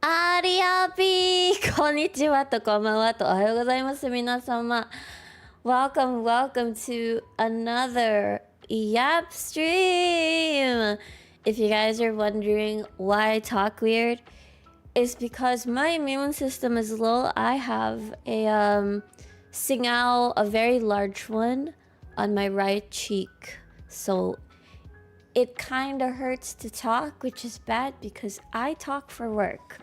アリアピーこんにちはとこんばんはとおはようございます皆様 welcome to another Yap stream. If you guys are wondering why I talk weird, it's because my immune system is low. I have a signal, a very large one on my right cheek, so it kind of hurts to talk, which is bad because I talk for work.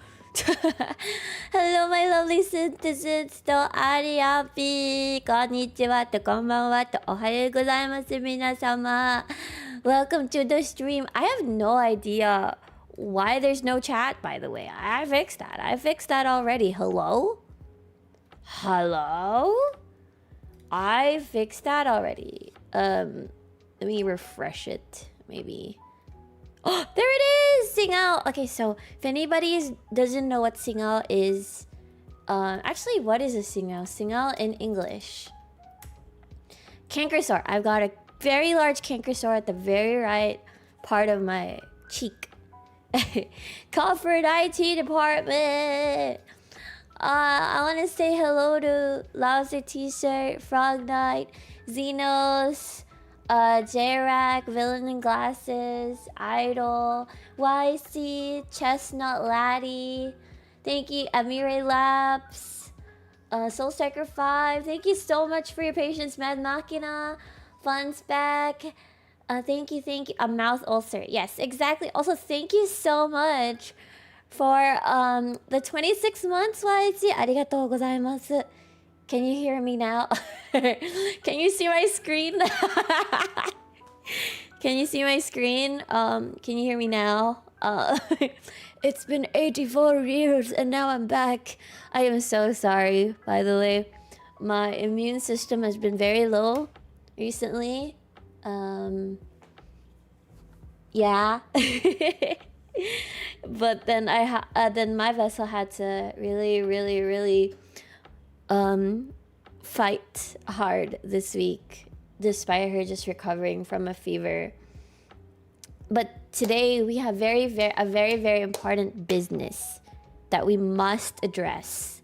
Hello, my lovely citizens とアリアピーこんにちはとこんばんはとおはようございます皆様 Welcome to the stream. I have no idea why there's no chat, by the way. I fixed that already. Hello? I fixed that already. Let me refresh it, maybe. Oh, there it is! Singal! Okay, so if anybody doesn't know what singal is, actually, what is a singal? Singal in English. Canker sore. I've got a very large canker sore at the very right part of my cheek. Comfort IT department! I want to say hello to Lousy T-shirt, Frog Knight, Xenos, J-Rack, Villain in Glasses, Idol, YC, Chestnut Laddie. Thank you, Amire Labs, Soul Striker 5. Thank you so much for your patience, Mad Machina, Fun's back. Thank you. A mouth ulcer. Yes, exactly. Also, thank you so much for the 26 months, YC. Arigatou gozaimasu. Can you hear me now? Can you see my screen? Can you see my screen? Can you hear me now? It's been 84 years and now I'm back. I am so sorry, by the way. My immune system has been very low recently. Yeah. But then then my vessel had to really fight hard this week, despite her just recovering from a fever. But today we have a very important business that we must address,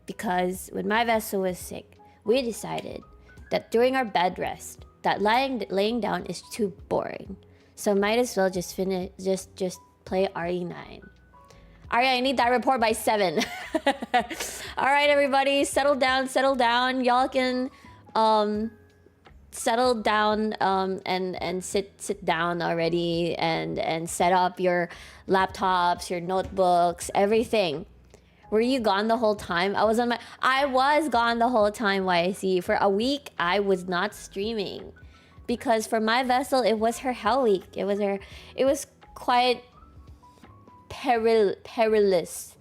because when my vessel was sick, we decided that during our bed rest, that laying down is too boring, so might as well just play RE9. Aria, I need that report by 7. All right, everybody, settle down. Y'all can settle down and sit down already and set up your laptops, your notebooks, everything. Were you gone the whole time? I was gone the whole time, YC. For a week, I was not streaming because for my vessel, it was her hell week. It was quite perilous.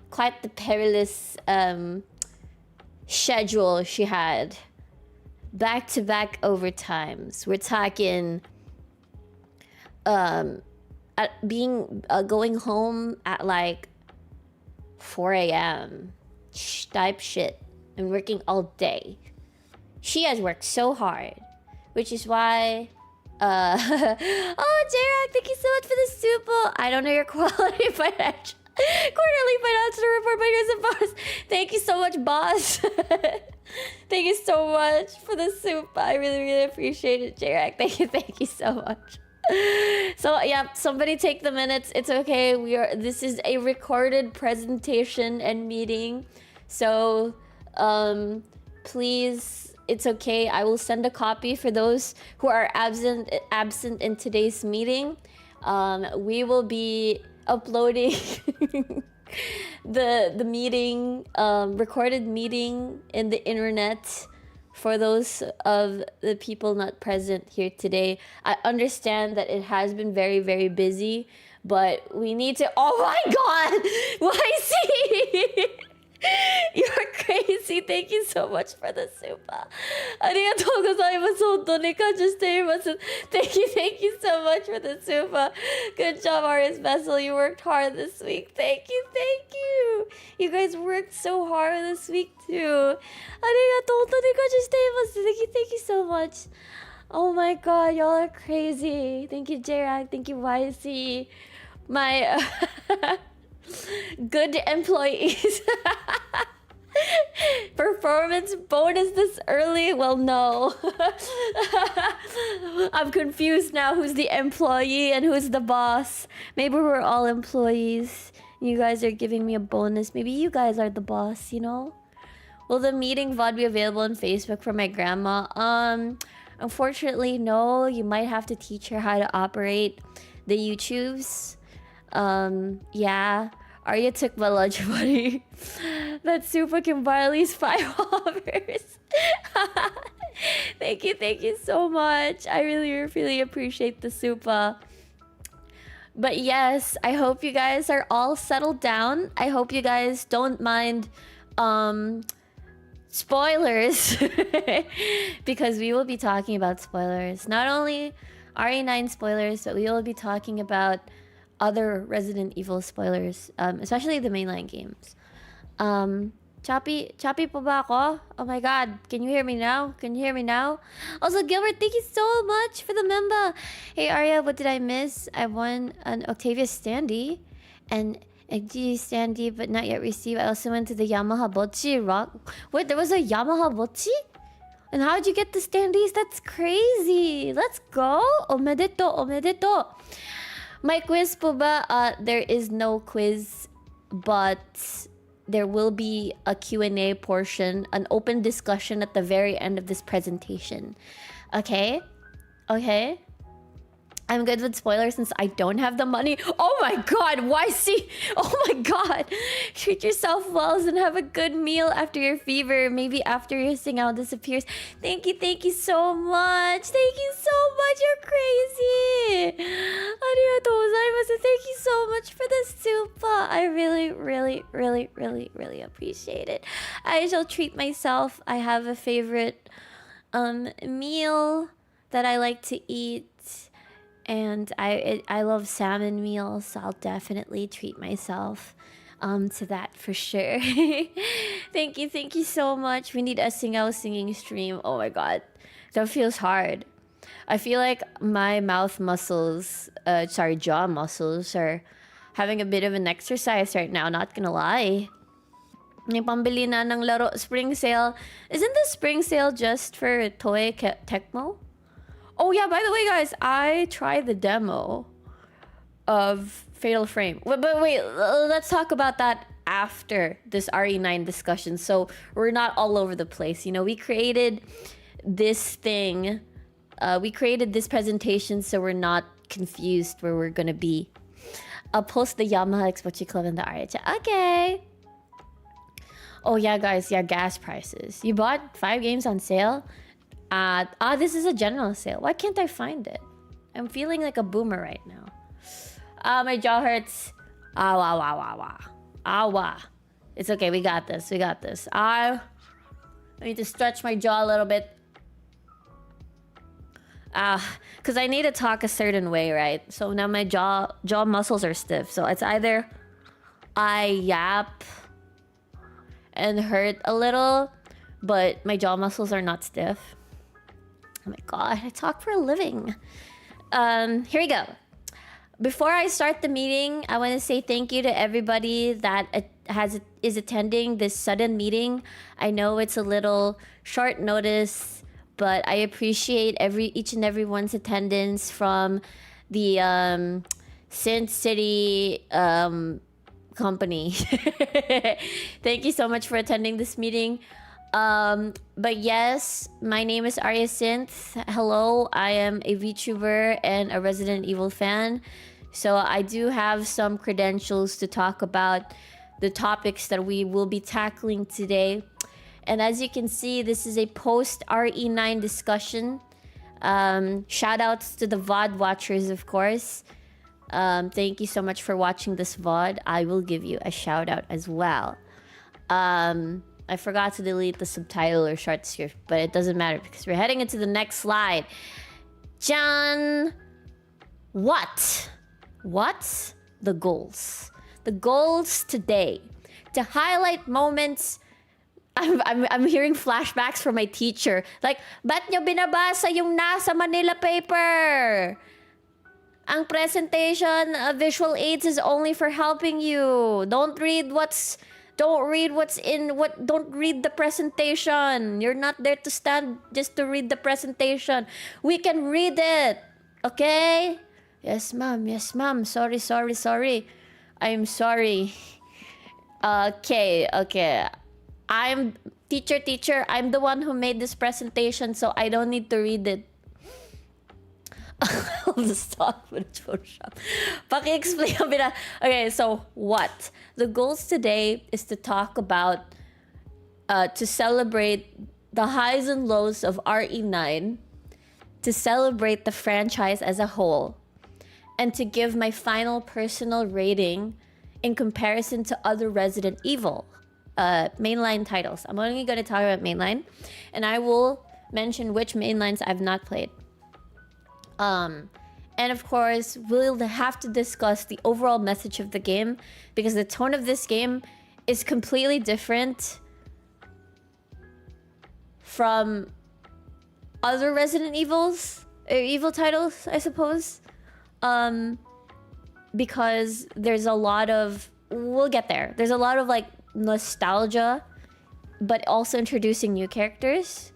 Quite the perilous schedule she had. Back-to-back overtimes. We're talking going home at like 4 a.m. type shit and working all day. She has worked so hard, which is why oh, J-Rack, thank you so much for the super. I don't know your quality financial quarterly financial report, but here's a boss. Thank you so much, boss. Thank you so much for the soup. I really appreciate it, J-Rack. Thank you so much. So yeah, somebody take the minutes. It's okay. This is a recorded presentation and meeting. So please, it's okay. I will send a copy for those who are absent in today's meeting. We will be uploading the meeting, recorded meeting in the internet for those of the people not present here today. I understand that it has been very busy, but we need to. Oh my God, YC. You're crazy. Thank you so much for the super. Arigatou gozaimasu. Hontou感謝しています. Thank you so much for the super. Good job, Aria's vessel. You worked hard this week. Thank you. You guys worked so hard this week too. Arigatou. Hontou感謝しています. Thank you so much. Oh my God, y'all are crazy. Thank you, J-Rack. Thank you, YC. My good employees. Performance bonus this early? Well, no. I'm confused now who's the employee and who's the boss. Maybe we're all employees. You guys are giving me a bonus. Maybe you guys are the boss, you know? Will the meeting VOD be available on Facebook for my grandma? Unfortunately, no. You might have to teach her how to operate the YouTubes. Yeah. Aria took my lunch money. That super can buy at least 5 hours. Thank you so much. I really appreciate the super. But yes, I hope you guys are all settled down. I hope you guys don't mind spoilers. Because we will be talking about spoilers. Not only RE9 spoilers, but we will be talking about other Resident Evil spoilers, especially the mainline games. Choppy po ba ako? Oh my God, can you hear me now? Also, Gilbert, thank you so much for the member. Hey Aria, what did I miss? I won an Octavia Standee and a G Standee, but not yet received. I also went to the Yamaha Bocce Rock. Wait, there was a Yamaha Bocce? And how'd you get the standees? That's crazy. Let's go. Omedeto, omedeto. My quiz po ba? There is no quiz, but there will be a Q&A portion, an open discussion at the very end of this presentation. Okay? Okay? I'm good with spoilers since I don't have the money. Oh my god, YC! Oh my god! Treat yourself well and have a good meal after your fever. Maybe after your singaw disappears. Thank you so much. Thank you so much. You're crazy. Arigatou gozaimasu. Thank you so much for the super. I really appreciate it. I shall treat myself. I have a favorite meal that I like to eat. And I love salmon meals, so I'll definitely treat myself to that for sure. Thank you so much. We need a singing stream. Oh my god, that feels hard. I feel like my mouth muscles, jaw muscles are having a bit of an exercise right now, not gonna lie. May pambili na ng laro. Spring sale. Isn't the spring sale just for Toei Tecmo? Oh yeah, by the way, guys, I tried the demo of Fatal Frame. But wait, let's talk about that after this RE9 discussion. So we're not all over the place. You know, we created this thing. We created this presentation so we're not confused where we're going to be. I'll post the Yamaha Expochi Club in the Aria chat. Okay. Oh yeah, guys. Yeah, gas prices. You bought 5 games on sale? This is a general sale. Why can't I find it? I'm feeling like a boomer right now. My jaw hurts. Awa. It's okay. We got this. I need to stretch my jaw a little bit. Because I need to talk a certain way, right? So now my jaw muscles are stiff. So it's either I yap and hurt a little, but my jaw muscles are not stiff. Oh my god, I talk for a living. Here we go. Before I start the meeting, I want to say thank you to everybody that is attending this sudden meeting. I know it's a little short notice, but I appreciate each and everyone's attendance from the Synth City company. Thank you so much for attending this meeting. But yes, my name is Aria Synth. Hello, I am a VTuber and a Resident Evil fan. So I do have some credentials to talk about the topics that we will be tackling today. And as you can see, this is a post RE9 discussion. Shout outs to the VOD watchers, of course. Thank you so much for watching this VOD. I will give you a shout out as well. I forgot to delete the subtitle or short script, but it doesn't matter because we're heading into the next slide. John, what? The goals. The goals today. To highlight moments. I'm hearing flashbacks from my teacher. Like, ba't nyo binabasa yung nasa Manila paper? Ang presentation of visual aids is only for helping you. Don't read the presentation. You're not there to stand just to read the presentation. We can read it. Okay? Yes, ma'am. Sorry. I'm sorry. Okay. I'm teacher. I'm the one who made this presentation, so I don't need to read it. I'll just stop with Photoshop. Paki-explain mo na. Okay, so what? The goals today is to talk about, to celebrate the highs and lows of RE9, to celebrate the franchise as a whole, and to give my final personal rating in comparison to other Resident Evil mainline titles. I'm only going to talk about mainline, and I will mention which mainlines I've not played. And of course, we'll have to discuss the overall message of the game because the tone of this game is completely different from other Resident Evils, or Evil titles, I suppose. Because there's a lot of, we'll get there. There's a lot of like nostalgia, but also introducing new characters.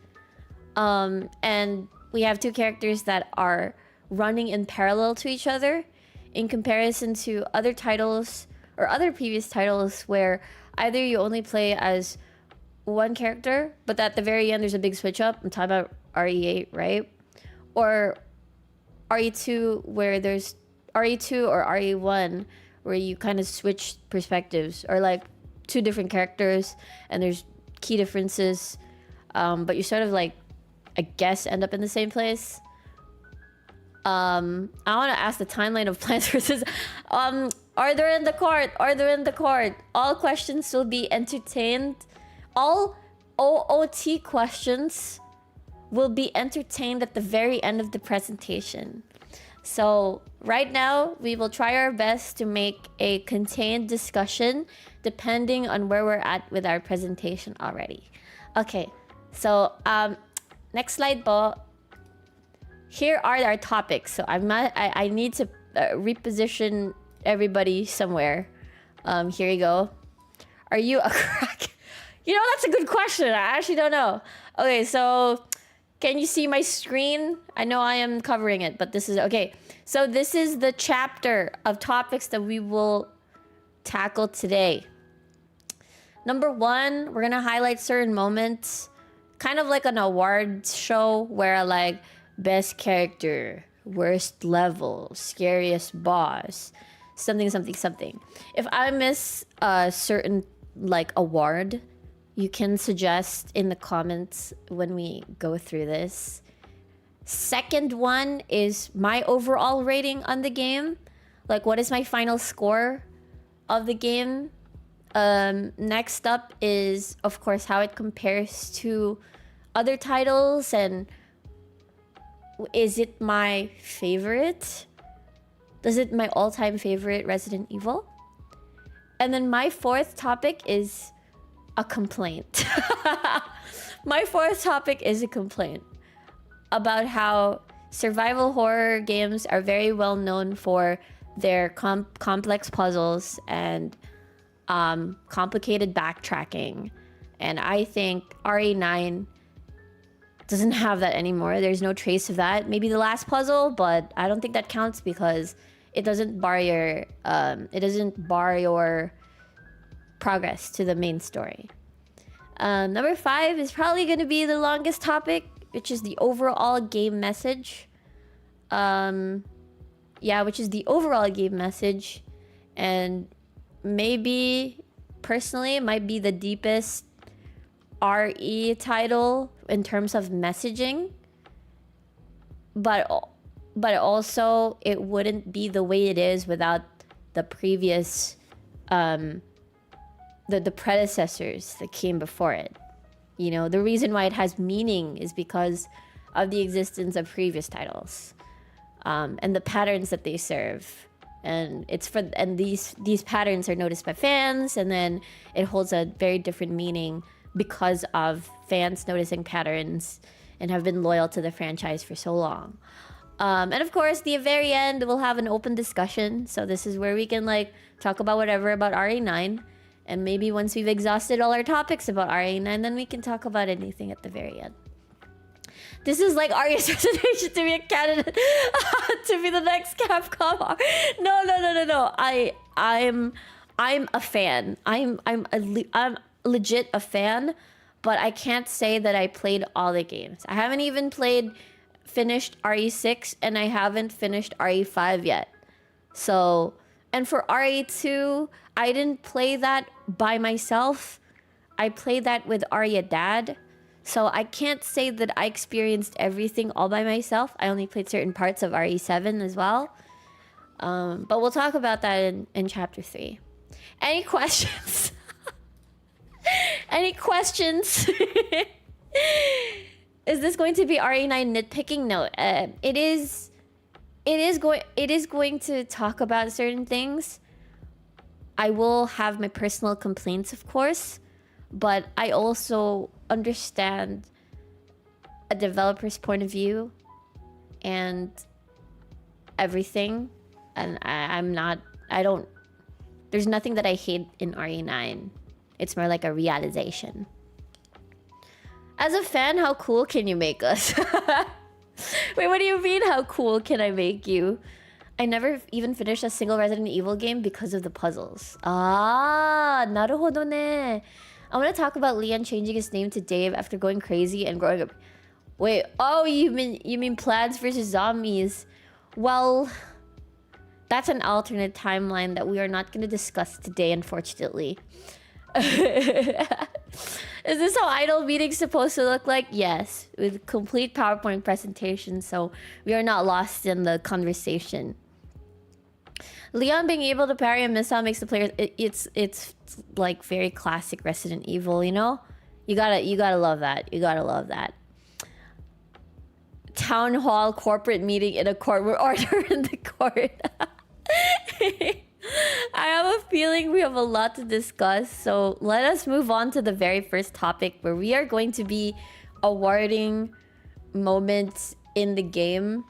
And we have two characters that are running in parallel to each other in comparison to other titles or other previous titles where either you only play as one character, but at the very end there's a big switch up. I'm talking about RE8, right? Or RE2 where there's RE2 or RE1 where you kind of switch perspectives, or like two different characters and there's key differences, but you sort of like, I guess, end up in the same place. I want to ask the timeline of Plants vs. Order in the court. Order in the court. All questions will be entertained. All OOT questions will be entertained at the very end of the presentation. So right now, we will try our best to make a contained discussion depending on where we're at with our presentation already. Okay, so next slide po. Here are our topics. So I need to reposition everybody somewhere. Here you go. Are you a crack? You know, that's a good question. I actually don't know. Okay, so can you see my screen? I know I am covering it, but this is okay. So this is the chapter of topics that we will tackle today. Number one, we're gonna highlight certain moments, kind of like an awards show where like best character, worst level, scariest boss, something. If I miss a certain like award, you can suggest in the comments when we go through this. Second one is my overall rating on the game. Like, what is my final score of the game? Next up is, of course, how it compares to other titles, and is it my favorite? Is it my all-time favorite Resident Evil? And then my fourth topic is a complaint. My fourth topic is a complaint about how survival horror games are very well known for their complex puzzles and complicated backtracking. And I think RE9 doesn't have that anymore. There's no trace of that. Maybe the last puzzle, but I don't think that counts because it doesn't bar your progress to the main story. Number 5 is probably going to be the longest topic, which is the overall game message. Which is the overall game message, and maybe personally it might be the deepest RE title in terms of messaging, but also it wouldn't be the way it is without the previous the predecessors that came before it. You know, the reason why it has meaning is because of the existence of previous titles, and the patterns that they serve. And these patterns are noticed by fans, and then it holds a very different meaning because of fans noticing patterns and have been loyal to the franchise for so long. And of course, the very end, we'll have an open discussion. So this is where we can like talk about whatever about RE9. And maybe once we've exhausted all our topics about RE9, then we can talk about anything at the very end. This is like Aria's resignation to be a candidate to be the next Capcom. No. I'm a fan. I'm legit a fan, but I can't say that I played all the games. I haven't even finished RE6, and I haven't finished RE5 yet. So, and for RE2, I didn't play that by myself. I played that with Aria Dad. So I can't say that I experienced everything all by myself. I only played certain parts of RE7 as well. But we'll talk about that in chapter 3. Any questions? Any questions? Is this going to be RE9 nitpicking? No, it is going to talk about certain things. I will have my personal complaints, of course, but I also understand a developer's point of view and everything, and there's nothing that I hate in RE9. It's more like a realization. As a fan, how cool can you make us? Wait, what do you mean, how cool can I make you? I never even finished a single Resident Evil game because of the puzzles. Ah, なるほどね. I want to talk about Leon changing his name to Dave after going crazy and growing up. Wait, oh, you mean Plants vs. Zombies. Well, that's an alternate timeline that we are not going to discuss today, unfortunately. Is this how idol meetings supposed to look like? Yes, with complete PowerPoint presentation, so we are not lost in the conversation. Leon being able to parry a missile makes the player it's like very classic Resident Evil, you know? You gotta love that. You gotta love that. Town hall corporate meeting in a courtroom, order in the court. I have a feeling we have a lot to discuss, so let us move on to the very first topic where we are going to be awarding moments in the game,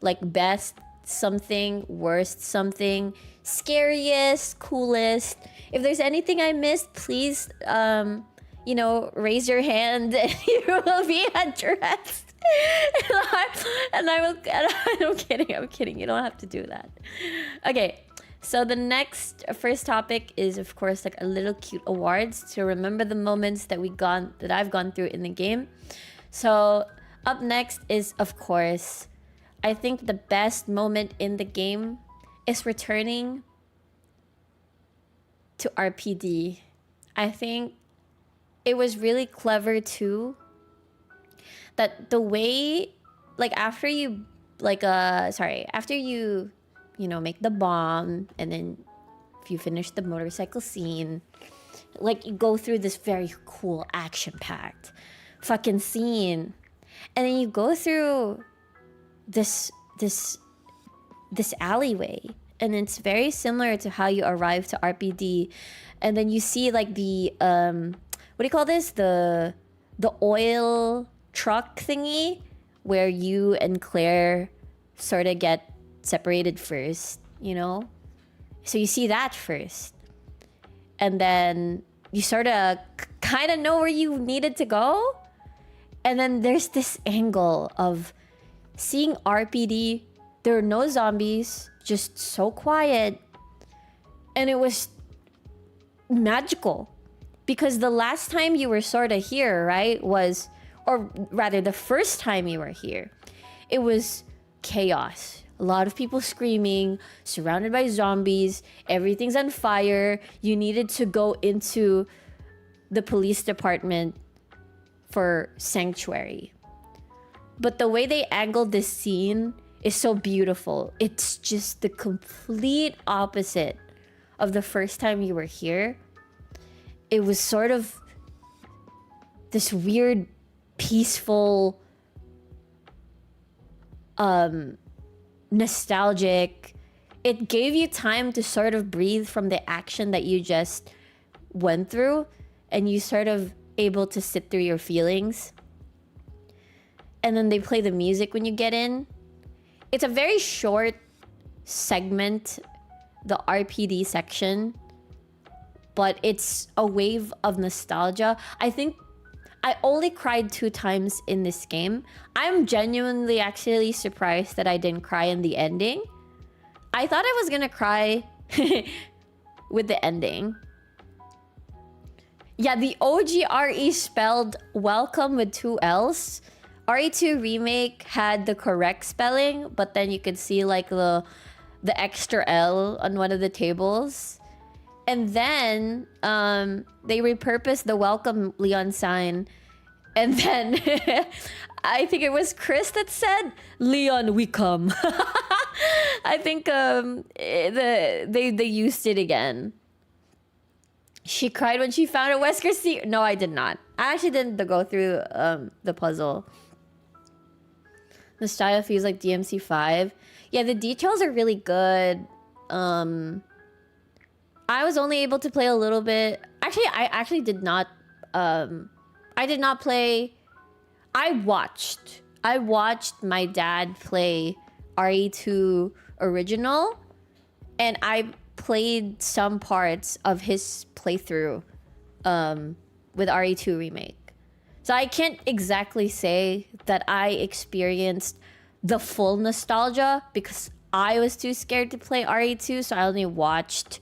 like best something, worst something, scariest, coolest. If there's anything I missed, please you know, raise your hand and you will be addressed. and I will I'm kidding, you don't have to do that. Okay, so the first topic is, of course, like a little cute awards to remember the moments that I've gone through in the game. So up next is, of course, I think the best moment in the game is returning to RPD. I think it was really clever too, that the way, like after you make the bomb, and then if you finish the motorcycle scene, like you go through this very cool action-packed fucking scene, and then you go through this alleyway, and it's very similar to how you arrive to RPD, and then you see like the what do you call this, the oil truck thingy where you and Claire sort of get separated first, you know? So you see that first, and then you sort of kind of know where you needed to go, and then there's this angle of seeing RPD. There are no zombies, just so quiet, and it was magical, because the last time you were sort of here, right, was, or rather the first time you were here, it was chaos. A lot of people screaming, surrounded by zombies, everything's on fire. You needed to go into the police department for sanctuary. But the way they angled this scene is so beautiful. It's just the complete opposite of the first time you were here. It was sort of this weird, peaceful, nostalgic. It gave you time to sort of breathe from the action that you just went through, and you sort of able to sit through your feelings. And then they play the music when you get in. It's a very short segment, the RPD section, but it's a wave of nostalgia. I think I only cried 2 times in this game. I'm genuinely actually surprised that I didn't cry in the ending. I thought I was gonna cry with the ending. Yeah, the OG RE spelled welcome with 2 L's. RE2 Remake had the correct spelling, but then you could see like the extra L on one of the tables. And then they repurposed the welcome Leon sign. And then I think it was Chris that said, Leon, we come. I think they used it again. She cried when she found a Wesker Sea. No, I did not. I actually didn't go through the puzzle. The style feels like DMC5. Yeah, the details are really good. I was only able to play a little bit. Actually, I did not. I did not play. I watched my dad play RE2 original, and I played some parts of his playthrough with RE2 remake. So I can't exactly say that I experienced the full nostalgia because I was too scared to play RE2, so I only watched.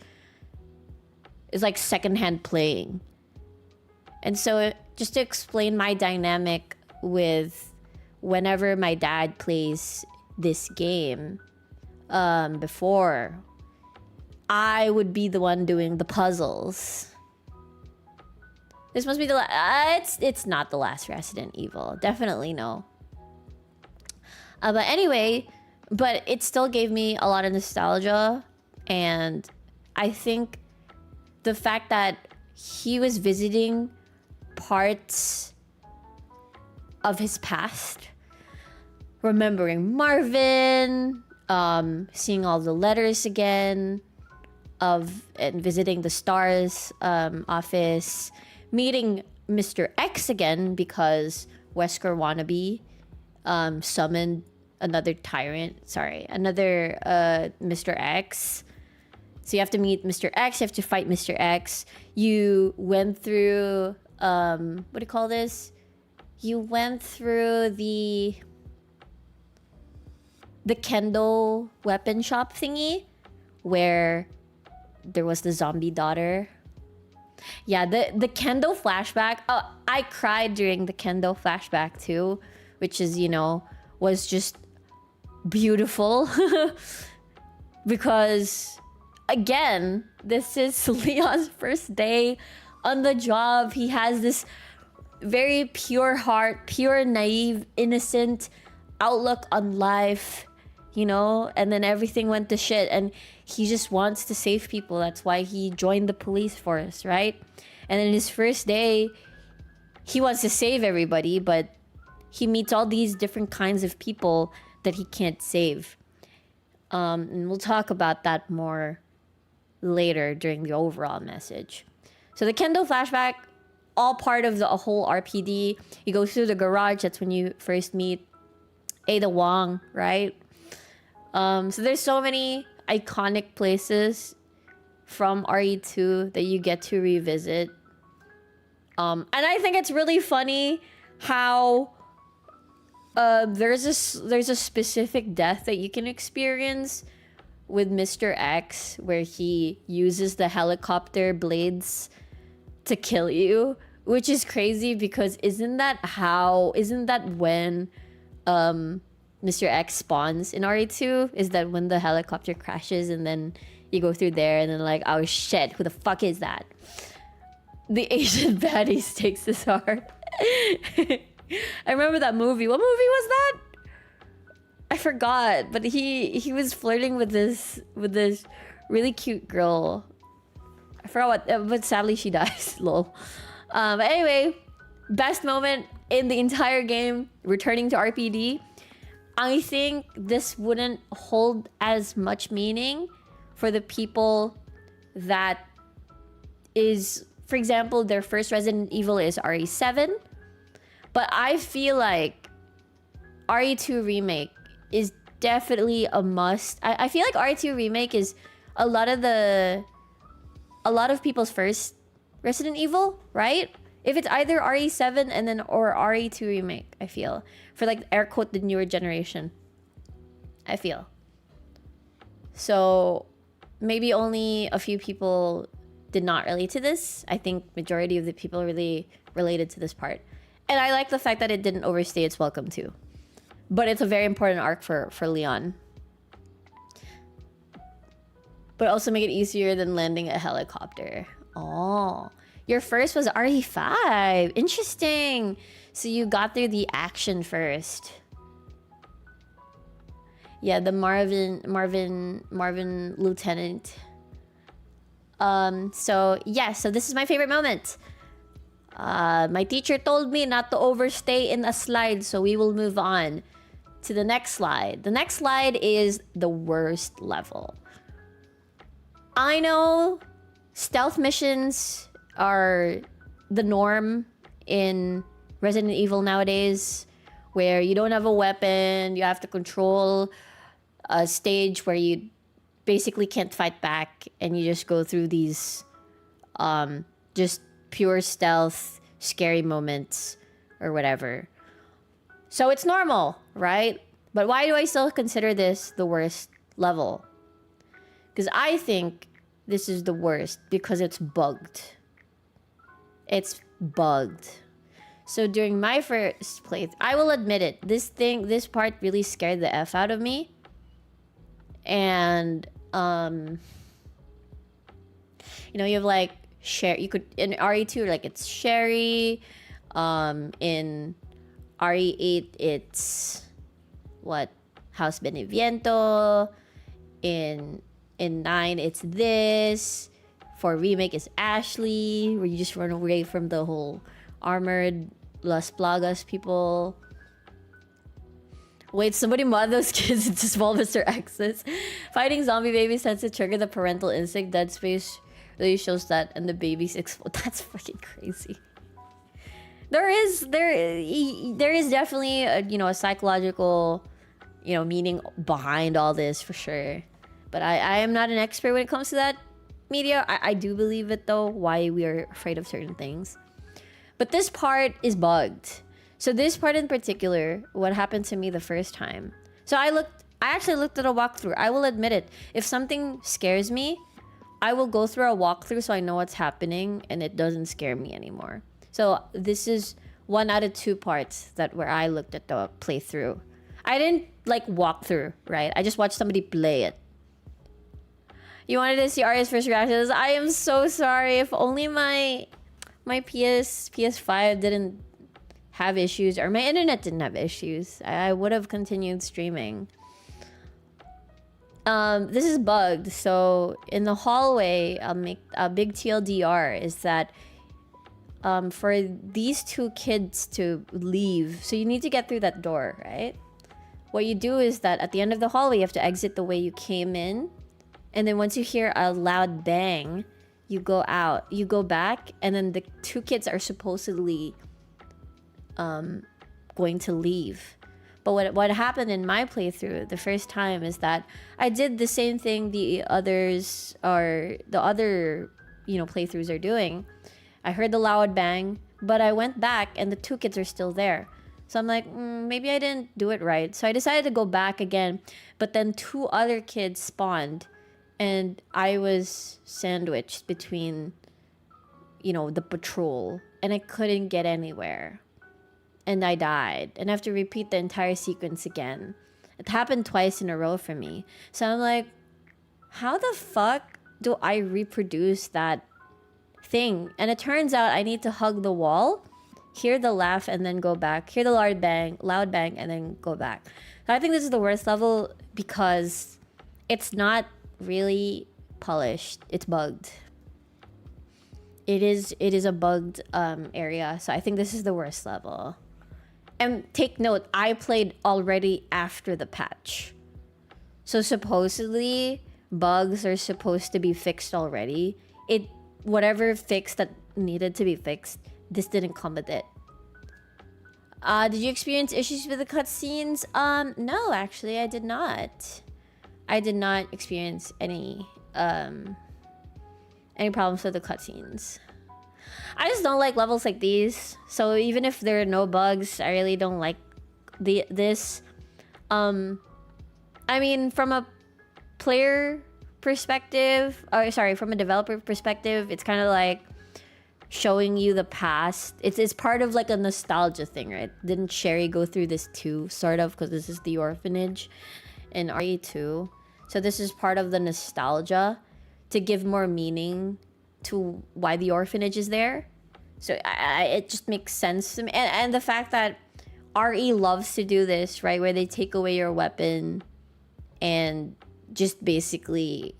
It's like secondhand playing. And so just to explain my dynamic with whenever my dad plays this game, before, I would be the one doing the puzzles. This must be the it's not the last Resident Evil. Definitely no. But anyway, but it still gave me a lot of nostalgia. And I think the fact that he was visiting parts of his past, remembering Marvin, seeing all the letters again, and visiting the STARS office, meeting Mr. X again because Wesker Wannabe summoned another Mr. X. So you have to meet Mr. X, you have to fight Mr. X. You went through, what do you call this? You went through the Kendo weapon shop thingy where there was the zombie daughter. Yeah, the Kendo flashback. Oh, I cried during the Kendo flashback too, which is, was just beautiful. Because, again, this is Leon's first day on the job. He has this very pure heart, pure, naive, innocent outlook on life, and then everything went to shit and he just wants to save people. That's why he joined the police force, right? And then his first day, he wants to save everybody, but he meets all these different kinds of people that he can't save. And we'll talk about that more later during the overall message. So the Kendo flashback, all part of the whole RPD. You go through the garage. That's when you first meet Ada Wong, right? So there's so many iconic places from RE2 that you get to revisit. And I think it's really funny how there's a specific death that you can experience with Mr. X where he uses the helicopter blades to kill you, which is crazy because isn't that when Mr. X spawns in RE2? Is that when the helicopter crashes and then you go through there and then like, oh shit, who the fuck is that? The Asian baddie takes his heart. I remember that movie. What movie was that? I forgot, but he was flirting with this really cute girl. I forgot what, but sadly she dies. Lol. But anyway, best moment in the entire game, returning to RPD. I think this wouldn't hold as much meaning for the people that is, for example, their first Resident Evil is RE7. But I feel like RE2 Remake is definitely a must. I feel like RE2 Remake is a lot of people's first Resident Evil, right? If it's either RE7 and then or RE2 Remake, I feel. For like air quote the newer generation. I feel. So maybe only a few people did not relate to this. I think majority of the people really related to this part. And I like the fact that it didn't overstay its welcome too. But it's a very important arc for Leon. But also make it easier than landing a helicopter. Oh, your first was RE5. Interesting. So you got through the action first. Yeah, the Marvin Lieutenant. So this is my favorite moment. My teacher told me not to overstay in a slide, so we will move on to the next slide. The next slide is the worst level. I know stealth missions are the norm in Resident Evil nowadays, where you don't have a weapon, you have to control a stage where you basically can't fight back, and you just go through these just pure stealth, scary moments, or whatever. So it's normal, right? But why do I still consider this the worst level? Because I think this is the worst because it's bugged. It's bugged. So during my first playthrough, I will admit it, this part really scared the F out of me. And, you know, you have like, you could, in RE2, like it's Sherry. In RE8, it's, what? House Beneviento. In 9, it's this. For remake, it's Ashley, where you just run away from the whole armored Las Plagas people. Wait, somebody mod those kids into small Mr. X's. Fighting zombie babies tends to trigger the parental instinct. Dead Space really shows that, and the babies explode. That's fucking crazy. There is definitely a psychological, meaning behind all this for sure. But I am not an expert when it comes to that media. I do believe it though, why we are afraid of certain things. But this part is bugged. So this part in particular, what happened to me the first time. So I actually looked at a walkthrough. I will admit it. If something scares me, I will go through a walkthrough so I know what's happening and it doesn't scare me anymore. So this is 1 out of 2 parts where I looked at the playthrough. I didn't like walk through, right? I just watched somebody play it. You wanted to see Aria's first reactions? I am so sorry. If only my PS5 didn't have issues, or my internet didn't have issues, I would have continued streaming. This is bugged. So in the hallway, I'll make a big TLDR is that for these 2 kids to leave, so you need to get through that door, right? What you do is that at the end of the hallway, you have to exit the way you came in. And then once you hear a loud bang, you go out, you go back, and then the 2 kids are supposedly going to leave. But what happened in my playthrough the first time is that I did the same thing the other playthroughs are doing. I heard the loud bang, but I went back and the 2 kids are still there. So I'm like, maybe I didn't do it right. So I decided to go back again, but then 2 other kids spawned. And I was sandwiched between, the patrol. And I couldn't get anywhere. And I died. And I have to repeat the entire sequence again. It happened twice in a row for me. So I'm like, how the fuck do I reproduce that thing? And it turns out I need to hug the wall, hear the laugh, and then go back. Hear the loud bang, and then go back. So I think this is the worst level because it's not really polished. It's bugged. It is a bugged area. So I think this is the worst level. And take note, I played already after the patch. So supposedly bugs are supposed to be fixed already. Whatever fix that needed to be fixed, this didn't come with it. Did you experience issues with the cutscenes? No, actually, I did not. I did not experience any problems with the cutscenes. I just don't like levels like these. So even if there are no bugs, I really don't like this. I mean, from a player perspective, from a developer perspective, it's kind of like showing you the past. It's part of like a nostalgia thing, right? Didn't Sherry go through this too, sort of, because this is the orphanage in RE2. So this is part of the nostalgia to give more meaning to why the orphanage is there. So it just makes sense to me. And the fact that RE loves to do this, right? Where they take away your weapon and just basically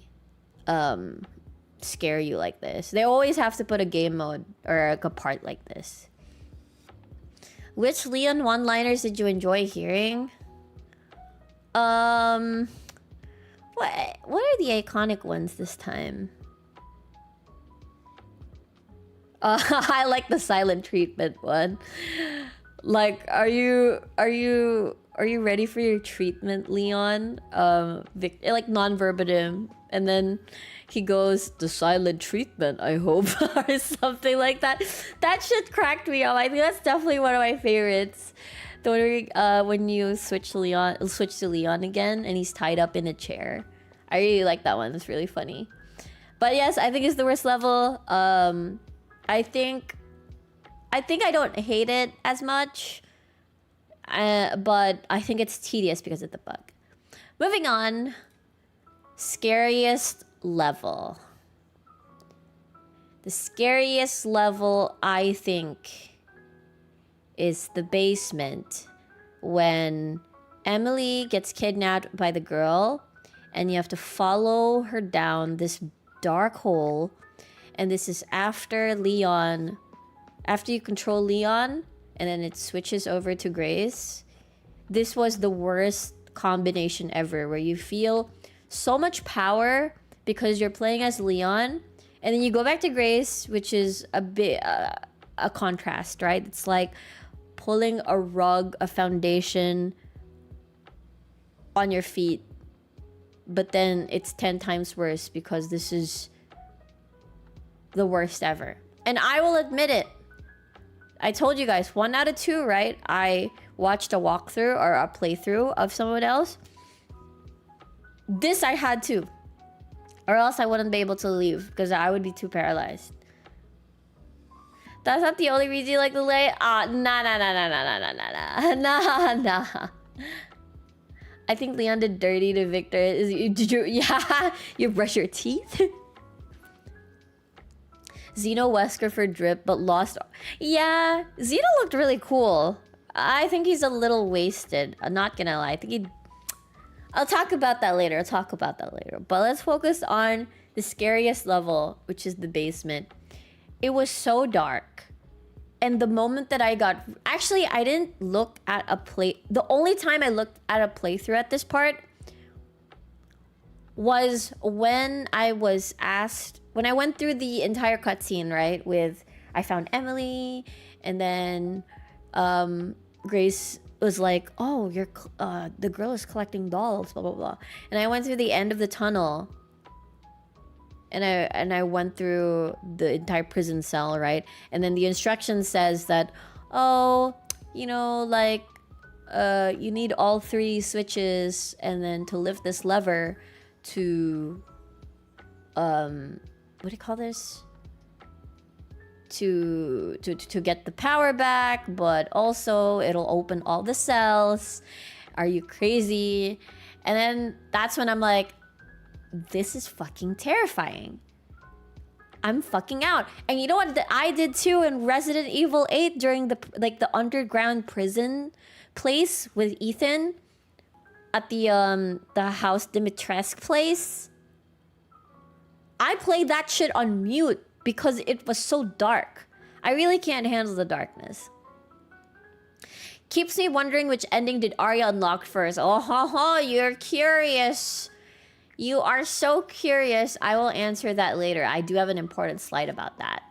scare you like this. They always have to put a game mode or like a part like this. Which Leon one-liners did you enjoy hearing? What are the iconic ones this time? I like the silent treatment one. Like, are you are you ready for your treatment, Leon? Like non-verbatim. And then he goes, the silent treatment, I hope, or something like that. That shit cracked me up. I think that's definitely one of my favorites. The one when you switch to Leon again, and he's tied up in a chair. I really like that one. It's really funny. But yes, I think it's the worst level. I think I don't hate it as much, but I think it's tedious because of the bug. Moving on. Scariest level. The scariest level, I think, is the basement, when Emily gets kidnapped by the girl and you have to follow her down this dark hole. And this is after you control Leon, and then it switches over to Grace. This was the worst combination ever, where you feel so much power because you're playing as Leon, and then you go back to Grace, which is a bit a contrast, right? It's like pulling a rug, a foundation on your feet, but then it's 10 times worse because this is the worst ever. And I will admit it. I told you guys, 1 out of 2, right? I watched a walkthrough or a playthrough of someone else. This I had to, or else I wouldn't be able to leave because I would be too paralyzed. That's not the only reason you like the lay. Nah. I think Leon did dirty to Victor. You brush your teeth? Xeno Wesker for drip, but lost. Yeah, Xeno looked really cool. I think he's a little wasted. I'm not gonna lie. I'll talk about that later. But let's focus on the scariest level, which is the basement. It was so dark. And the moment that I got... Actually, I didn't look at a play... The only time I looked at a playthrough at this part was when I was asked... When I went through the entire cutscene, right? With... I found Emily, and then Grace was like, oh, the girl is collecting dolls, blah, blah, blah. And I went through the end of the tunnel. And I went through the entire prison cell, right? And then the instruction says that, oh, you know, like, you need all 3 switches, and then to lift this lever to, what do you call this? To get the power back, but also it'll open all the cells. Are you crazy? And then that's when I'm like, this is fucking terrifying. I'm fucking out. And you know what I did too in Resident Evil 8 during the underground prison place with Ethan at the House Dimitrescu place? I played that shit on mute because it was so dark. I really can't handle the darkness. Keeps me wondering which ending did Aria unlock first. Oh, you're curious. You are so curious. I will answer that later. I do have an important slide about that.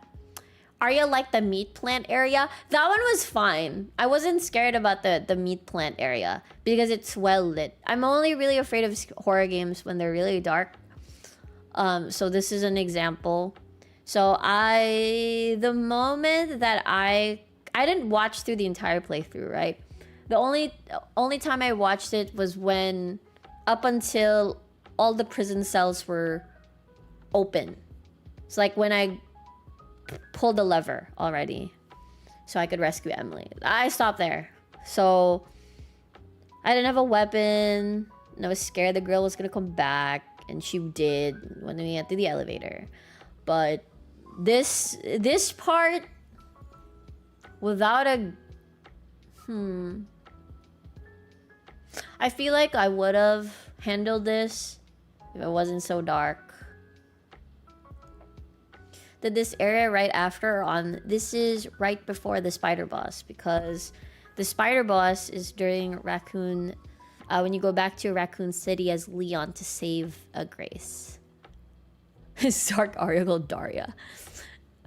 Aria liked the meat plant area. That one was fine. I wasn't scared about the meat plant area because it's well lit. I'm only really afraid of horror games when they're really dark. So this is an example. So the moment that I didn't watch through the entire playthrough, right? The only time I watched it was when, up until all the prison cells were open. It's like when I pulled the lever already, so I could rescue Emily. I stopped there. So I didn't have a weapon, and I was scared the girl was gonna come back, and she did when we went through the elevator. But this part, without a I feel like I would have handled this if it wasn't so dark. Did this area right after or on? This is right before the spider boss, because the spider boss is during Raccoon, when you go back to Raccoon City as Leon to save Grace. Stark Ariel Daria.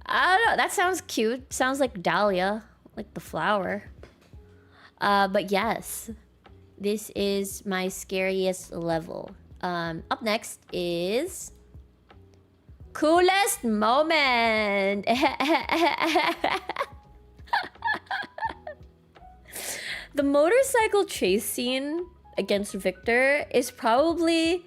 I don't know. That sounds cute. Sounds like Dahlia, like the flower. But yes, This is my scariest level. Up next is coolest moment. The motorcycle chase scene against Victor is probably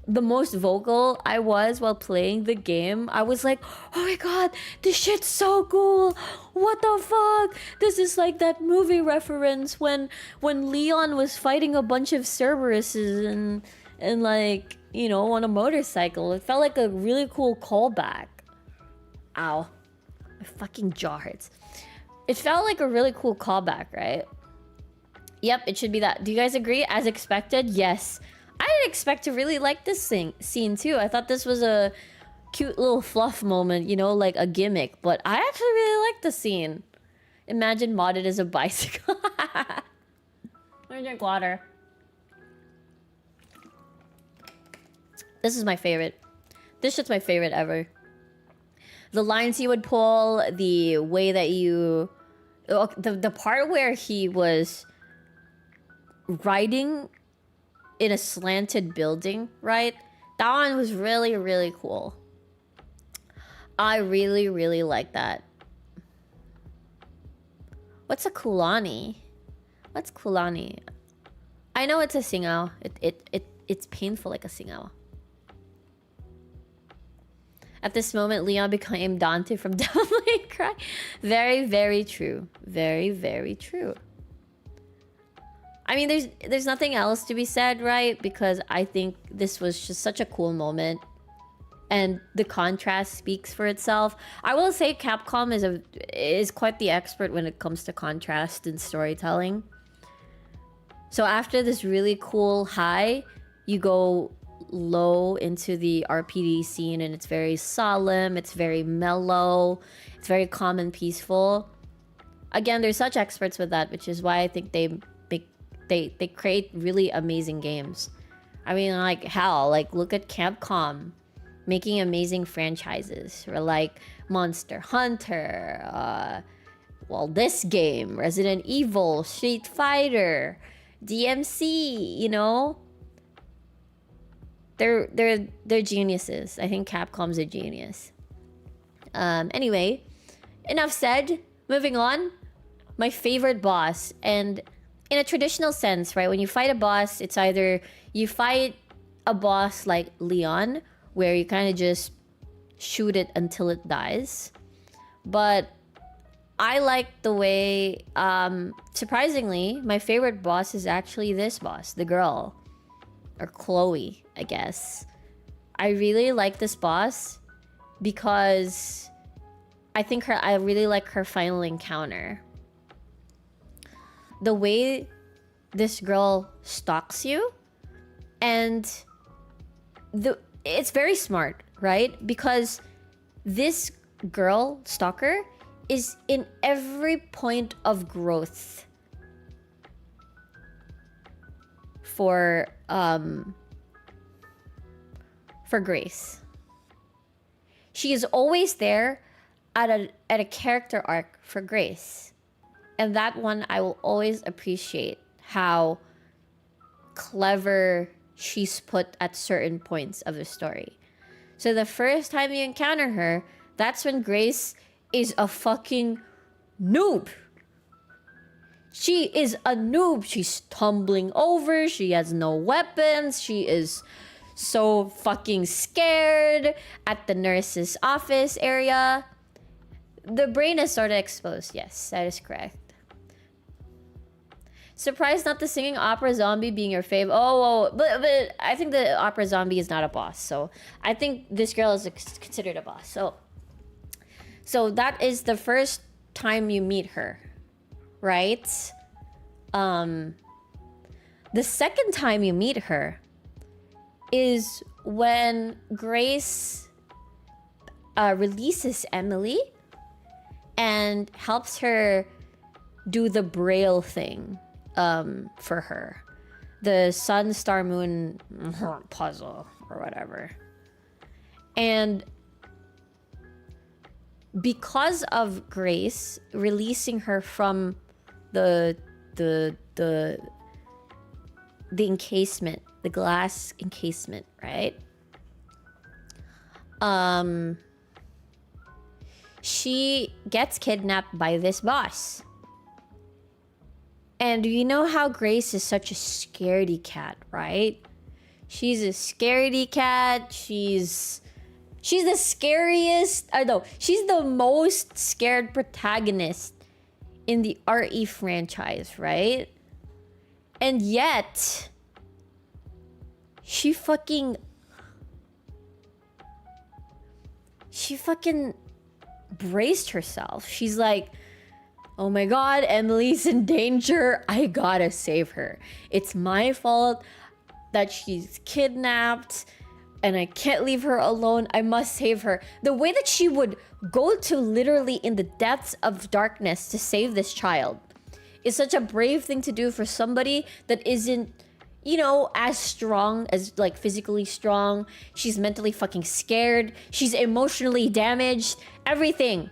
the most vocal I was while playing the game. I was like, oh my god, this shit's so cool. What the fuck? This is like that movie reference when Leon was fighting a bunch of Cerberuses and like, you know, on a motorcycle. It felt like a really cool callback. Ow. My fucking jaw hurts. It felt like a really cool callback, right? Yep, it should be that. Do you guys agree? As expected? Yes. I didn't expect to really like this scene too. I thought this was a cute little fluff moment, you know, like a gimmick. But I actually really like the scene. Imagine modded as a bicycle. Let me drink water. This is my favorite. This shit's my favorite ever. The lines he would pull, the way that you... The part where he was riding in a slanted building, right? That one was really, really cool. I really, really like that. What's a kulani? What's kulani? I know it's a singao. It's painful like a singao. At this moment, Leon became Dante from Devil May Cry. Very, very true. Very, very true. I mean, there's nothing else to be said, right? Because I think this was just such a cool moment. And the contrast speaks for itself. I will say Capcom is quite the expert when it comes to contrast and storytelling. So after this really cool high, you go low into the RPD scene and it's very solemn, it's very mellow, it's very calm and peaceful. Again, they're such experts with that, which is why I think they create really amazing games. I mean, like, hell, like, look at Capcom making amazing franchises. Or like Monster Hunter, well, this game, Resident Evil, Street Fighter, DMC, you know? They're geniuses. I think Capcom's a genius. Anyway, enough said. Moving on. My favorite boss. And in a traditional sense, right? When you fight a boss, it's either you fight a boss like Leon, where you kind of just shoot it until it dies. But I like the way, surprisingly, my favorite boss is actually this boss, the girl. Or Chloe, I guess. I really like this boss because I really like her final encounter. The way this girl stalks you, and it's very smart, right? Because this girl stalker is in every point of growth for Grace. She is always there at a character arc for Grace. And that one I will always appreciate how clever she's put at certain points of the story. So the first time you encounter her, that's when Grace is a fucking noob. She is a noob. She's tumbling over. She has no weapons. She is so fucking scared at the nurse's office area. The brain is sort of exposed. Yes, that is correct. Surprised not the singing opera zombie being your fave. Oh, but I think the opera zombie is not a boss. So I think this girl is considered a boss. So that is the first time you meet her, right? The second time you meet her is when Grace releases Emily and helps her do the braille thing for her. The sun, star, moon puzzle or whatever. And because of Grace releasing her from the the encasement, the glass encasement, right? She gets kidnapped by this boss. And you know how Grace is such a scaredy cat, right? She's a scaredy cat. She's the scariest, no, she's the most scared protagonist in the RE franchise, right? And yet, she fucking braced herself. She's like, oh my god, Emily's in danger. I gotta save her. It's my fault that she's kidnapped and I can't leave her alone. I must save her. The way that she would go to literally in the depths of darkness to save this child is such a brave thing to do for somebody that isn't, you know, as strong as, like, physically strong. She's mentally fucking scared. She's emotionally damaged. Everything.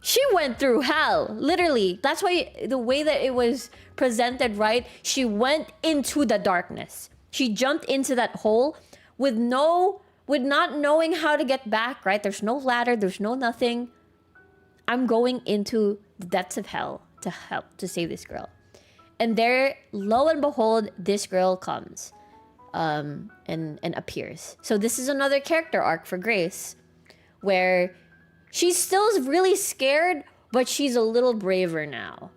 She went through hell, literally. That's why the way that it was presented, right? She went into the darkness. She jumped into that hole with not knowing how to get back, right? There's no ladder, there's no nothing. I'm going into the depths of hell to help to save this girl. And there, lo and behold, this girl comes and appears. So this is another character arc for Grace, where she's still really scared, but she's a little braver now.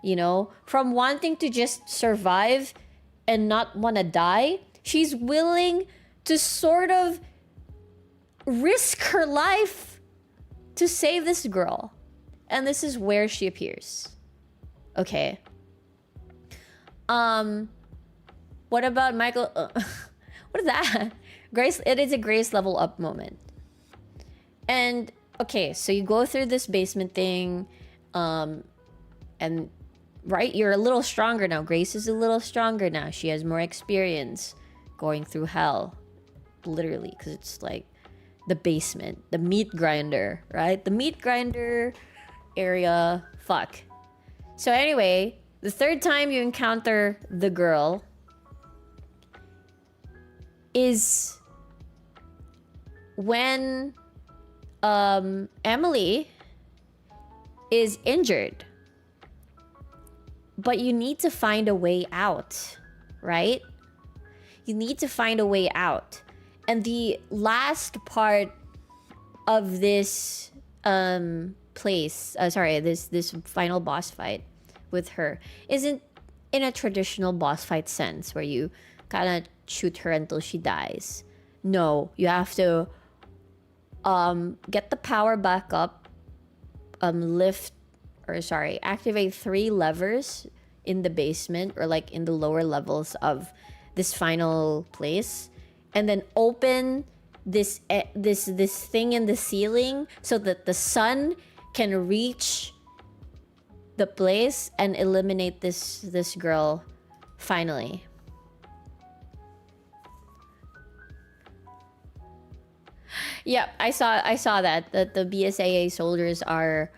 You know, from wanting to just survive and not want to die, she's willing to sort of risk her life to save this girl. And this is where she appears. Okay. What about Michael? What is that? Grace, it is a Grace level up moment. And okay, so you go through this basement thing, and right, you're a little stronger now. Grace is a little stronger now. She has more experience going through hell, literally, because it's like the basement, the meat grinder, right? The meat grinder area. Fuck. So anyway, the third time you encounter the girl is when Emily is injured, but you need to find a way out, right? You need to find a way out. And the last part of this this final boss fight with her isn't in a traditional boss fight sense where you kind of shoot her until she dies. No, you have to get the power back up, activate 3 levers in the basement or like in the lower levels of this final place, and then open this thing in the ceiling so that the sun can reach the place and eliminate this girl finally. Yep, I saw that the BSAA soldiers are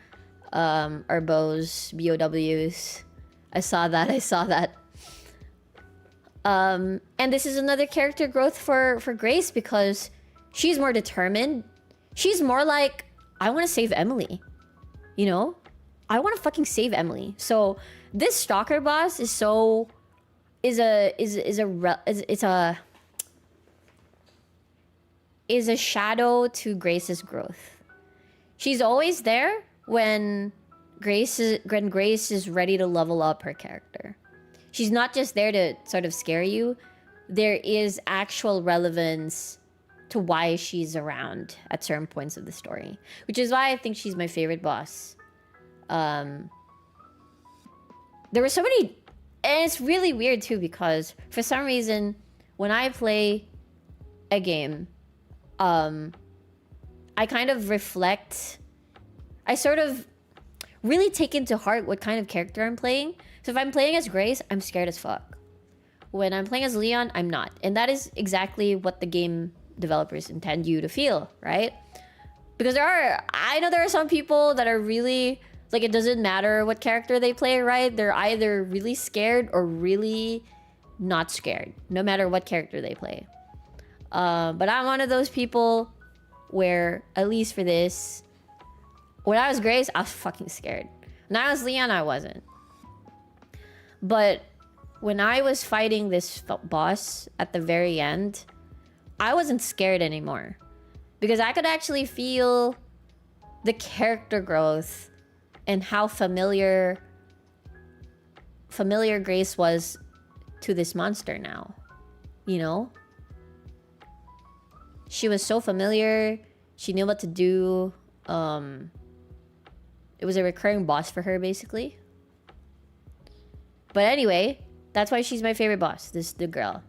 BOWs, BOWs. I saw that. And this is another character growth for Grace because she's more determined. She's more like, I want to save Emily. You know? I want to fucking save Emily. So this stalker boss is a shadow to Grace's growth. She's always there when Grace is ready to level up her character. She's not just there to sort of scare you. There is actual relevance to why she's around at certain points of the story, which is why I think she's my favorite boss. There were so many, and it's really weird too because for some reason when I play a game, I kind of reflect, I sort of really take into heart what kind of character I'm playing. So if I'm playing as Grace, I'm scared as fuck. When I'm playing as Leon, I'm not. And that is exactly what the game developers intend you to feel, right? Because I know there are some people that are really Like, it doesn't matter what character they play, right? They're either really scared or really not scared, no matter what character they play. But I'm one of those people where, at least for this, when I was Grace, I was fucking scared. When I was Leon, I wasn't. But when I was fighting this boss at the very end, I wasn't scared anymore. Because I could actually feel the character growth and how familiar Grace was to this monster now. You know? She was so familiar. She knew what to do. It was a recurring boss for her, basically. But anyway, that's why she's my favorite boss. The girl.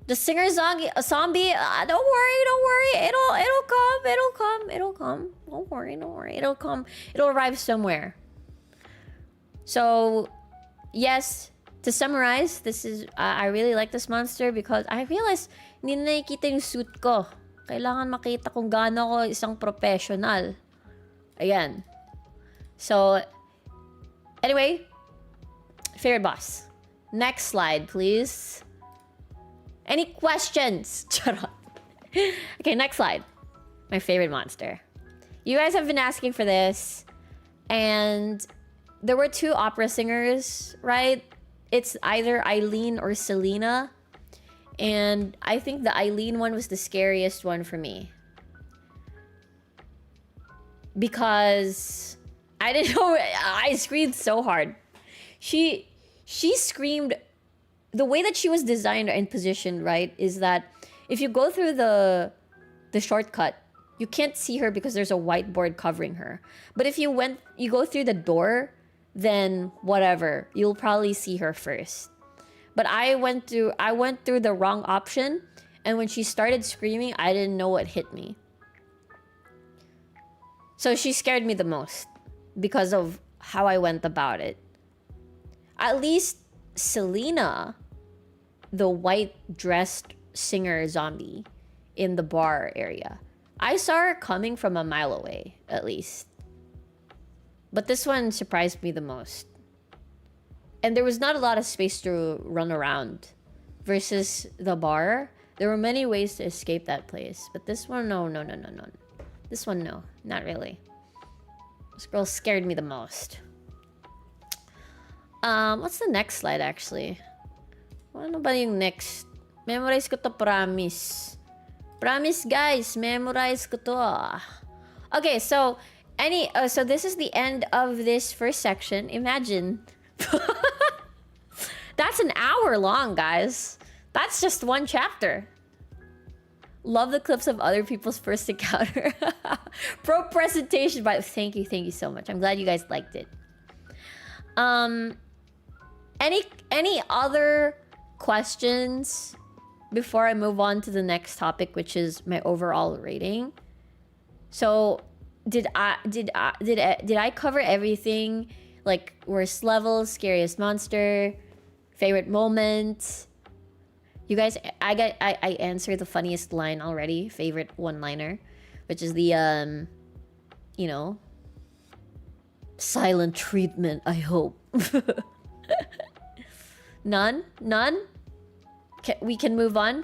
The singer zombie. Don't worry. It'll come. Don't worry. It'll come. It'll arrive somewhere. So, yes. To summarize, this is I really like this monster because I realized hindi na nakikita yung suit ko. Kailangan makita kung gaano ko isang professional. Ayan. So, anyway, favorite boss. Next slide, please. Any questions? Charot. Okay, next slide. My favorite monster. You guys have been asking for this, and there were two opera singers, right? It's either Eileen or Selena. And I think the Eileen one was the scariest one for me. Because I didn't know, I screamed so hard. She screamed, the way that she was designed and positioned, right, is that if you go through the shortcut, you can't see her because there's a whiteboard covering her. But if you go through the door, then whatever, you'll probably see her first. But I went through the wrong option, and when she started screaming, I didn't know what hit me. So she scared me the most because of how I went about it. At least Selena, the white dressed singer zombie in the bar area, I saw her coming from a mile away, at least. But this one surprised me the most. And there was not a lot of space to run around. Versus the bar, there were many ways to escape that place. But this one, no. This one, no. Not really. This girl scared me the most. What's the next slide, actually? Ano ba yung next? Memorize ko to, promise. Promise, guys. Memorize ko to. Okay, so... so this is the end of this first section. Imagine. That's an hour long, guys. That's just one chapter. Love the clips of other people's first encounter. Pro presentation, but thank you so much. I'm glad you guys liked it. Any other questions before I move on to the next topic, which is my overall rating? So did I cover everything? Like, worst level, scariest monster, favorite moment. You guys, I answered the funniest line already, favorite one-liner, which is the you know, silent treatment, I hope. None? We can move on.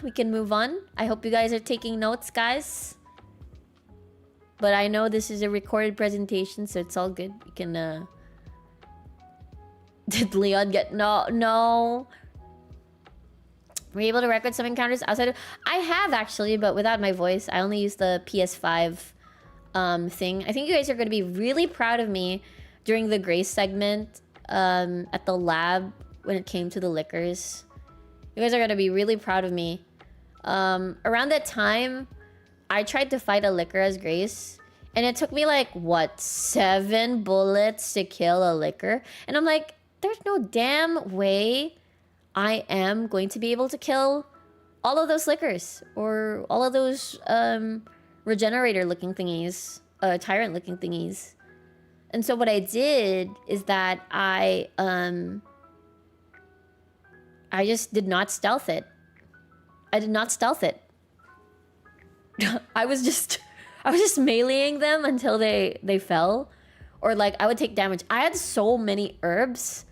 I hope you guys are taking notes, guys. But I know this is a recorded presentation, so it's all good. You can Did Leon get... No. Were you able to record some encounters outside of... I have, actually, but without my voice. I only use the PS5 thing. I think you guys are going to be really proud of me during the Grace segment at the lab when it came to the liquors. You guys are going to be really proud of me. Around that time, I tried to fight a liquor as Grace. And it took me, like, what, 7 bullets to kill a liquor? And I'm like... There's no damn way I am going to be able to kill all of those liquors or all of those regenerator looking thingies, tyrant looking thingies. And so what I did is that I just did not stealth it. I was just I was just meleeing them until they fell. Or like I would take damage. I had so many herbs.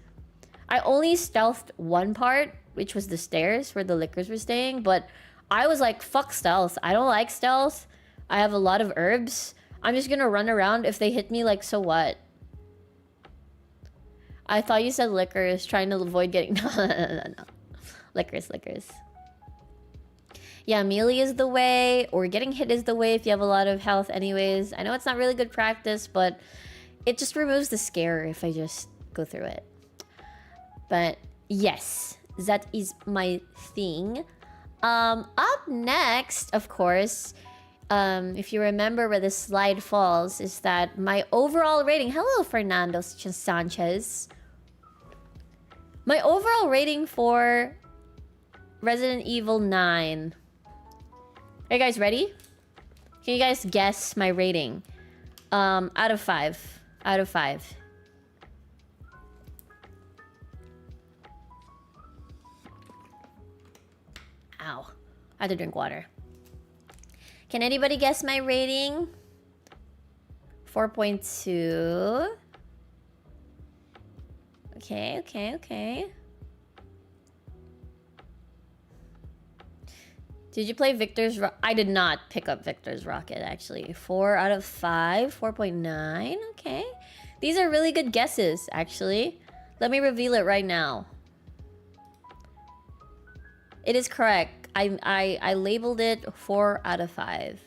I only stealthed one part, which was the stairs where the lickers were staying. But I was like, fuck stealth. I don't like stealth. I have a lot of herbs. I'm just gonna run around. If they hit me, like, so what? I thought you said lickers, trying to avoid getting... No. Lickers. Yeah, melee is the way, or getting hit is the way if you have a lot of health anyways. I know it's not really good practice, but it just removes the scare if I just go through it. But yes, that is my thing. Up next, of course, if you remember where the slide falls, is that my overall rating... Hello, Fernando Sanchez. My overall rating for Resident Evil 9. Are you guys ready? Can you guys guess my rating? Out of 5. Out of 5. Ow. I had to drink water. Can anybody guess my rating? 4.2. Okay. Did you play Victor's I did not pick up Victor's Rocket, actually. 4 out of 5. 4.9. Okay. These are really good guesses, actually. Let me reveal it right now. It is correct. I labeled it 4 out of 5.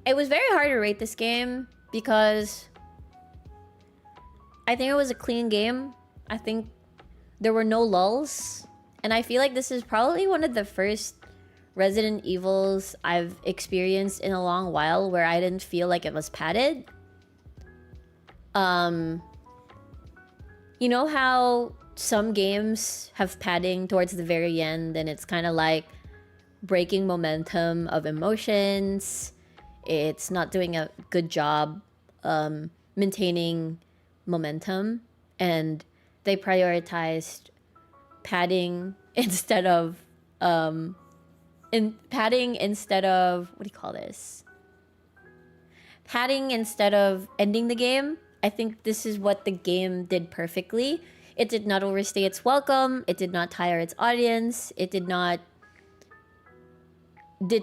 It was very hard to rate this game because I think it was a clean game. I think there were no lulls. And I feel like this is probably one of the first Resident Evils I've experienced in a long while where I didn't feel like it was padded. You know how some games have padding towards the very end and it's kind of like breaking momentum of emotions. It's not doing a good job maintaining momentum, and they prioritized padding instead of what do you call this? Padding instead of ending the game. I think this is what the game did perfectly. It did not overstay its welcome. It did not tire its audience. It did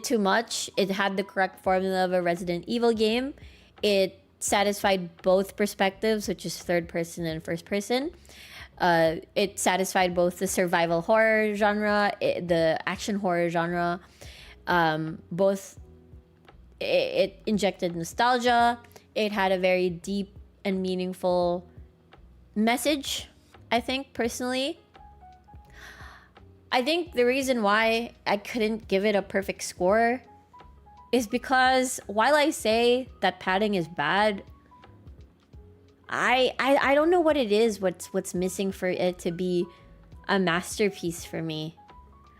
too much. It had the correct formula of a Resident Evil game. It satisfied both perspectives, which is third person and first person. It satisfied both the survival horror genre, the action horror genre. It injected nostalgia. It had a very deep and meaningful message, I think, personally. I think the reason why I couldn't give it a perfect score is because while I say that padding is bad, I don't know what it is, what's missing for it to be a masterpiece for me.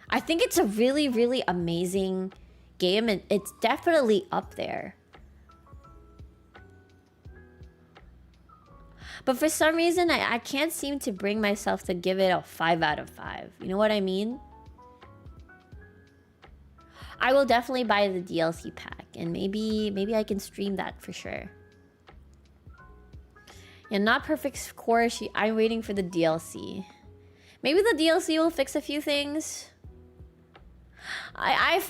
I think it's a really, really amazing game, and it's definitely up there. But for some reason, I can't seem to bring myself to give it a 5 out of 5. You know what I mean? I will definitely buy the DLC pack, and maybe I can stream that for sure. Yeah, not perfect score. I'm waiting for the DLC. Maybe the DLC will fix a few things. How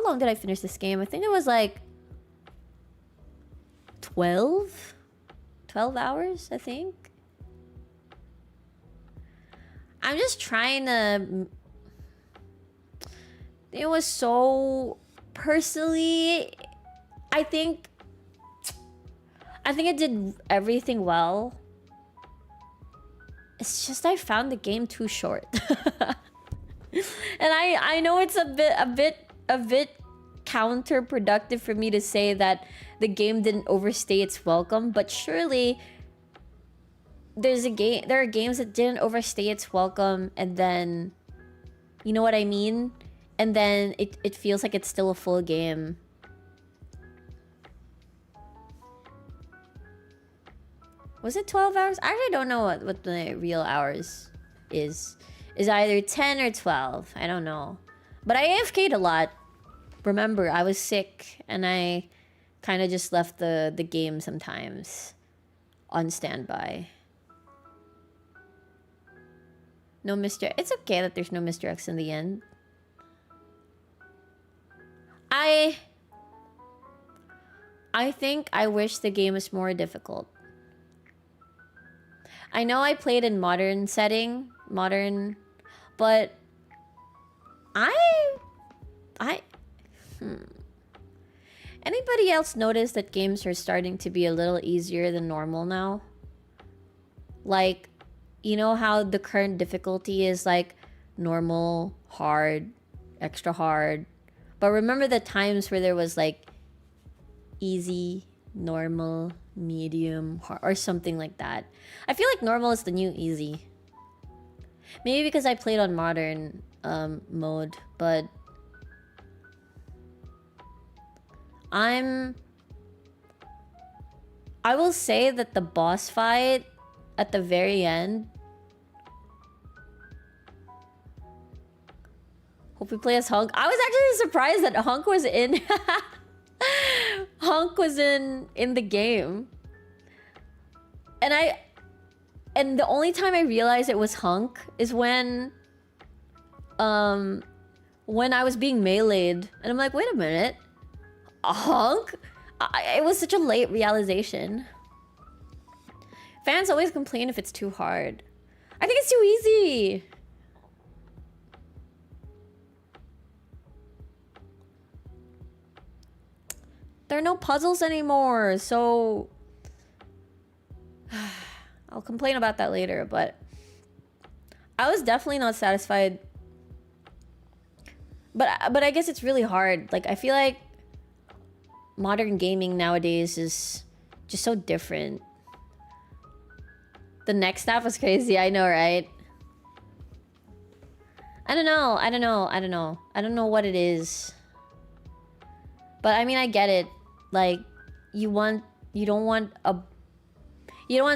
long did I finish this game? I think it was like 12 hours, I think. I'm just trying to... It was so... Personally, I think it did everything well. It's just I found the game too short. And I know it's a bit counterproductive for me to say that the game didn't overstay its welcome, but surely there are games that didn't overstay its welcome, and then, you know what I mean? And then it feels like it's still a full game. Was it 12 hours? I actually don't know what the real hours is. Is either 10 or 12. I don't know. But I AFK'd a lot. remember I was sick and I kind of just left the game sometimes on standby. No Mr. It's okay that there's no Mr. X in the end. I think I wish the game was more difficult. I know I played in modern, but Anybody else notice that games are starting to be a little easier than normal now? Like, you know how the current difficulty is like normal, hard, extra hard. But remember the times where there was like easy, normal, medium, hard, or something like that. I feel like normal is the new easy. Maybe because I played on modern mode, but I will say that the boss fight at the very end. Hope we play as Hunk. I was actually surprised that Hunk was in Hunk was in the game. And the only time I realized it was Hunk is when I was being meleeed. And I'm like, wait a minute. A Hunk? It was such a late realization. Fans always complain if it's too hard. I think it's too easy. There are no puzzles anymore, so I'll complain about that later, but I was definitely not satisfied. But I guess it's really hard. Like, I feel like modern gaming nowadays is just so different. The next staff was crazy, I know, right? I don't know what it is. But I mean, I get it. Like, you don't want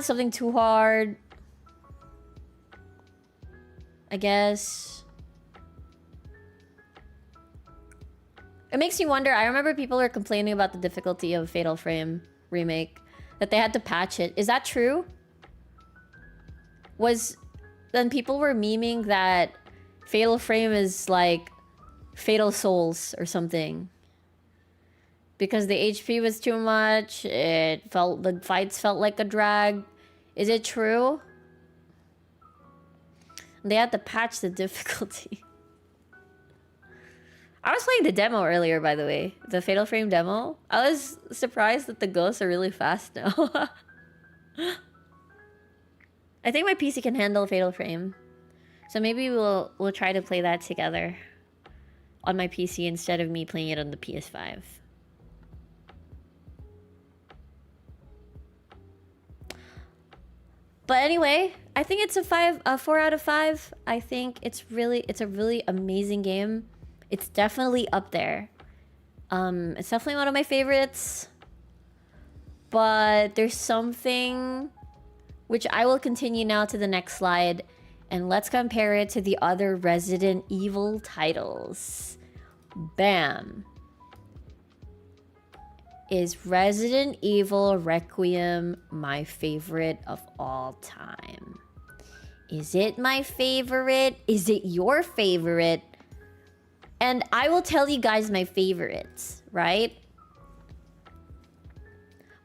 something too hard, I guess. It makes me wonder. I remember people were complaining about the difficulty of Fatal Frame remake, that they had to patch it. Is that true? Then people were memeing that Fatal Frame is like Fatal Souls or something. Because the HP was too much, the fights felt like a drag. Is it true? They had to patch the difficulty. I was playing the demo earlier, by the way. The Fatal Frame demo. I was surprised that the ghosts are really fast now. I think my PC can handle Fatal Frame. So maybe we'll try to play that together on my PC instead of me playing it on the PS5. But anyway, I think it's a 4 out of 5. I think it's a really amazing game. It's definitely up there. It's definitely one of my favorites. But there's something which I will continue now to the next slide, and let's compare it to the other Resident Evil titles. Bam. Is Resident Evil Requiem my favorite of all time? Is it my favorite? Is it your favorite? And I will tell you guys my favorites, right?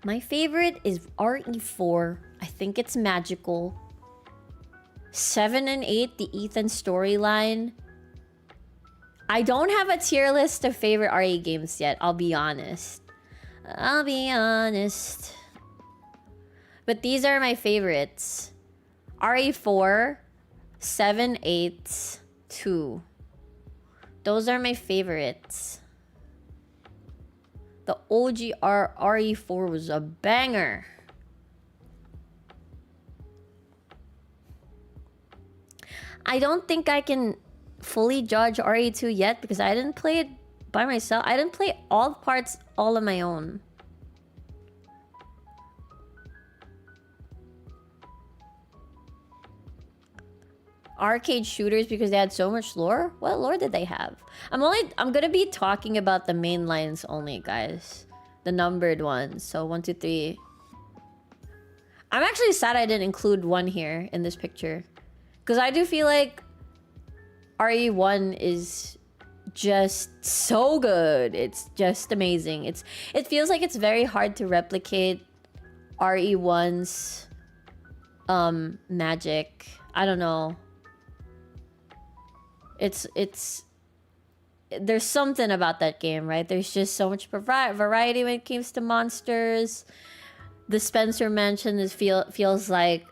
My favorite is RE4. I think it's magical. 7 and 8, the Ethan storyline. I don't have a tier list of favorite RE games yet, I'll be honest. But these are my favorites. RE4, 7, 8, 2. Those are my favorites. The OG RE4 was a banger. I don't think I can fully judge RE2 yet because I didn't play it by myself. I didn't play all parts all on my own. arcade shooters because they had so much lore. What lore did they have? I'm gonna be talking about the main lines only, guys. The numbered ones. So 1, 2, 3. I'm actually sad I didn't include 1 here in this picture, because I do feel like RE1 is just so good. It's just amazing. It feels like it's very hard to replicate RE1's magic. I don't know. There's something about that game, right? There's just so much variety when it comes to monsters. The Spencer Mansion feels like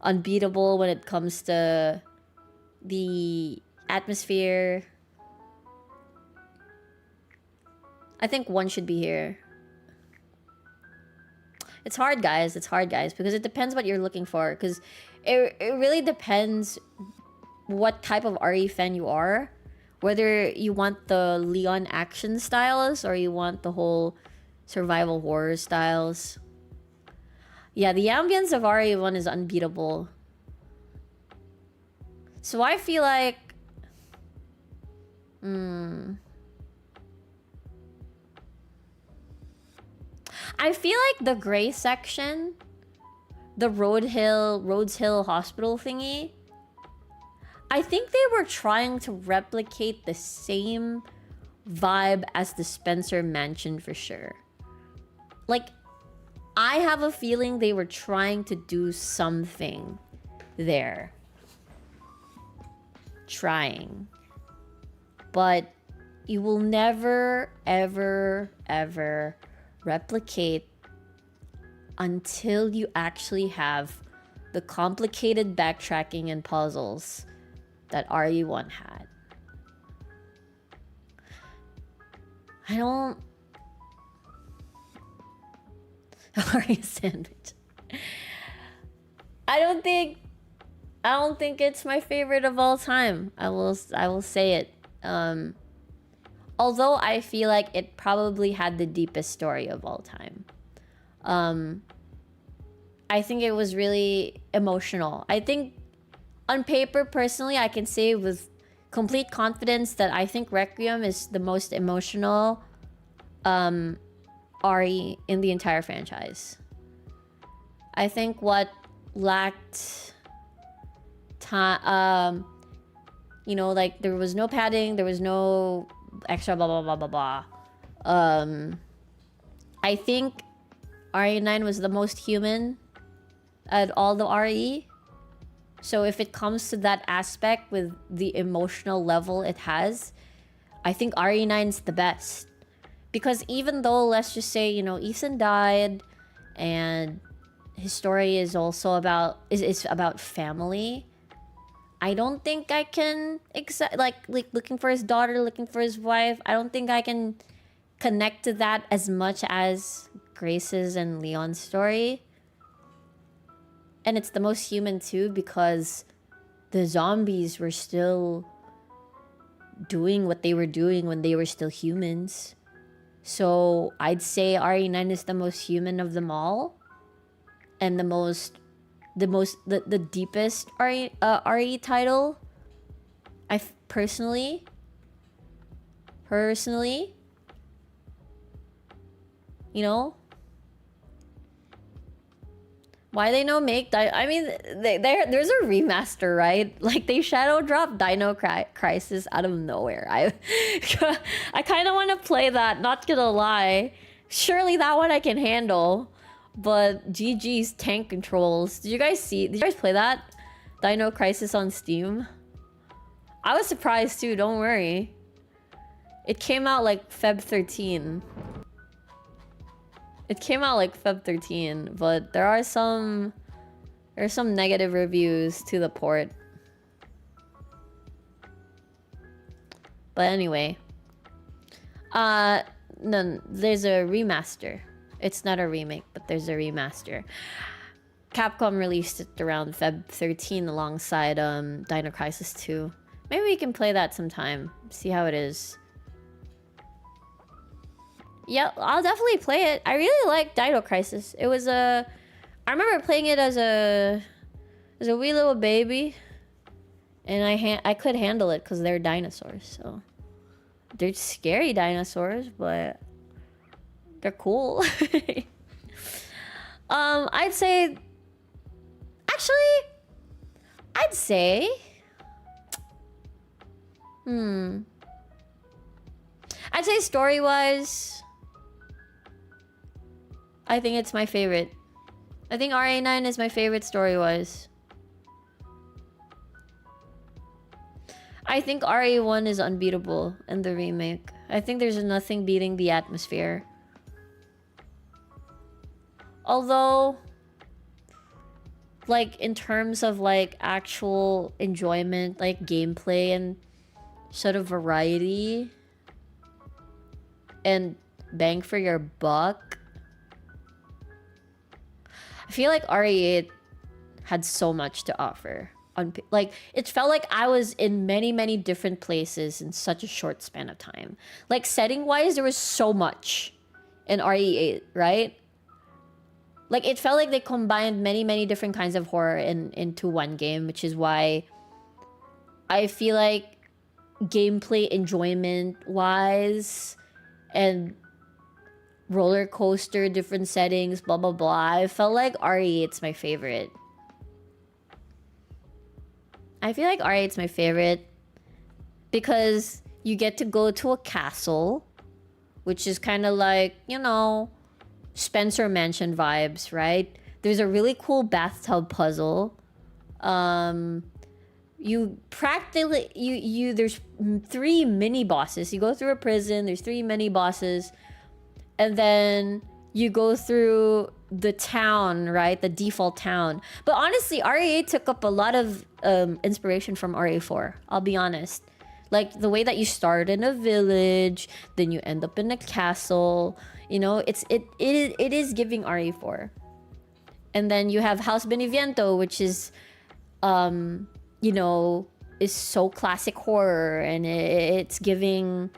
unbeatable when it comes to the atmosphere. I think 1 should be here. It's hard, guys. It's hard, guys, because it depends what you're looking for. Because it really depends what type of RE fan you are. Whether you want the Leon action styles or you want the whole survival horror styles. Yeah, the ambience of RE1 is unbeatable. So I feel like... I feel like the gray section, the Rhodes Hill Hospital thingy, I think they were trying to replicate the same vibe as the Spencer Mansion for sure. Like, I have a feeling they were trying to do something there. Trying. But you will never, ever, ever replicate until you actually have the complicated backtracking and puzzles that RE1 had. Aria sandwich. I don't think it's my favorite of all time. I will say it. Although I feel like it probably had the deepest story of all time. I think it was really emotional. I think on paper, personally, I can say with complete confidence that I think Requiem is the most emotional RE in the entire franchise. I think what lacked time, you know, like there was no padding, there was no extra blah blah blah blah blah. I think RE9 was the most human at all the RE. So if it comes to that aspect with the emotional level it has, I think RE9's the best. Because even though, let's just say, you know, Ethan died and his story is also about about family, I don't think I can like looking for his daughter, looking for his wife, I don't think I can connect to that as much as Grace's and Leon's story. And it's the most human too, because the zombies were still doing what they were doing when they were still humans. So I'd say RE9 is the most human of them all, and the deepest RE title. I personally, you know. Why they no make I mean, there's a remaster, right? Like they shadow dropped Dino Crisis out of nowhere. I kind of want to play that, not gonna lie. Surely that one I can handle. But GG's tank controls. Did you guys play that? Dino Crisis on Steam? I was surprised too, don't worry. It came out like Feb 13. It came out like Feb 13, but there's some negative reviews to the port. But anyway, no, there's a remaster. It's not a remake, but there's a remaster. Capcom released it around Feb 13 alongside Dino Crisis 2. Maybe we can play that sometime. See how it is. Yeah, I'll definitely play it. I really like Dino Crisis. It was I remember playing it as a wee little baby, And I could handle it because they're dinosaurs. So they're scary dinosaurs, but they're cool. I'd say I'd say story-wise, I think it's my favorite. I think RA9 is my favorite story-wise. I think RA1 is unbeatable in the remake. I think there's nothing beating the atmosphere. Although, like, in terms of, like, actual enjoyment, like, gameplay and sort of variety and bang for your buck, I feel like RE8 had so much to offer. Like, it felt like I was in many, many different places in such a short span of time. Like, setting-wise, there was so much in RE8, right? Like, it felt like they combined many, many different kinds of horror into one game, which is why I feel like gameplay enjoyment-wise and roller coaster, different settings, blah, blah, blah, I felt like RE8's my favorite. I feel like RE8's my favorite because you get to go to a castle, which is kind of like, you know, Spencer Mansion vibes, right? There's a really cool bathtub puzzle. You practically there's 3 mini bosses. You go through a prison, there's 3 mini bosses, and then you go through the town, right? The default town. But honestly, RE8 took up a lot of inspiration from RE4, I'll be honest. Like, the way that you start in a village, then you end up in a castle, you know, it is giving RE4. And then you have House Beneviento, which is, you know, is so classic horror, and it's giving,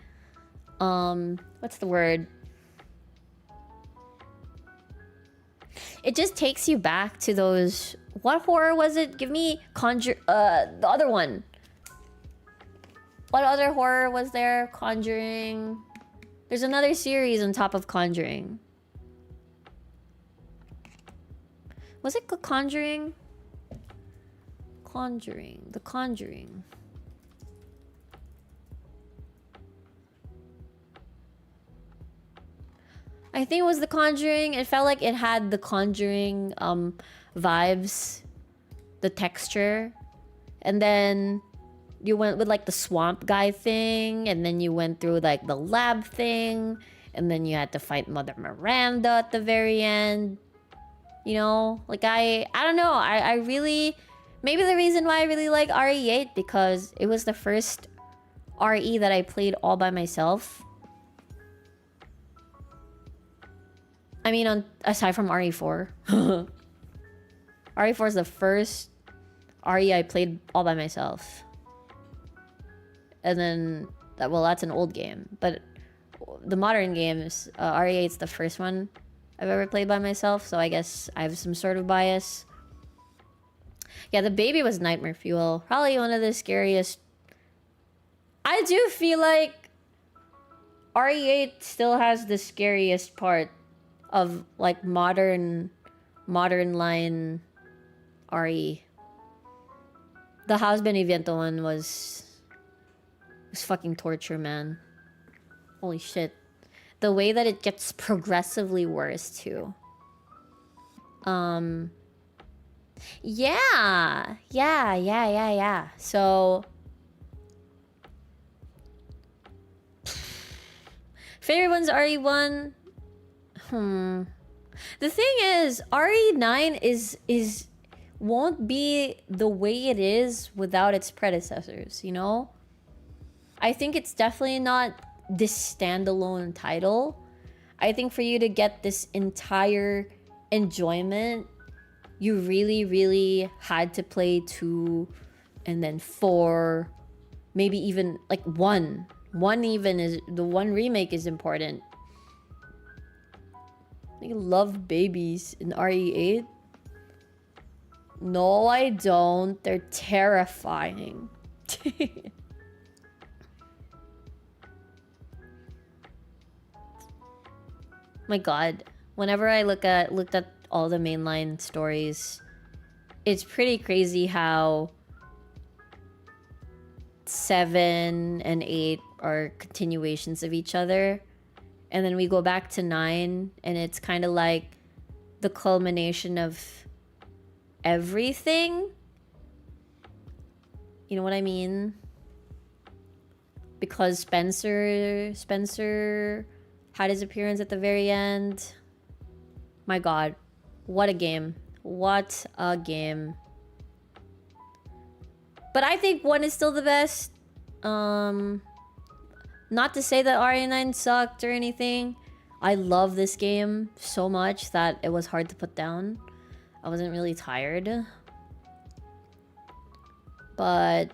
what's the word? It just takes you back to those, what horror was it? Give me the other one. What other horror was there? Conjuring. There's another series on top of Conjuring. Was it Conjuring? Conjuring. The Conjuring. I think it was The Conjuring. It felt like it had The Conjuring vibes, the texture. And then you went with like the swamp guy thing, and then you went through like the lab thing, and then you had to fight Mother Miranda at the very end. You know, like I don't know. I really, maybe the reason why I really like RE8 because it was the first RE that I played all by myself. I mean, aside from RE4. RE4 is the first RE I played all by myself. And then, well, that's an old game. But the modern games, RE8's the first one I've ever played by myself. So I guess I have some sort of bias. Yeah, the baby was nightmare fuel. Probably one of the scariest. I do feel like RE8 still has the scariest part of like modern line RE. The House Beneviento one was fucking torture, man. Holy shit. The way that it gets progressively worse too. Yeah. So favorite one's RE1. The thing is, RE9 is won't be the way it is without its predecessors, you know? I think it's definitely not this standalone title. I think for you to get this entire enjoyment, you really, really had to play 2 and then 4, maybe even like 1. 1 even is, the 1 remake is important. I love babies in RE8. No, I don't. They're terrifying. My god, whenever I looked at all the mainline stories, it's pretty crazy how 7 and 8 are continuations of each other, and then we go back to 9 and it's kind of like the culmination of everything. You know what I mean? Because Spencer had his appearance at the very end. My god, what a game. What a game. But I think 1 is still the best. Not to say that Aria 9 sucked or anything. I love this game so much that it was hard to put down. I wasn't really tired. But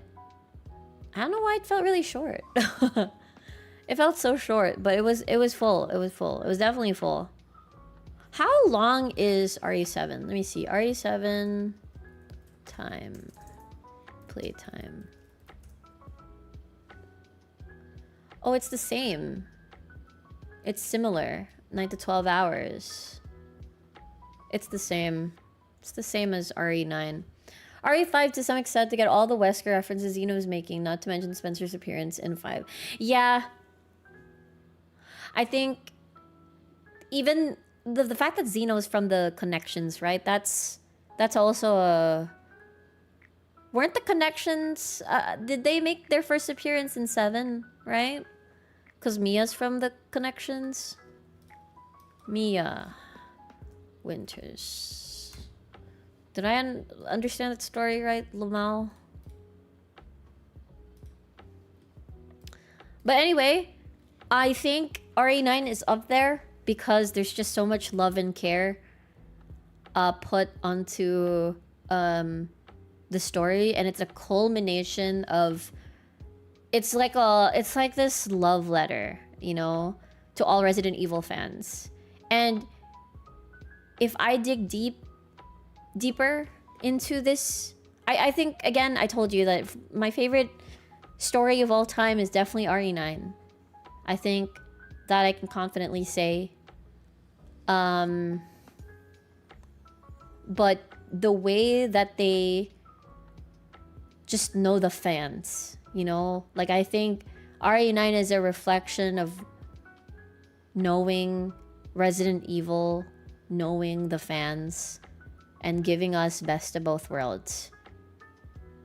I don't know why it felt really short. It felt so short, but it was full. It was full. It was definitely full. How long is RE7? Let me see. RE7 time. Playtime. Oh, it's the same. It's similar. 9 to 12 hours. It's the same. It's the same as RE9. RE5 to some extent to get all the Wesker references Zeno was making, not to mention Spencer's appearance in 5. Yeah. I think even the fact that Zeno is from the connections, right? That's also a... Weren't the connections... did they make their first appearance in 7, right? Because Mia's from the connections. Mia Winters. Did I understand that story right, Lamau? But anyway, I think RE9 is up there because there's just so much love and care put onto the story, and it's a culmination of... It's like this love letter, you know, to all Resident Evil fans. And if I dig deeper into this, I think, again, I told you that my favorite story of all time is definitely RE9. I think that I can confidently say. But the way that they just know the fans, you know? Like, I think RE9 is a reflection of knowing Resident Evil, knowing the fans, and giving us best of both worlds.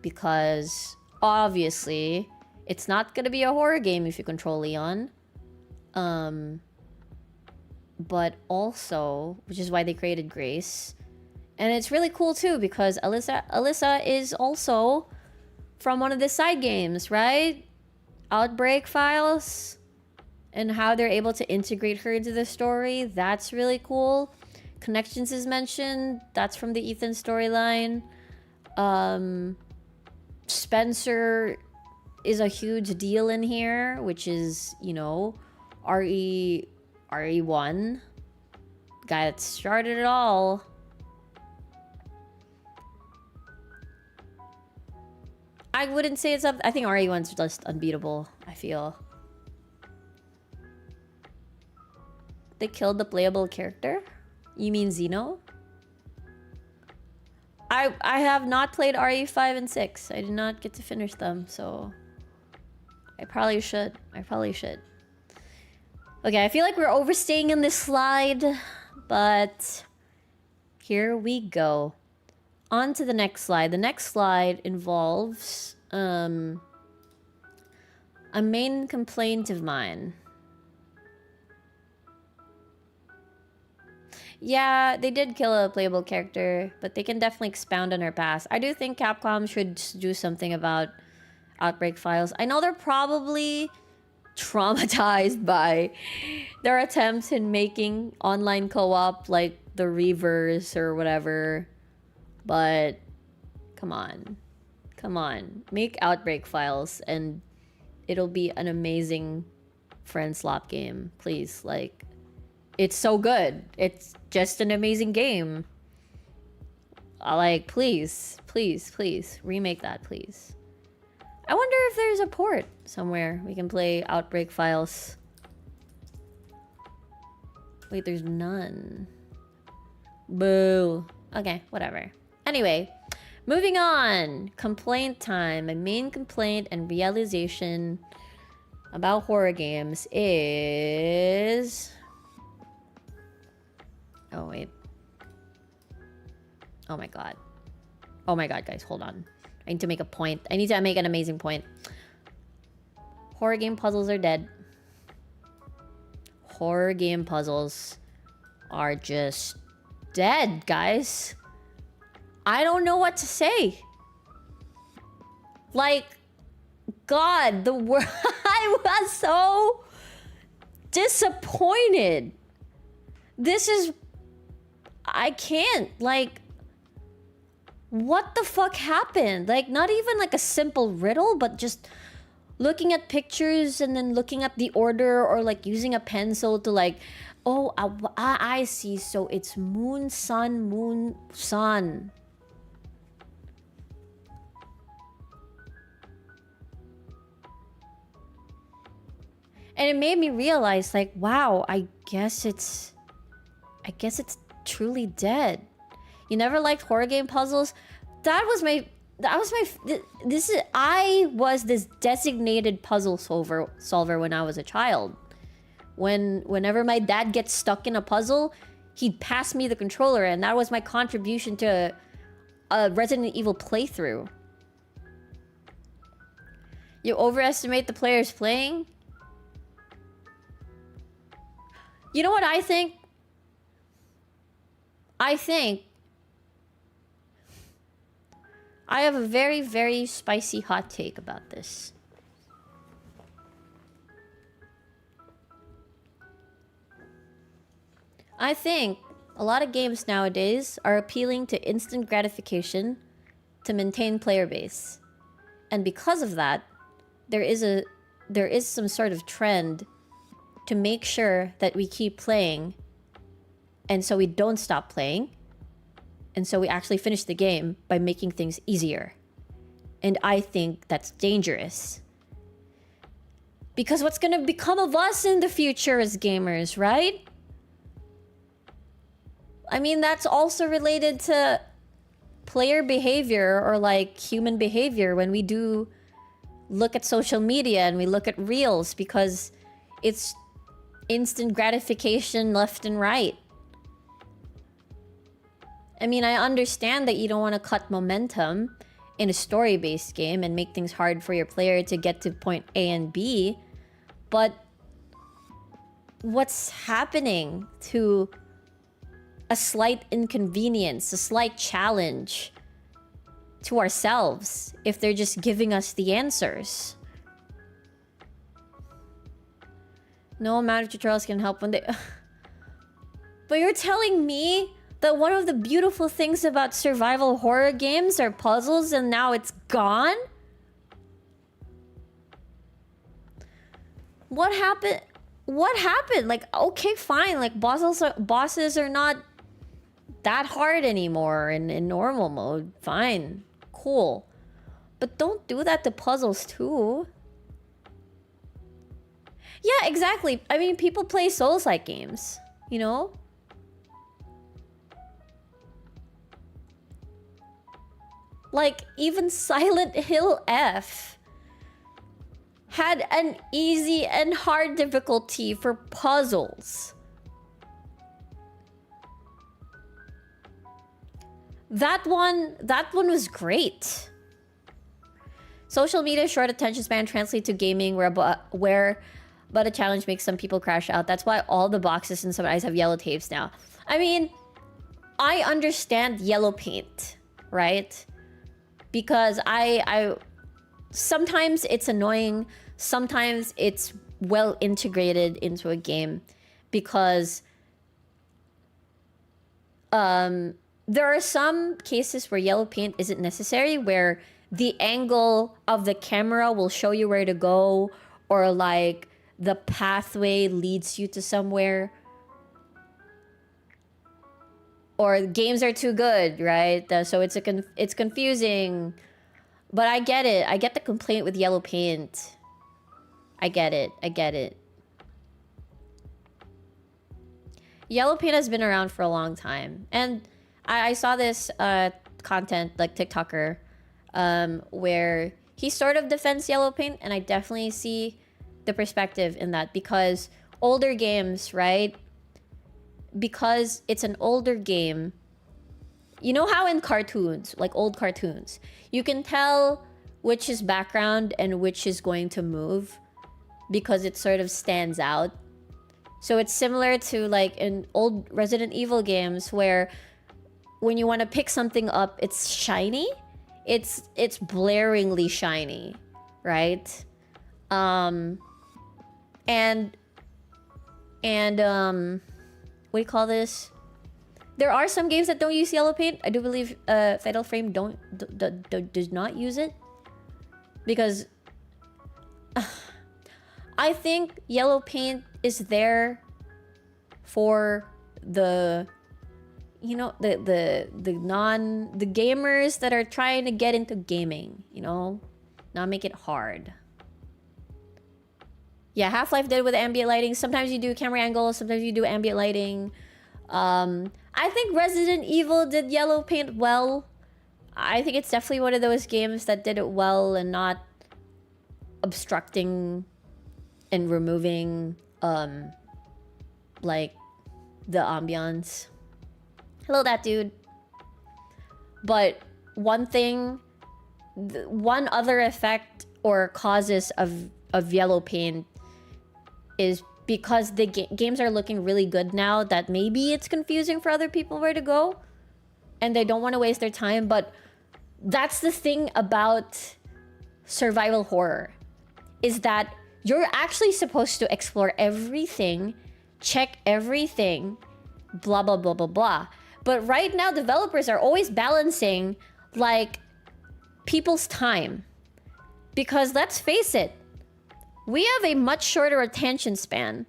Because obviously it's not gonna be a horror game if you control Leon, but also, which is why they created Grace. And it's really cool too because Alyssa is also from one of the side games, right? Outbreak Files, and how they're able to integrate her into the story. That's really cool. Connections is mentioned. That's from the Ethan storyline. Spencer is a huge deal in here, which is, you know, RE1. Guy that started it all. I wouldn't say it's up. I think RE1's just unbeatable, I feel. They killed the playable character? You mean Xeno? I have not played RE5 and 6. I did not get to finish them, so I probably should. Okay, I feel like we're overstaying in this slide, but here we go. On to the next slide. The next slide involves a main complaint of mine. Yeah, they did kill a playable character, but they can definitely expound on her past. I do think Capcom should do something about Outbreak Files. I know they're probably traumatized by their attempts in making online co-op like the Reverse or whatever. But come on. Make Outbreak Files and it'll be an amazing friend slop game. Please, like, it's so good. It's just an amazing game. Like, please remake that, please. I wonder if there's a port somewhere we can play Outbreak files. Wait, there's none. Boo. Okay, whatever. Anyway, moving on. Complaint time. My main complaint and realization about horror games is... Oh, wait. Oh my god. Oh my god, guys, hold on. I need to make a point. I need to make an amazing point. Horror game puzzles are dead. Horror game puzzles are just dead, guys. I don't know what to say. Like, God, the world... I was so disappointed. This is... I can't, like... What the fuck happened? Like, not even like a simple riddle, but just looking at pictures and then looking at the order, or like using a pencil to like, oh, I see. So it's moon, sun, moon, sun. And it made me realize, like, wow, I guess it's truly dead. You never liked horror game puzzles? I was this designated puzzle solver when I was a child. Whenever my dad gets stuck in a puzzle, he'd pass me the controller, and that was my contribution to a Resident Evil playthrough. You overestimate the players playing? You know what I think? I have a very, very spicy hot take about this. I think a lot of games nowadays are appealing to instant gratification to maintain player base. And because of that, there is some sort of trend to make sure that we keep playing, and so we don't stop playing. And so we actually finish the game by making things easier. And I think that's dangerous. Because what's gonna become of us in the future as gamers, right? I mean, that's also related to player behavior, or like human behavior, when we do look at social media and we look at reels, because it's instant gratification left and right. I mean, I understand that you don't want to cut momentum in a story-based game and make things hard for your player to get to point A and B, but what's happening to a slight inconvenience, a slight challenge to ourselves if they're just giving us the answers? No amount of tutorials can help when they... But you're telling me that one of the beautiful things about survival horror games are puzzles, and now it's gone? What happened? What happened? Like, okay, fine. Like, bosses are not that hard anymore in normal mode. Fine. Cool. But don't do that to puzzles too. Yeah, exactly. I mean, people play Souls-like games, you know? Like, even Silent Hill F had an easy and hard difficulty for puzzles. That one was great. Social media short attention span translate to gaming where but a challenge makes some people crash out. That's why all the boxes in some eyes have yellow tapes now. I mean, I understand yellow paint, right? Because I sometimes it's annoying, sometimes it's well integrated into a game, because there are some cases where yellow paint isn't necessary, where the angle of the camera will show you where to go, or like the pathway leads you to somewhere. Or games are too good, right? So it's confusing. But I get it. I get the complaint with yellow paint. I get it. Yellow paint has been around for a long time. And I saw this content, like TikToker, where he sort of defends yellow paint, and I definitely see the perspective in that, because older games, right? Because it's an older game, you know how in cartoons, like old cartoons, you can tell which is background and which is going to move because it sort of stands out. So it's similar to like in old Resident Evil games where when you want to pick something up, it's shiny. It's blaringly shiny, right? And what do you call this? There are some games that don't use yellow paint. I do believe Fatal Frame does not use it, because I think yellow paint is there for the, you know, the gamers that are trying to get into gaming, you know, not make it hard. Yeah, Half-Life did with ambient lighting. Sometimes you do camera angles, sometimes you do ambient lighting. I think Resident Evil did yellow paint well. I think it's definitely one of those games that did it well and not obstructing and removing like the ambiance. Hello, that dude. But one other effect or causes of yellow paint is because the games are looking really good now, that maybe it's confusing for other people where to go and they don't want to waste their time. But that's the thing about survival horror, is that you're actually supposed to explore everything, check everything, blah, blah, blah, blah, blah. But right now, developers are always balancing, like, people's time. Because let's face it, we have a much shorter attention span.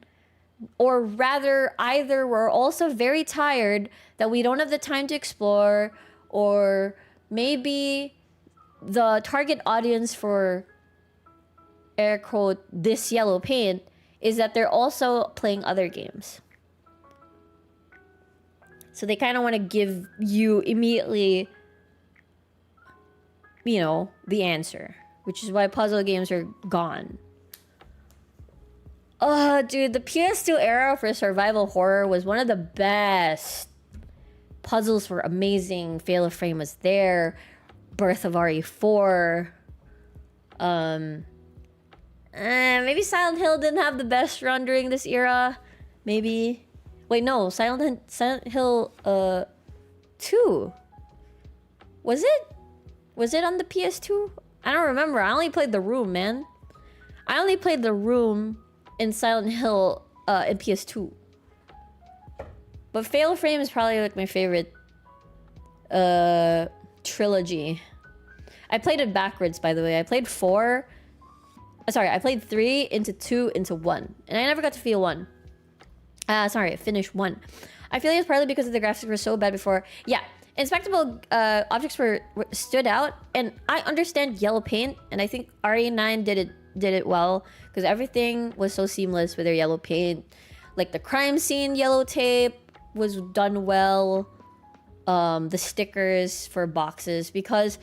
Or rather, either we're also very tired that we don't have the time to explore, or maybe the target audience for, air quote, this yellow paint is that they're also playing other games. So they kind of want to give you immediately, you know, the answer, which is why puzzle games are gone. Oh, dude, the PS2 era for survival horror was one of the best. Puzzles were amazing. Fatal Frame was there. Birth of RE4. Maybe Silent Hill didn't have the best run during this era. Maybe. Wait, no. Silent Hill 2. Was it? Was it on the PS2? I don't remember. I only played The Room, man. I only played The Room in Silent Hill in PS2. But Fatal Frame is probably like my favorite trilogy. I played it backwards, by the way. I played 4. Sorry, I played 3 into 2 into 1. And I never got to feel 1. Sorry, I finished 1. I feel like it's partly because the graphics were so bad before. Yeah, inspectable objects stood out. And I understand yellow paint. And I think RE9 did it well, because everything was so seamless with their yellow paint. Like the crime scene yellow tape was done well. The stickers for boxes, because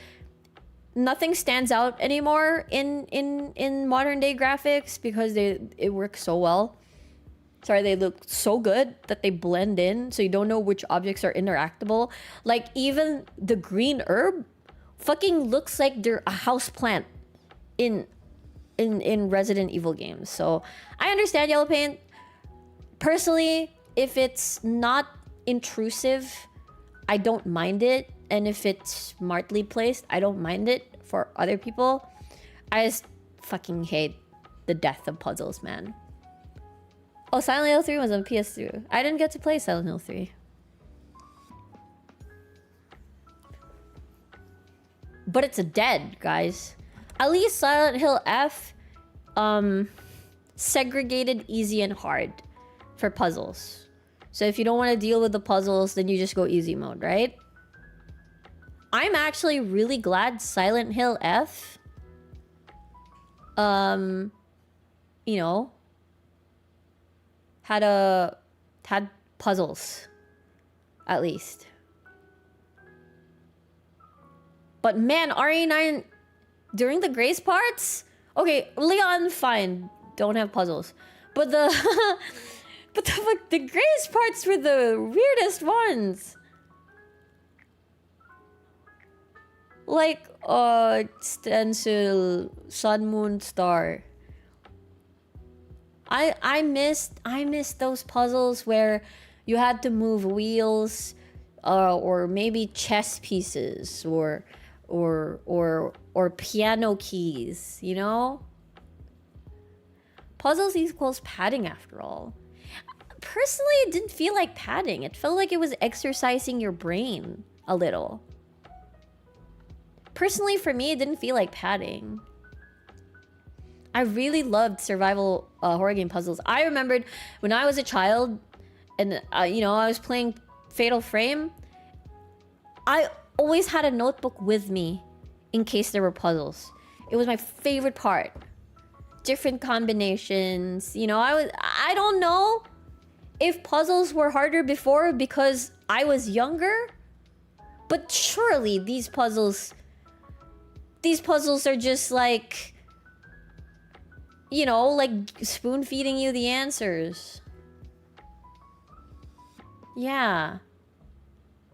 nothing stands out anymore in modern day graphics, because it works so well. Sorry, they look so good that they blend in, so you don't know which objects are interactable. Like even the green herb fucking looks like they're a house plant in Resident Evil games. So I understand yellow paint. Personally, if it's not intrusive, I don't mind it. And if it's smartly placed, I don't mind it for other people. I just fucking hate the death of puzzles, man. Oh, Silent Hill 3 was on PS2. I didn't get to play Silent Hill 3. But it's dead, guys. At least Silent Hill F segregated easy and hard for puzzles. So if you don't want to deal with the puzzles, then you just go easy mode, right? I'm actually really glad Silent Hill F, you know, had puzzles, at least. But man, RE9 during the grace parts, okay, Leon, fine, don't have puzzles, but the the grace parts were the weirdest ones. Like stencil, sun, moon, star. I missed those puzzles where you had to move wheels, or maybe chess pieces, or piano keys, you know? Puzzles equals padding after all. Personally, it didn't feel like padding. It felt like it was exercising your brain a little. Personally, for me, it didn't feel like padding. I really loved survival horror game puzzles. I remembered when I was a child and, you know, I was playing Fatal Frame, I always had a notebook with me in case there were puzzles. It was my favorite part. Different combinations, you know, I don't know if puzzles were harder before because I was younger, but surely these puzzles are just like, you know, like spoon feeding you the answers. Yeah.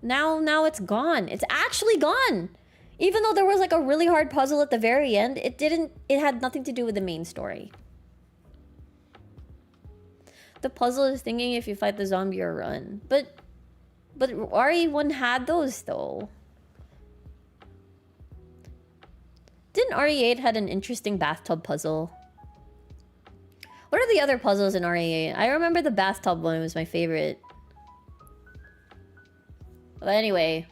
Now it's gone. It's actually gone. Even though there was like a really hard puzzle at the very end, it had nothing to do with the main story. The puzzle is thinking if you fight the zombie or run. But RE1 had those though. Didn't RE8 had an interesting bathtub puzzle? What are the other puzzles in RE8? I remember the bathtub one was my favorite. But anyway,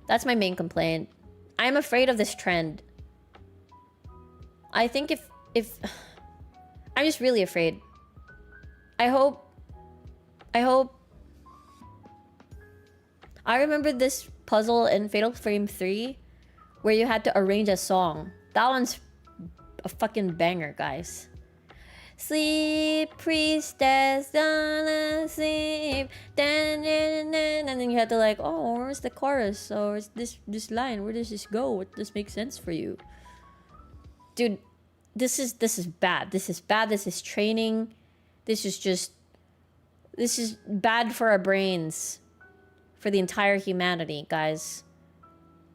that's my main complaint. I'm afraid of this trend. I think if I'm just really afraid. I hope I remember this puzzle in Fatal Frame 3 where you had to arrange a song. That one's a fucking banger, guys. Sleep, priestess, sleep, and then you had to like, oh, where's the chorus? Or is this line? Where does this go? What does make sense for you? Dude, this is bad. This is bad. This is training. This is bad for our brains. For the entire humanity, guys.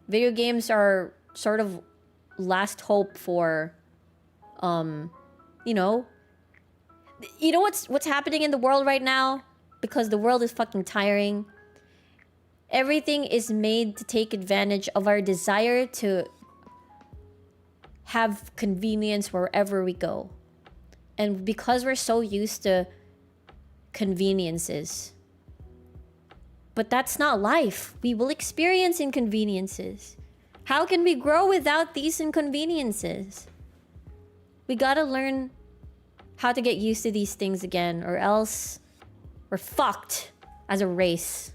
Video games are sort of last hope for, you know what's happening in the world right now? Because the world is fucking tiring. Everything is made to take advantage of our desire to have convenience wherever we go. And because we're so used to conveniences. But that's not life. We will experience inconveniences. How can we grow without these inconveniences? We gotta learn how to get used to these things again, or else we're fucked as a race.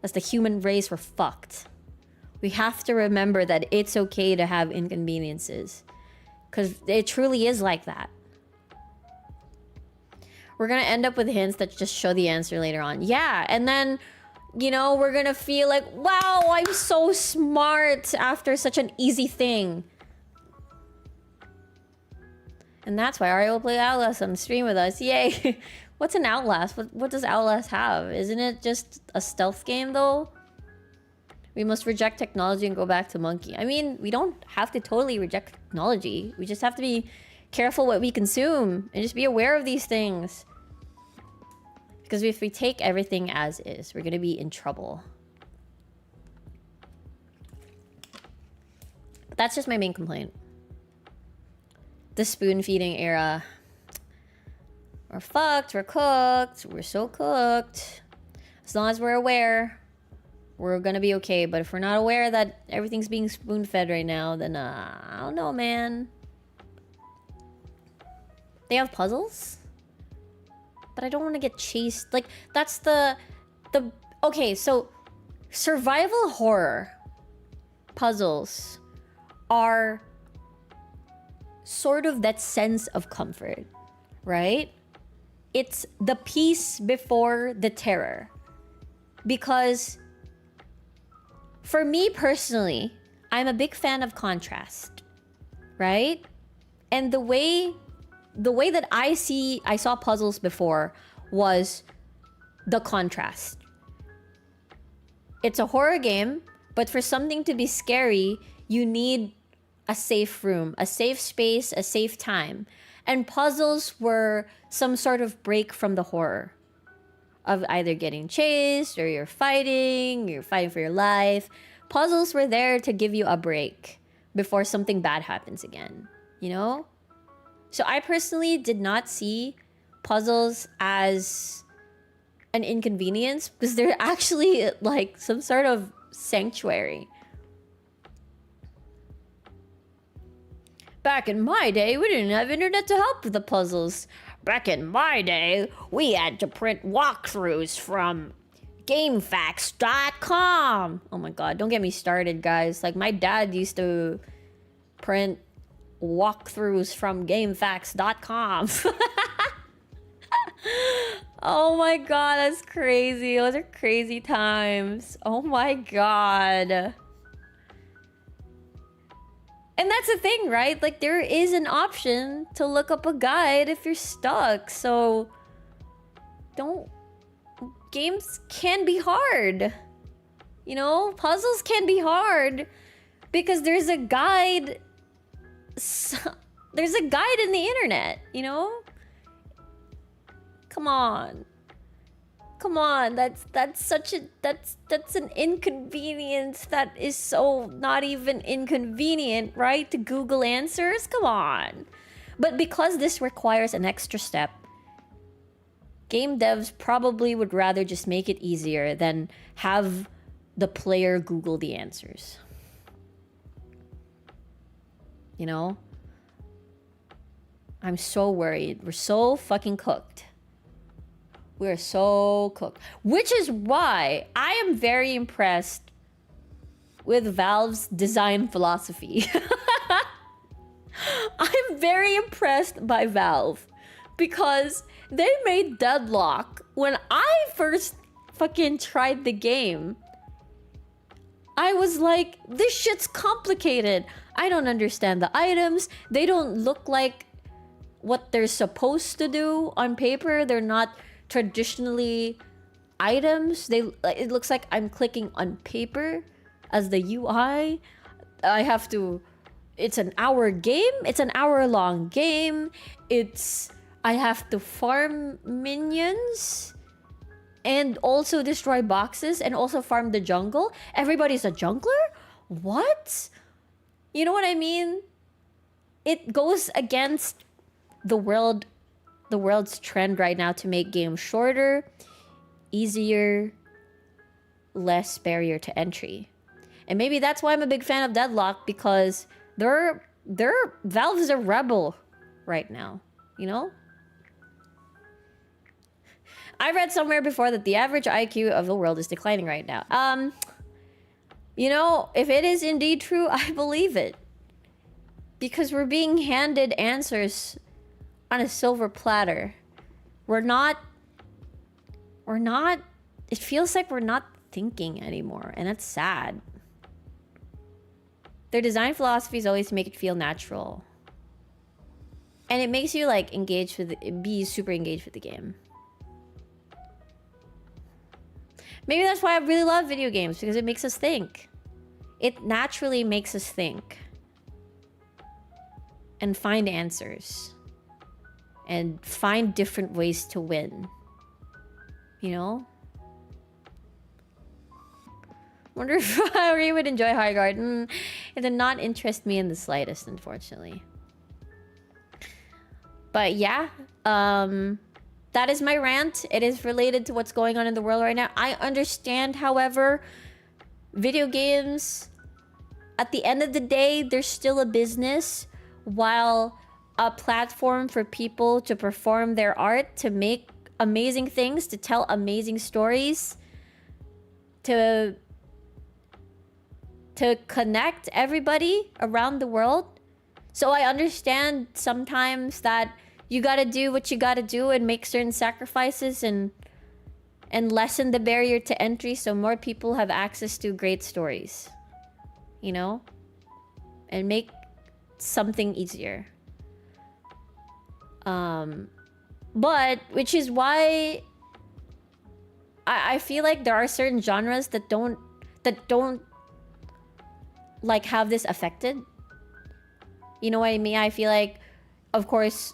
As the human race, we're fucked. We have to remember that it's okay to have inconveniences. Because it truly is like that. We're gonna end up with hints that just show the answer later on. Yeah, and then, you know, we're gonna feel like, wow, I'm so smart after such an easy thing. And that's why Aria will play Outlast on stream with us. Yay! What's an Outlast? What does Outlast have? Isn't it just a stealth game though? We must reject technology and go back to monkey. I mean, we don't have to totally reject technology. We just have to be careful what we consume and just be aware of these things. Because if we take everything as is, we're gonna be in trouble. But that's just my main complaint. The spoon feeding era. We're fucked, we're cooked, we're so cooked. As long as we're aware, we're gonna be okay. But if we're not aware that everything's being spoon fed right now, then I don't know, man. They have puzzles? But I don't want to get chased. Like, that's the... Okay, so... Survival horror. puzzles are sort of that sense of comfort, right? It's the peace before the terror. Because for me personally, I'm a big fan of contrast, right? And the way that I saw puzzles before was the contrast. It's a horror game, but for something to be scary, you need a safe room, a safe space, a safe time. And puzzles were some sort of break from the horror of either getting chased or you're fighting for your life. Puzzles were there to give you a break before something bad happens again, you know? So I personally did not see puzzles as an inconvenience because they're actually like some sort of sanctuary. Back in my day, we didn't have internet to help with the puzzles. Back in my day, we had to print walkthroughs from GameFAQs.com. Oh my god, don't get me started, guys. Like, my dad used to print walkthroughs from GameFAQs.com. Oh my god, that's crazy. Those are crazy times. Oh my god. And that's the thing, right? Like, there is an option to look up a guide if you're stuck. So, games can be hard. You know, puzzles can be hard because there's a guide. There's a guide in the internet, you know? Come on. That's an inconvenience that is so not even inconvenient, right? To Google answers, come on. But because this requires an extra step, game devs probably would rather just make it easier than have the player Google the answers. You know? I'm so worried. We're so fucking cooked. We're so cooked. Which is why I am very impressed with Valve's design philosophy. I'm very impressed by Valve because they made Deadlock when I first fucking tried the game. I was like, this shit's complicated. I don't understand the items. They don't look like what they're supposed to do on paper. They're not traditionally items. It looks like I'm clicking on paper as the UI. It's an hour game. It's an hour-long game. I have to farm minions and also destroy boxes and also farm the jungle. Everybody's a jungler? What? You know what I mean? It goes against the world's trend right now to make games shorter, easier, less barrier to entry. And maybe that's why I'm a big fan of Deadlock, because Valve is a rebel right now, you know? I read somewhere before that the average IQ of the world is declining right now. You know, if it is indeed true, I believe it. Because we're being handed answers on a silver platter. It feels like we're not thinking anymore, and that's sad. Their design philosophy is always to make it feel natural. And it makes you like be super engaged with the game. Maybe that's why I really love video games, because it makes us think. It naturally makes us think. And find answers. And find different ways to win. You know? Wonder if Aria would enjoy High Garden. It did not interest me in the slightest, unfortunately. But yeah, that is my rant. It is related to what's going on in the world right now. I understand, however, video games, at the end of the day, they're still a business, while a platform for people to perform their art, to make amazing things, to tell amazing stories, to to connect everybody around the world. So I understand sometimes that you gotta do what you gotta do and make certain sacrifices and lessen the barrier to entry so more people have access to great stories. You know? And make something easier. But which is why I feel like there are certain genres that don't like have this affected. You know what I mean? I feel like, of course,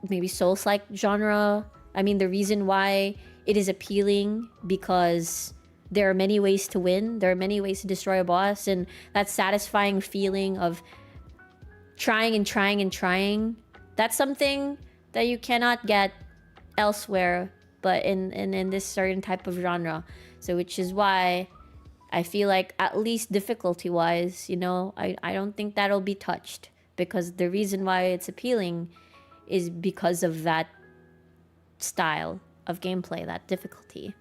maybe Souls-like genre. I mean, the reason why it is appealing because there are many ways to win. There are many ways to destroy a boss, and that satisfying feeling of trying and trying and trying. That's something that you cannot get elsewhere, but in this certain type of genre. So which is why I feel like, at least difficulty-wise, you know, I don't think that'll be touched. Because the reason why it's appealing is because of that style of gameplay, that difficulty.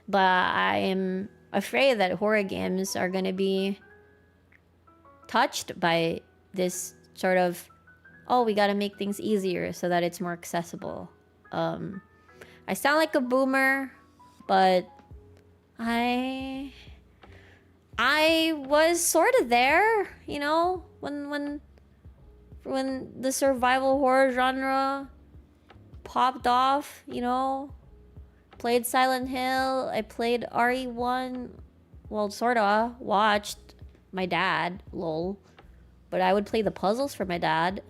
But I am afraid that horror games are gonna be touched by this sort of, oh, we gotta make things easier so that it's more accessible. I sound like a boomer, but I was sort of there, you know, when the survival horror genre popped off, you know. Played Silent Hill, I played RE1, well, sorta, watched my dad, lol. But I would play the puzzles for my dad.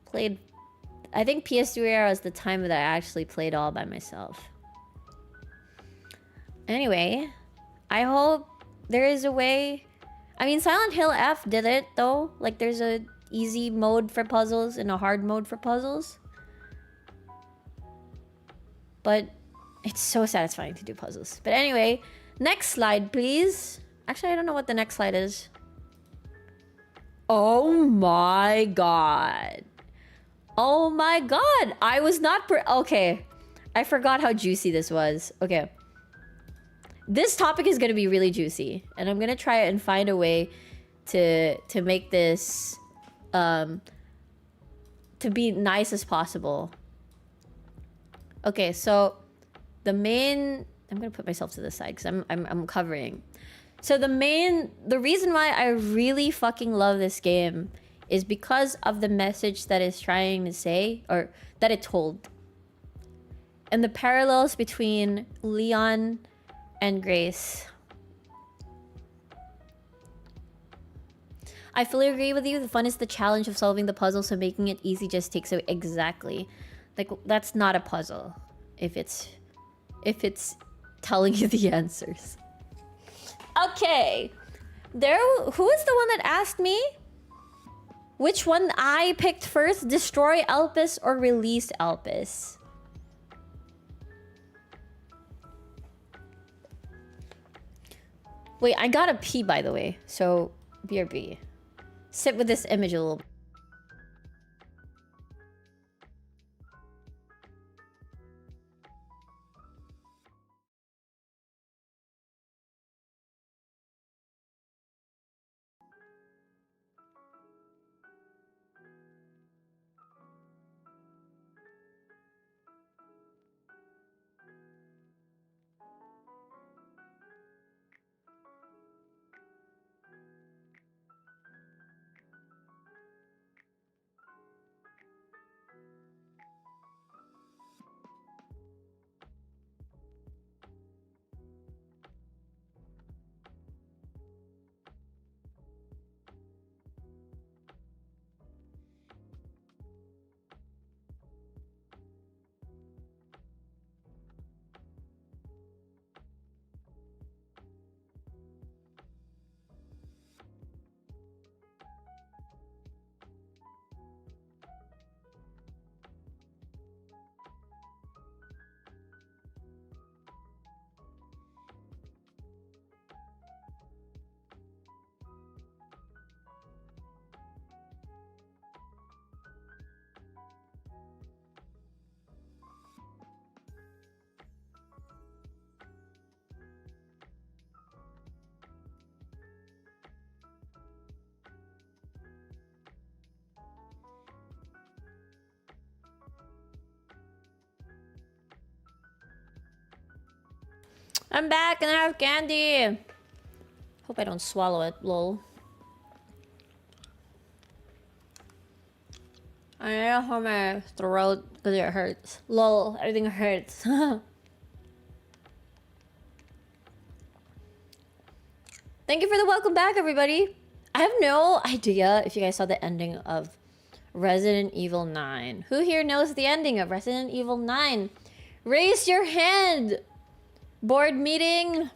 Played, I think PS3 era was the time that I actually played all by myself. Anyway, I hope there is a way. I mean, Silent Hill F did it though. Like, there's a easy mode for puzzles and a hard mode for puzzles. But it's so satisfying to do puzzles. But anyway, next slide, please. Actually, I don't know what the next slide is. Oh my god. Oh my god. I was not okay. I forgot how juicy this was. Okay. This topic is going to be really juicy, and I'm going to try and find a way to make this to be nice as possible. Okay, so the main, I'm going to put myself to the side cuz I'm covering. So the reason why I really fucking love this game is because of the message that it's trying to say, or that it told. And the parallels between Leon and Grace. I fully agree with you. The fun is the challenge of solving the puzzle, so making it easy just takes away. Exactly. Like, that's not a puzzle if it's telling you the answers. Okay. Who is the one that asked me which one I picked first? Destroy Elpis or release Elpis? Wait, I gotta pee, by the way. So, BRB. Sit with this image a little bit. I'm back and I have candy. Hope I don't swallow it, lol. I need to hold my throat because it hurts. Lol, everything hurts. Thank you for the welcome back, everybody. I have no idea if you guys saw the ending of Resident Evil 9. Who here knows the ending of Resident Evil 9? Raise your hand! Board meeting.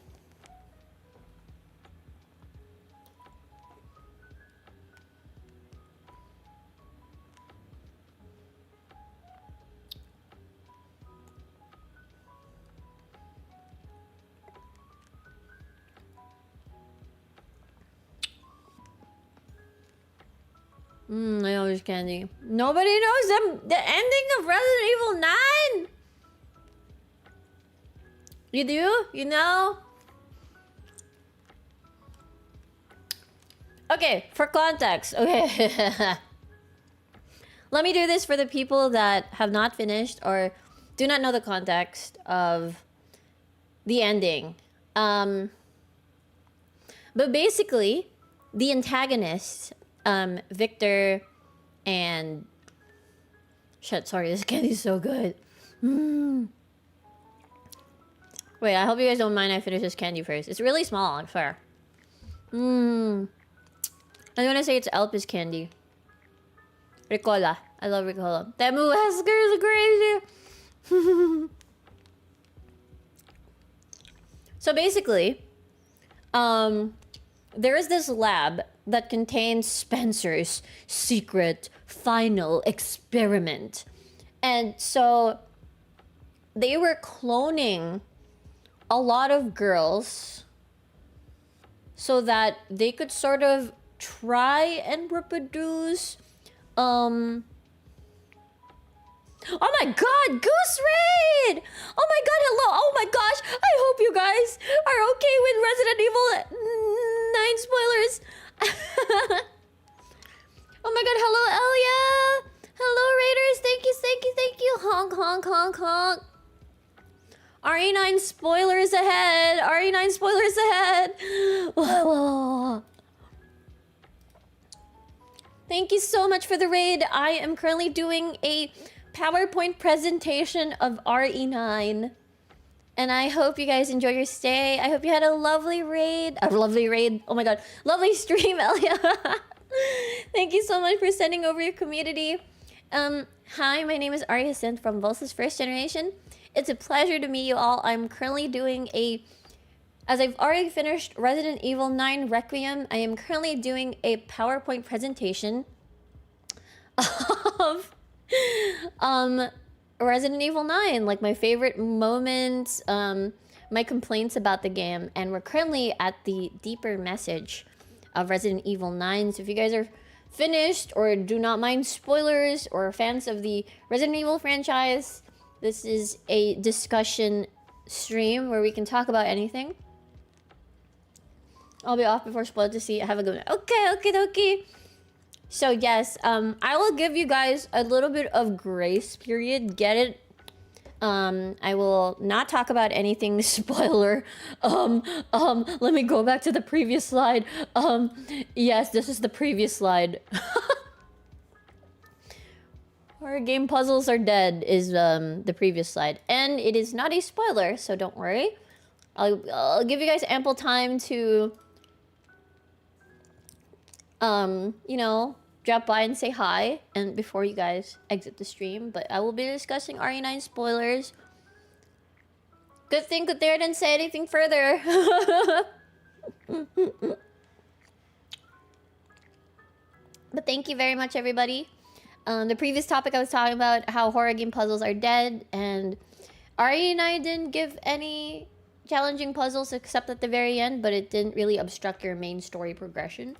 I know there's candy. Nobody knows the ending of Resident Evil 9? You do? You know? Okay, for context. Okay. Let me do this for the people that have not finished or do not know the context of the ending. But basically, the antagonists, Victor and... Shit, sorry, this candy's so good. Wait, I hope you guys don't mind I finish this candy first. It's really small, I swear. I'm gonna say it's Elpis candy. Ricola. I love Ricola. That move scares crazy. So basically, there is this lab that contains Spencer's secret final experiment. And so they were cloning a lot of girls so that they could sort of try and reproduce oh my god, Goose Raid! Oh my god, hello! Oh my gosh! I hope you guys are okay with Resident Evil 9 spoilers! Oh my god, hello Elia! Hello Raiders! Thank you! Honk, honk, honk, honk! RE9 spoilers ahead! RE9 spoilers ahead! Whoa. Thank you so much for the raid. I am currently doing a PowerPoint presentation of RE9. And I hope you guys enjoy your stay. I hope you had a lovely raid. A lovely raid. Oh my god. Lovely stream, Elia. Thank you so much for sending over your community. Hi, my name is Aria Synth from VOLs First Generation. It's a pleasure to meet you all. I'm currently doing as I've already finished Resident Evil 9 Requiem, I am currently doing a PowerPoint presentation of Resident Evil 9, like my favorite moments, my complaints about the game, and we're currently at the deeper message of Resident Evil 9. So if you guys are finished or do not mind spoilers or fans of the Resident Evil franchise, this is a discussion stream where we can talk about anything. I'll be off before spoiled to see. Have a good one. Okay. So yes, I will give you guys a little bit of grace period. Get it? I will not talk about anything spoiler. Let me go back to the previous slide. Yes, this is the previous slide. Horror game puzzles are dead is the previous slide, and it is not a spoiler, so don't worry. I'll give you guys ample time to you know, drop by and say hi and before you guys exit the stream, but I will be discussing RE9 spoilers. Good thing Kuthera didn't say anything further. But thank you very much, everybody. The previous topic I was talking about how horror game puzzles are dead, and RE9 didn't give any challenging puzzles except at the very end, but it didn't really obstruct your main story progression.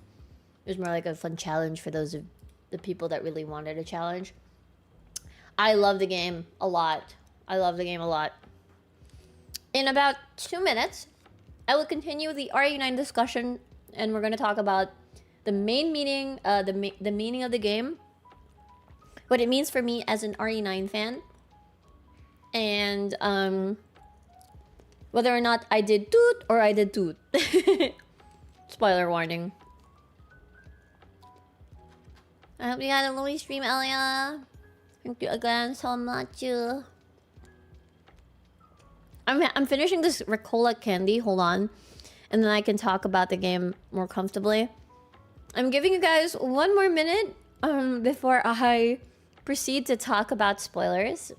It was more like a fun challenge for those of the people that really wanted a challenge. I love the game a lot. In about 2 minutes, I will continue the RE9 discussion, and we're going to talk about the main meaning, the meaning of the game, what it means for me as an RE9 fan, and whether or not I did toot or I did toot. Spoiler warning. I hope you had a lovely stream, Elia. Thank you again so much. I'm finishing this Ricola candy. Hold on. And then I can talk about the game more comfortably. I'm giving you guys 1 more minute before I proceed to talk about spoilers.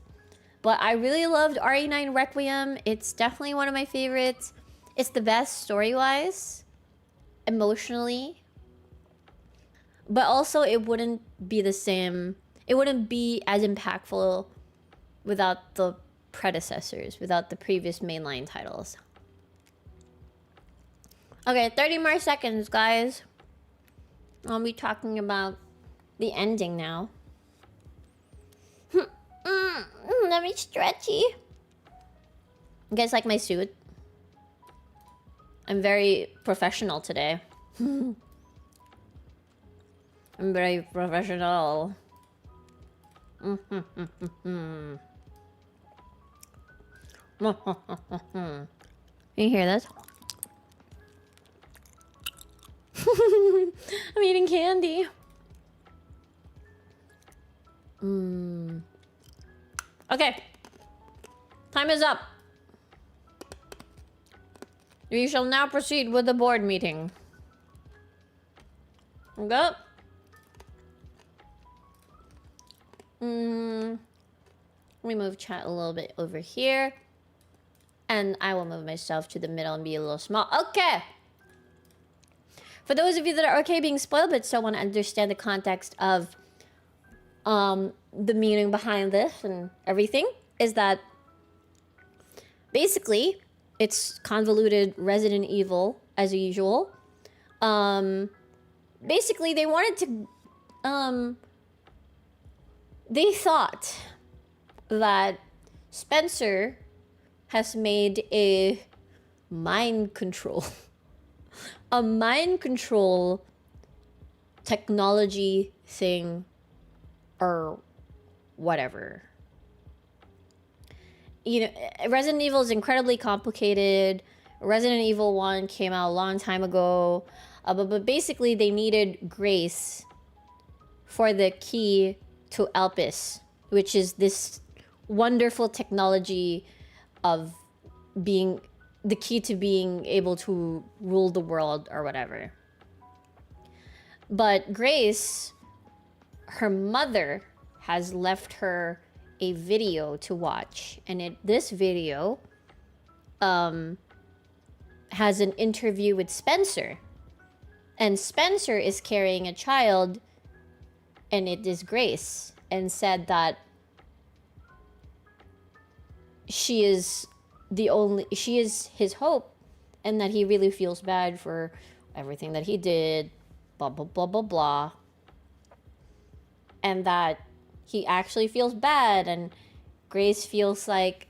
But I really loved RE9 Requiem. It's definitely one of my favorites. It's the best story-wise, emotionally. But also it wouldn't be the same. It wouldn't be as impactful without the predecessors, without the previous mainline titles. Okay, 30 more seconds, guys. I'll be talking about the ending now. Let me stretchy. You guys like my suit? I'm very professional today. I'm very professional. You hear this? I'm eating candy. Okay. Time is up. We shall now proceed with the board meeting. Go. Let me move chat a little bit over here. And I will move myself to the middle and be a little small. Okay. For those of you that are okay being spoiled but still want to understand the context of the meaning behind this and everything, is that basically it's convoluted Resident Evil as usual. Basically they wanted to they thought that Spencer has made a mind control a mind control technology thing or whatever. You know, Resident Evil is incredibly complicated. Resident Evil 1 came out a long time ago. But basically they needed Grace for the key to Elpis, which is this wonderful technology of being the key to being able to rule the world or whatever. But Grace, her mother, has left her a video to watch, and this video has an interview with Spencer, and Spencer is carrying a child, and it is Grace, and said that she is his hope, and that he really feels bad for everything that he did, blah blah blah blah blah, and that he actually feels bad, and Grace feels like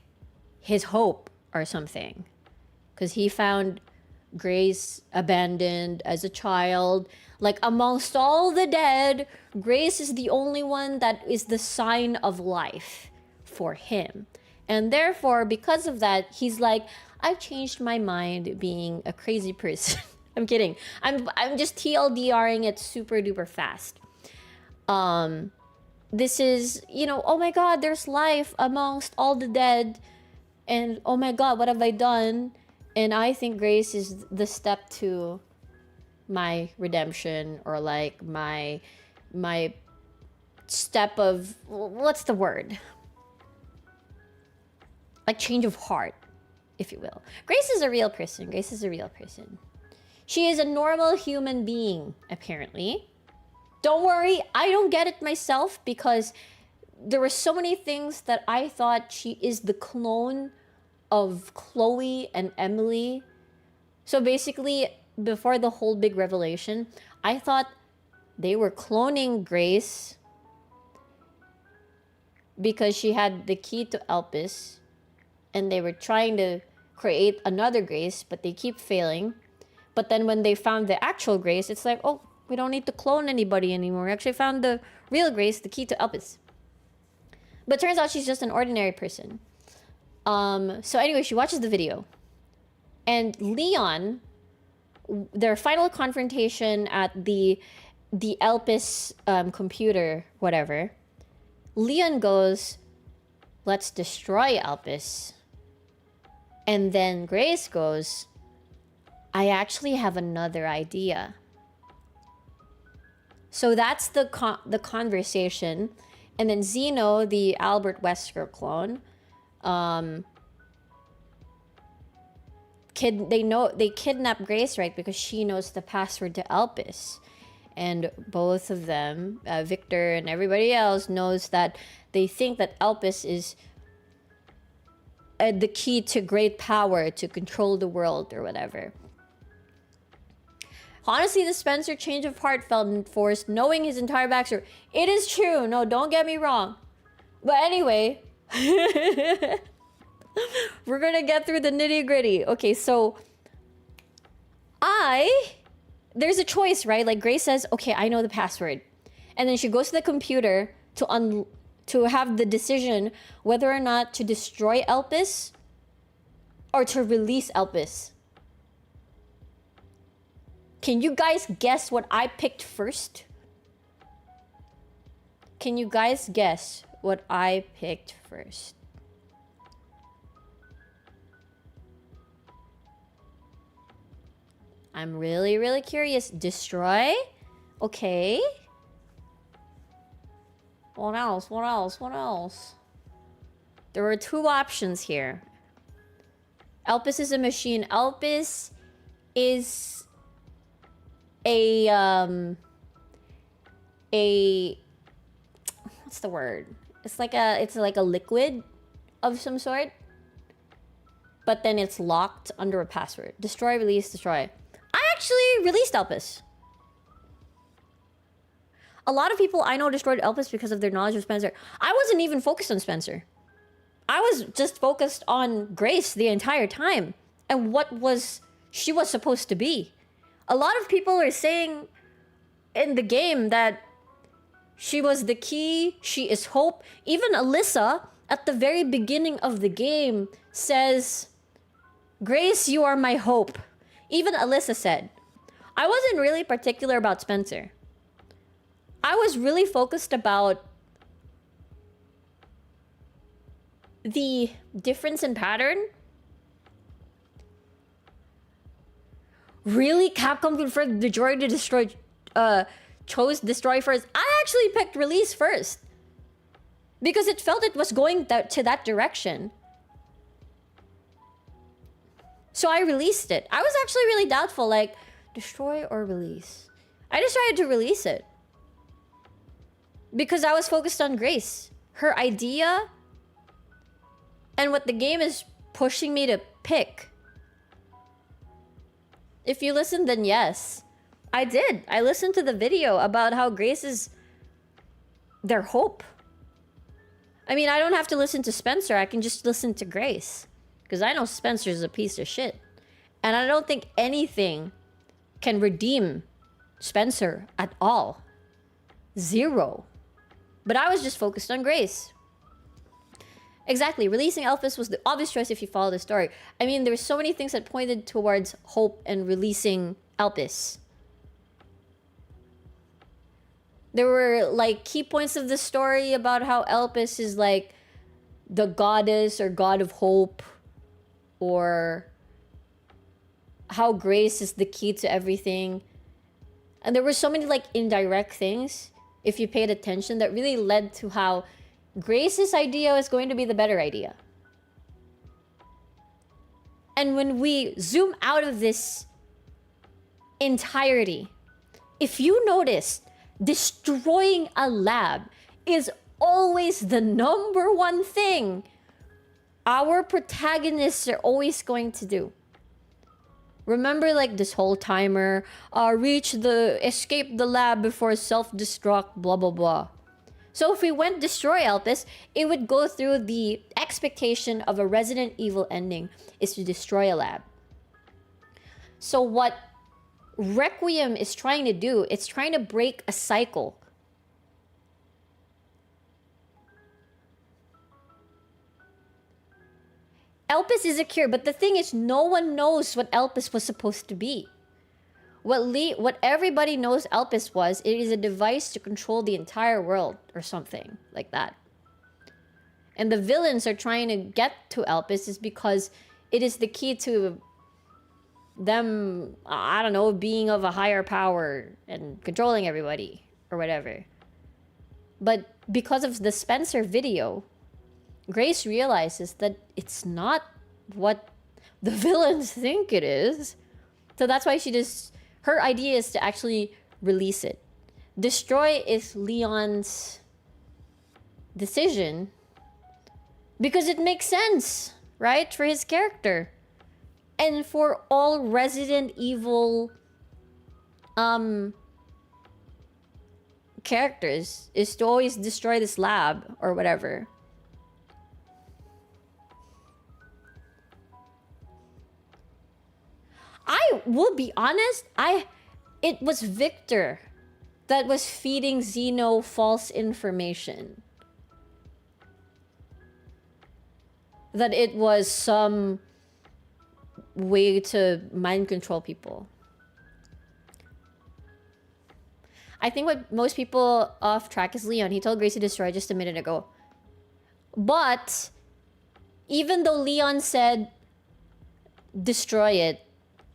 his hope or something, because he found Grace abandoned as a child. Like, amongst all the dead, Grace is the only one that is the sign of life for him. And therefore, because of that, he's like, I've changed my mind being a crazy person. I'm kidding. I'm just TLDRing it super duper fast. This is, you know, oh my god, there's life amongst all the dead. And oh my god, what have I done? And I think Grace is the step to my redemption, or like my step of, what's the word? Like change of heart, if you will. Grace is a real person. Grace is a real person. She is a normal human being, apparently. Don't worry, I don't get it myself, because there were so many things that I thought she is the clone of Chloe and Emily. So basically, before the whole big revelation, I thought they were cloning Grace because she had the key to Elpis, and they were trying to create another Grace, but they keep failing. But then when they found the actual Grace, it's like, oh, we don't need to clone anybody anymore. We actually found the real Grace, the key to Elpis. But turns out she's just an ordinary person. So anyway, she watches the video. And Leon, their final confrontation at the Elpis computer, whatever, Leon goes, let's destroy Elpis. And then Grace goes, I actually have another idea. So that's the conversation. And then Zeno, the Albert Wesker clone, they kidnap Grace, right? Because she knows the password to Elpis. And both of them, Victor and everybody else, knows that they think that Elpis is the key to great power to control the world or whatever. Honestly, the Spencer change of heart felt forced, knowing his entire backstory. It is true. No, don't get me wrong. But anyway, we're gonna get through the nitty gritty. Okay, so there's a choice, right? Like Grace says, okay, I know the password. And then she goes to the computer to have the decision whether or not to destroy Elpis or to release Elpis. Can you guys guess what I picked first? Can you guys guess what I picked first? I'm really, really curious. Destroy? Okay. What else? What else? What else? There were two options here. Elpis is a machine. Elpis is a what's the word? It's like a liquid of some sort. But then it's locked under a password. Destroy, release, destroy. I actually released Elpis. A lot of people I know destroyed Elpis because of their knowledge of Spencer. I wasn't even focused on Spencer. I was just focused on Grace the entire time and what she was supposed to be. A lot of people are saying in the game that she was the key, she is hope. Even Alyssa, at the very beginning of the game, says, Grace, you are my hope. Even Alyssa said. I wasn't really particular about Spencer. I was really focused about the difference in pattern. Really? Capcom confirmed the droid to destroy, chose destroy first. I actually picked release first. Because it felt it was going to that direction. So I released it. I was actually really doubtful, like, destroy or release. I decided to release it. Because I was focused on Grace. Her idea and what the game is pushing me to pick. If you listened, then yes. I did. I listened to the video about how Grace is their hope. I mean, I don't have to listen to Spencer. I can just listen to Grace. Because I know Spencer's a piece of shit. And I don't think anything can redeem Spencer at all. Zero. But I was just focused on Grace. Exactly. Releasing Elpis was the obvious choice if you follow the story. I mean, there were so many things that pointed towards hope and releasing Elpis. There were, like, key points of the story about how Elpis is, like, the goddess or god of hope. Or how Grace is the key to everything. And there were so many, like, indirect things, if you paid attention, that really led to how Grace's idea is going to be the better idea. And when we zoom out of this entirety, if you notice, destroying a lab is always the number one thing our protagonists are always going to do. Remember, like, this whole timer, escape the lab before self-destruct, blah, blah, blah. So if we went destroy Elpis, it would go through the expectation of a Resident Evil ending is to destroy a lab. So what Requiem is trying to do, it's trying to break a cycle. Elpis is a cure, but the thing is, no one knows what Elpis was supposed to be. What everybody knows Elpis was, it is a device to control the entire world or something like that. And the villains are trying to get to Elpis is because it is the key to them, I don't know, being of a higher power and controlling everybody or whatever. But because of the Spencer video, Grace realizes that it's not what the villains think it is. So that's why her idea is to actually release it. Destroy is Leon's decision because it makes sense, right? For his character. And for all Resident Evil characters is to always destroy this lab or whatever. I will be honest, it was Victor that was feeding Xeno false information. That it was some way to mind control people. I think what most people off track is Leon. He told Grace to destroy just a minute ago. But even though Leon said destroy it,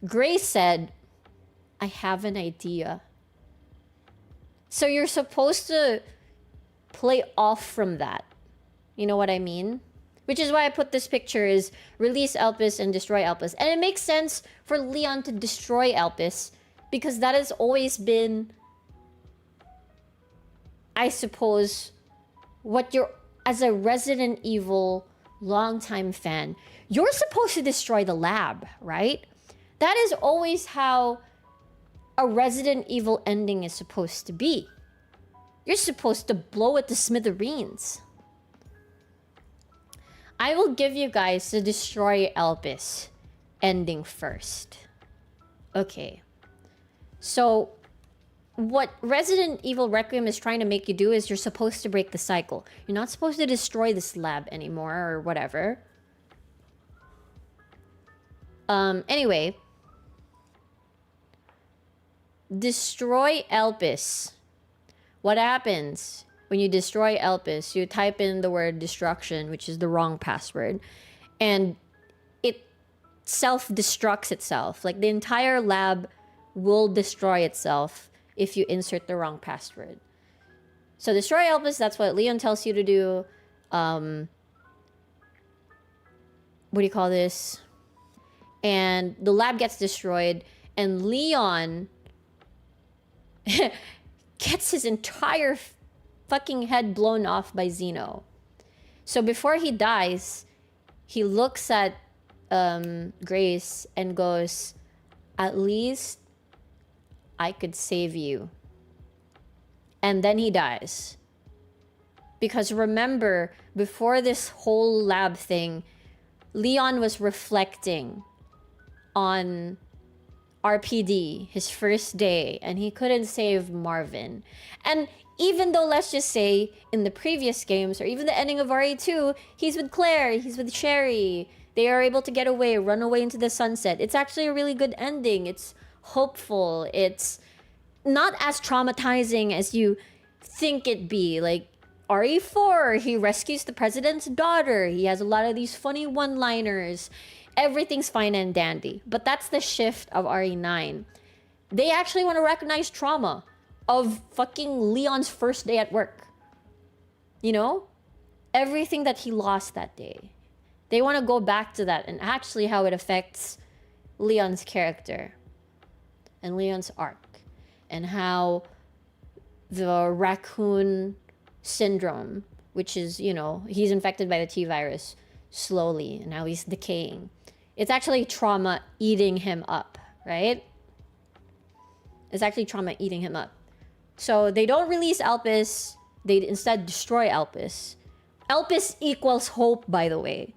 Grace said, I have an idea. So you're supposed to play off from that. You know what I mean? Which is why I put this picture is release Elpis and destroy Elpis. And it makes sense for Leon to destroy Elpis because that has always been, I suppose, what you're, as a Resident Evil longtime fan, you're supposed to destroy the lab, right? That is always how a Resident Evil ending is supposed to be. You're supposed to blow it to smithereens. I will give you guys the destroy Elpis ending first. Okay. So, what Resident Evil Requiem is trying to make you do is you're supposed to break the cycle. You're not supposed to destroy this lab anymore or whatever. Anyway. Destroy Elpis. What happens when you destroy Elpis? You type in the word destruction, which is the wrong password, and it self-destructs itself. Like the entire lab will destroy itself if you insert the wrong password. So destroy Elpis, that's what Leon tells you to do. What do you call this? And the lab gets destroyed, and Leon gets his entire fucking head blown off by Xeno. So before he dies, he looks at Grace and goes, at least I could save you. And then he dies. Because remember, before this whole lab thing, Leon was reflecting on RPD, his first day, and he couldn't save Marvin. And even though, let's just say, in the previous games, or even the ending of RE2, he's with Claire, he's with Sherry, they are able to get away, run away into the sunset. It's actually a really good ending. It's hopeful. It's not as traumatizing as you think it'd be. Like, RE4, he rescues the president's daughter. He has a lot of these funny one-liners. Everything's fine and dandy. But that's the shift of RE9. They actually want to recognize trauma of fucking Leon's first day at work. You know? Everything that he lost that day. They want to go back to that and actually how it affects Leon's character and Leon's arc. And how the raccoon syndrome, which is, you know, he's infected by the T-virus slowly and now he's decaying. It's actually trauma eating him up, right? It's actually trauma eating him up. So they don't release Elpis. They instead destroy Elpis. Elpis equals hope, by the way.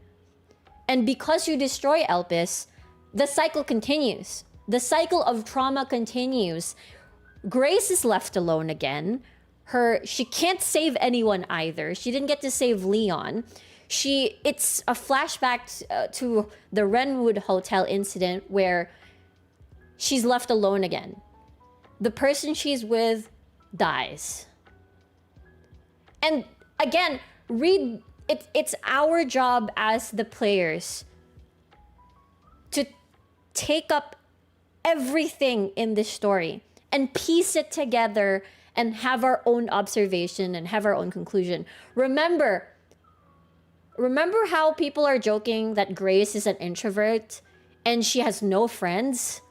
And because you destroy Elpis, the cycle continues. The cycle of trauma continues. Grace is left alone again. She can't save anyone either. She didn't get to save Leon. It's a flashback to the Renwood Hotel incident where she's left alone again. The person she's with dies. And again, it's our job as the players to take up everything in this story and piece it together and have our own observation and have our own conclusion. Remember how people are joking that Grace is an introvert and she has no friends?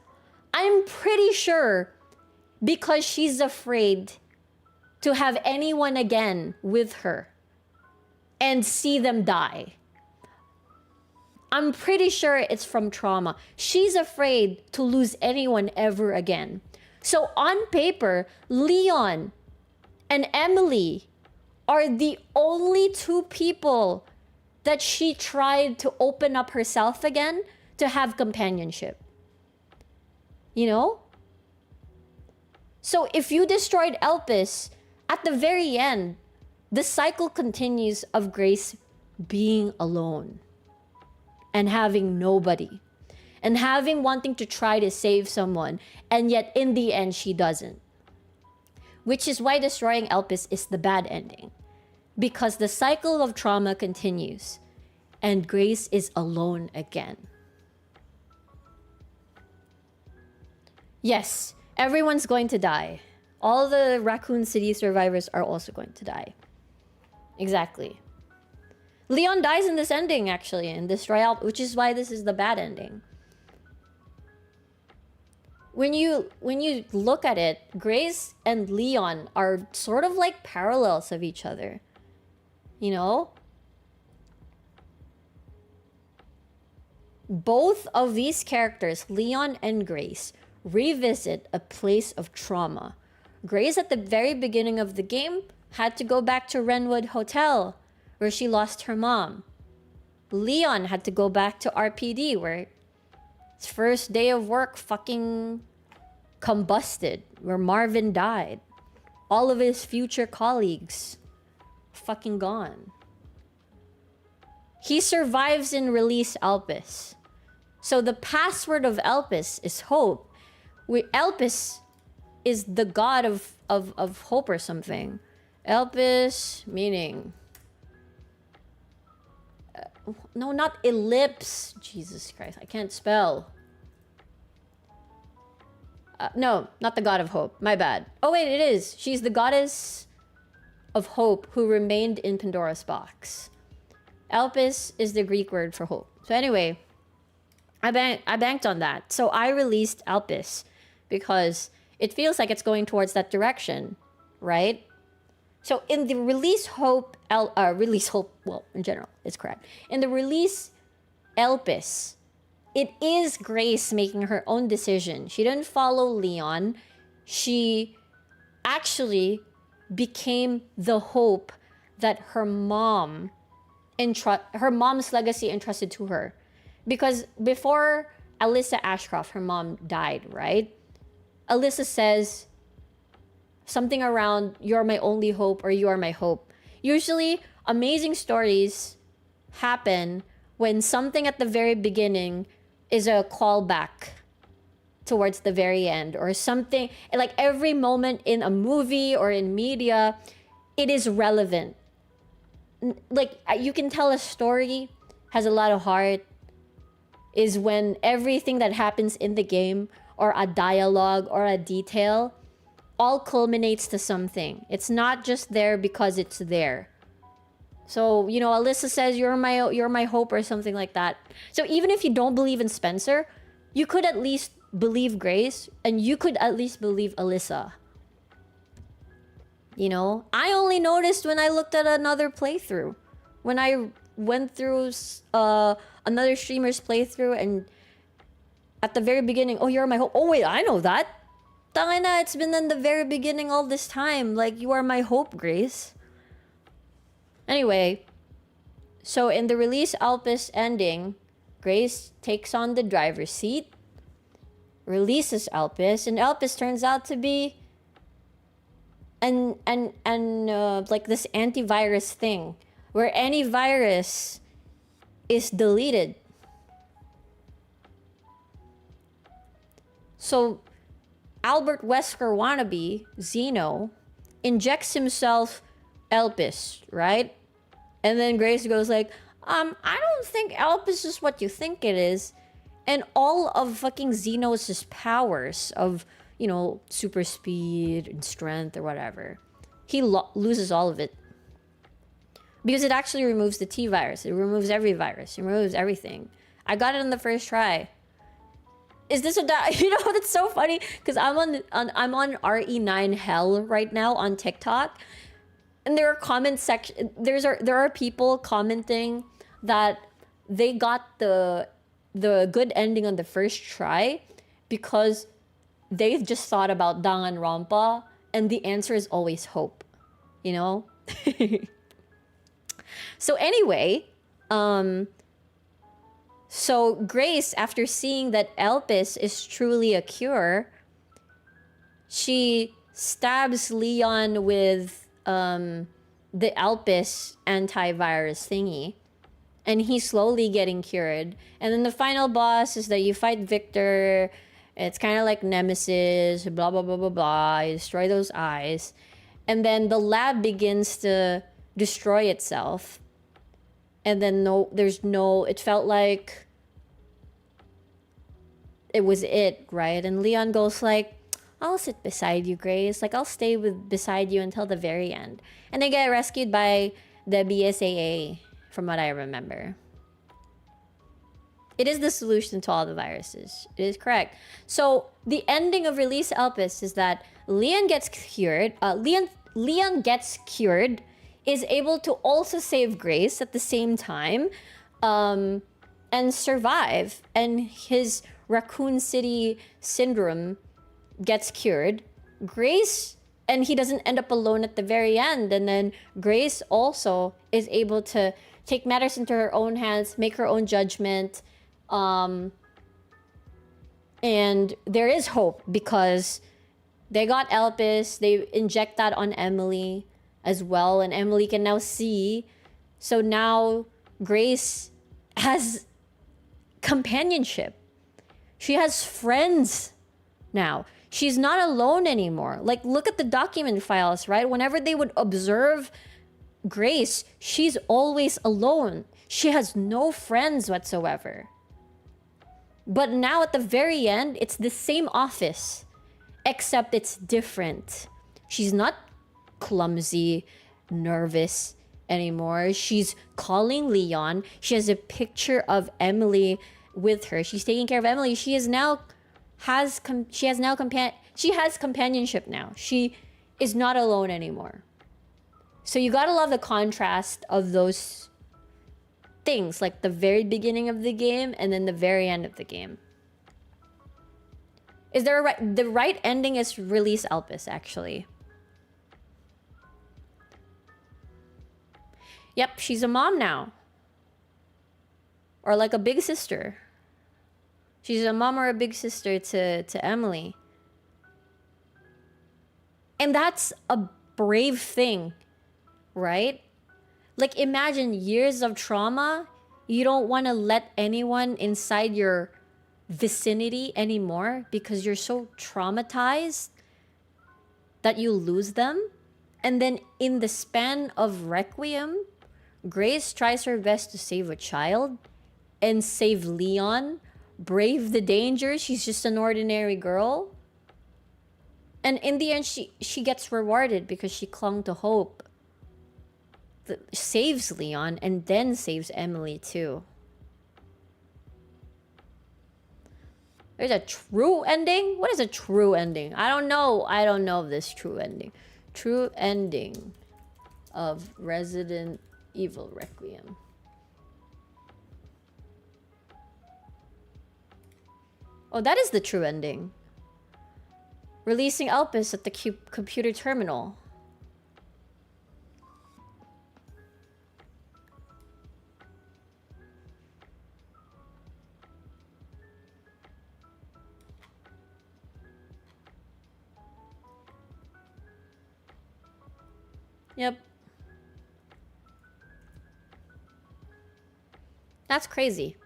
I'm pretty sure because she's afraid to have anyone again with her and see them die. I'm pretty sure it's from trauma. She's afraid to lose anyone ever again. So on paper, Leon and Emily are the only two people that she tried to open up herself again to have companionship. You know? So if you destroyed Elpis, at the very end, the cycle continues of Grace being alone and having nobody and wanting to try to save someone, and yet in the end she doesn't. Which is why destroying Elpis is the bad ending, because the cycle of trauma continues and Grace is alone again. Yes, everyone's going to die. All the Raccoon City survivors are also going to die. Exactly. Leon dies in this ending, actually, in Destroy Alp, which is why this is the bad ending. When you look at it, Grace and Leon are sort of like parallels of each other. You know? Both of these characters, Leon and Grace, revisit a place of trauma. Grace, at the very beginning of the game, had to go back to Renwood Hotel, where she lost her mom. Leon had to go back to RPD, where his first day of work fucking combusted, where Marvin died. All of his future colleagues fucking gone. He survives in Release Elpis. So the password of Elpis is hope. Elpis is the god of hope or something. Elpis meaning... no, not ellipse. Jesus Christ, I can't spell. No, not the god of hope. My bad. Oh wait, it is. She's the goddess of hope who remained in Pandora's box. Elpis is the Greek word for hope. So anyway, I banked on that. So I released Elpis because it feels like it's going towards that direction, right? So in the release hope, well, in general, it's correct. In the release Elpis, it is Grace making her own decision. She didn't follow Leon. She actually became the hope that her mom's legacy entrusted to her. Because before Alyssa Ashcroft, her mom died, right? Alyssa says something around, "You're my only hope," or "You are my hope." Usually, amazing stories happen when something at the very beginning is a callback towards the very end, or something like every moment in a movie or in media, it is relevant. Like you can tell a story has a lot of heart is when everything that happens in the game or a dialogue or a detail all culminates to something. It's not just there because it's there. So, you know, Alyssa says, you're my hope," or something like that. So even if you don't believe in Spencer, you could at least believe Grace, and you could at least believe Alyssa. You know, I only noticed when I looked at another playthrough. When I went through another streamer's playthrough, and at the very beginning, "Oh, you're my hope." Oh wait, I know that. Tangina, it's been in the very beginning all this time. Like, "You are my hope, Grace." Anyway, so in the release Elpis ending, Grace takes on the driver's seat, releases Elpis, and Elpis turns out to be like this antivirus thing where any virus is deleted. So Albert Wesker wannabe, Zeno, injects himself Elpis, right? And then Grace goes like, I don't think Elpis is what you think it is. And all of fucking Zeno's powers of, you know, super speed and strength or whatever, he loses all of it. Because it actually removes the T virus. It removes every virus. It removes everything. I got it on the first try. Is this you know, that's so funny because I'm on RE9 hell right now on TikTok, and there are comment section. There are people commenting that they got the good ending on the first try because they've just thought about Danganronpa, and the answer is always hope, you know. So anyway, so Grace, after seeing that Elpis is truly a cure, she stabs Leon with the Elpis antivirus thingy, and he's slowly getting cured. And then the final boss is that you fight Victor. It's kind of like Nemesis, blah, blah, blah, blah, blah. You destroy those eyes. And then the lab begins to destroy itself. And then it felt like it was it, right? And Leon goes like, I'll sit beside you, Grace. Like, I'll stay beside you until the very end. And they get rescued by the BSAA, from what I remember. It is the solution to all the viruses. It is correct. So the ending of Release Elpis is that Leon gets cured. Leon gets cured, is able to also save Grace at the same time, and survive. And his Raccoon City syndrome gets cured. Grace, and he doesn't end up alone at the very end. And then Grace also is able to take matters into her own hands, make her own judgment. And there is hope because they got Elpis. They inject that on Emily as well, and Emily can now see. So now Grace has companionship. She has friends now. She's not alone anymore. Like, look at the document files, right? Whenever they would observe Grace, she's always alone. She has no friends whatsoever. But now at the very end, it's the same office, except it's different. She's not clumsy, nervous anymore. She's calling Leon. She has a picture of Emily with her. She's taking care of Emily. She has companionship now. She is not alone anymore. So you gotta love the contrast of those things, like the very beginning of the game and then the very end of the game. Is there the right ending is Release Elpis, actually. Yep, she's a mom now. Or like a big sister. She's a mom or a big sister to Emily. And that's a brave thing, right? Like, imagine years of trauma. You don't want to let anyone inside your vicinity anymore because you're so traumatized that you lose them. And then in the span of Requiem, Grace tries her best to save a child and save Leon, brave the danger. She's just an ordinary girl. And in the end, she gets rewarded because she clung to hope. Saves Leon and then saves Emily too. There's a true ending? What is a true ending? I don't know of this true ending. True ending of Resident Evil Requiem. Oh, that is the true ending. Releasing Elpis at the computer terminal. Yep. That's crazy.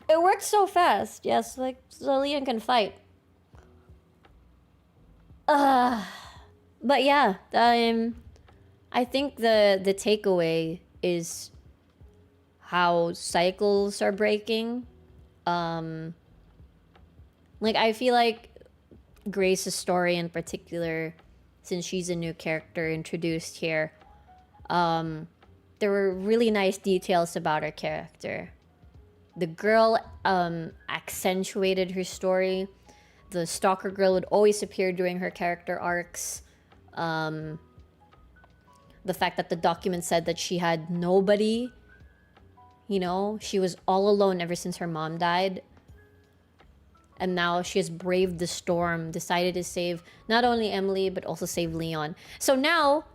It works so fast. Yes, like so Leon can fight. But yeah, I think the takeaway is how cycles are breaking. Like I feel like Grace's story in particular, since she's a new character introduced here, there were really nice details about her character. The girl accentuated her story. The stalker girl would always appear during her character arcs. The fact that the document said that she had nobody, you know, she was all alone ever since her mom died. And now she has braved the storm, decided to save not only Emily, but also save Leon. So now,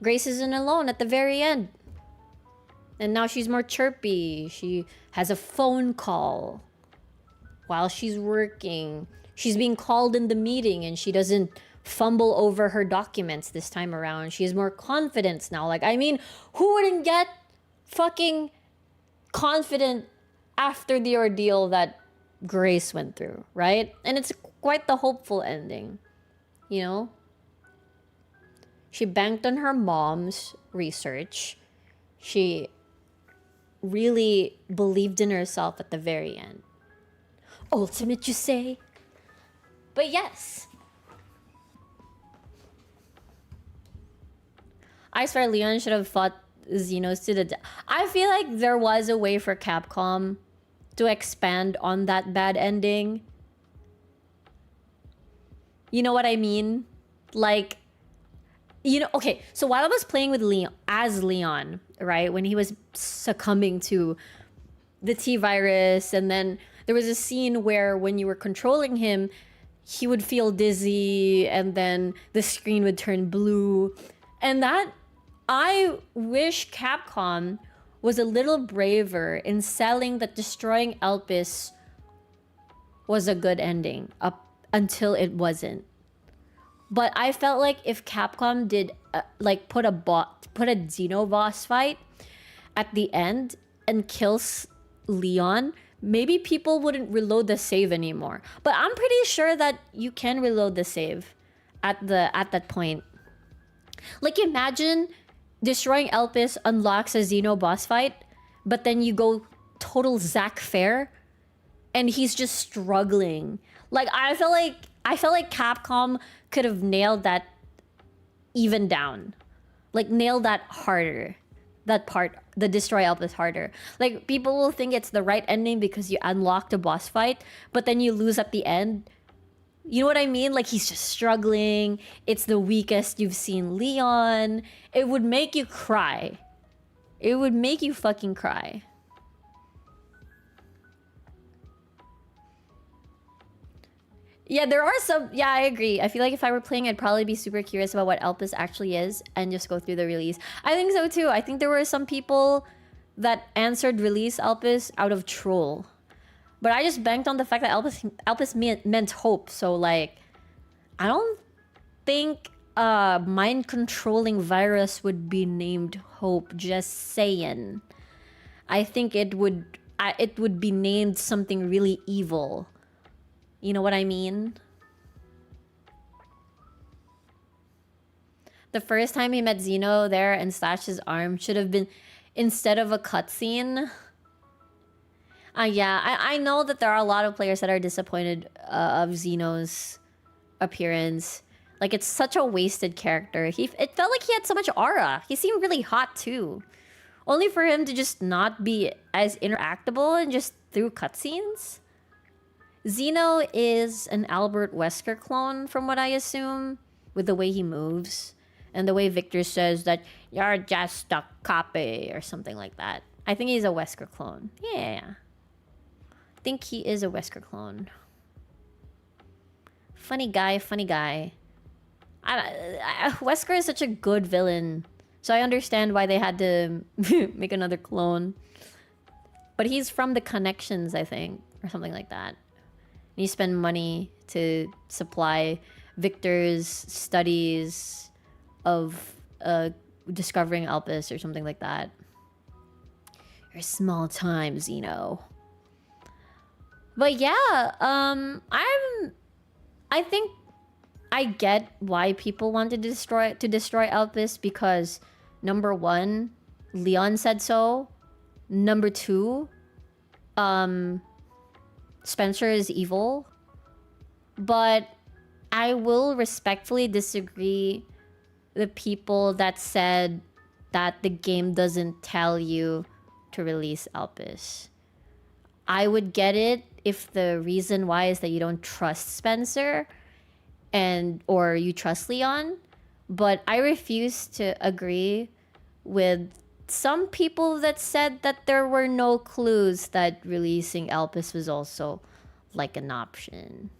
Grace isn't alone at the very end. And now she's more chirpy. She has a phone call while she's working. She's being called in the meeting and she doesn't fumble over her documents this time around. She has more confidence now. Like, I mean, who wouldn't get fucking confident after the ordeal that Grace went through, right? And it's quite the hopeful ending, you know? She banked on her mom's research. She really believed in herself at the very end. Ultimate, you say? But yes. I swear Leon should have fought Xenos to the death. I feel like there was a way for Capcom to expand on that bad ending. You know what I mean? Like, you know, okay, so while I was playing with Leon, as Leon, right, when he was succumbing to the T-virus, and then there was a scene where when you were controlling him, he would feel dizzy, and then the screen would turn blue. And that, I wish Capcom was a little braver in selling that destroying Elpis was a good ending up until it wasn't. But I felt like if Capcom did like put a Xeno boss fight at the end and kills Leon, maybe people wouldn't reload the save anymore. But I'm pretty sure that you can reload the save at that point. Like, imagine destroying Elpis unlocks a Xeno boss fight, but then you go total Zack Fair and he's just struggling. Like, I felt like Capcom could have nailed that even down. Like, nailed that harder. That part, the destroy Elpis harder. Like, people will think it's the right ending because you unlocked a boss fight, but then you lose at the end. You know what I mean? Like, he's just struggling. It's the weakest you've seen Leon. It would make you cry. It would make you fucking cry. Yeah, there are some... Yeah, I agree. I feel like if I were playing, I'd probably be super curious about what Elpis actually is and just go through the release. I think so too. I think there were some people that answered release Elpis out of troll. But I just banked on the fact that Elpis meant hope. So, like, I don't think a mind-controlling virus would be named Hope. Just saying. I think it would be named something really evil. You know what I mean? The first time he met Xeno there and slashed his arm should have been instead of a cutscene. Yeah, I know that there are a lot of players that are disappointed of Xeno's appearance. Like, it's such a wasted character. It felt like he had so much aura. He seemed really hot too. Only for him to just not be as interactable and just through cutscenes. Xeno is an Albert Wesker clone, from what I assume, with the way he moves. And the way Victor says that, you're just a copy, or something like that. I think he's a Wesker clone. Yeah. I think he is a Wesker clone. Funny guy, funny guy. Wesker is such a good villain. So I understand why they had to make another clone. But he's from the Connections, I think. Or something like that. You spend money to supply Victor's studies of discovering Elpis or something like that. Your small time, Xeno. But yeah, I think I get why people want to destroy Elpis, because number one, Leon said so. Number two, Spencer is evil. But I will respectfully disagree the people that said that the game doesn't tell you to release Elpis. I would get it if the reason why is that you don't trust Spencer or you trust Leon, but I refuse to agree with some people that said that there were no clues that releasing Elpis was also like an option.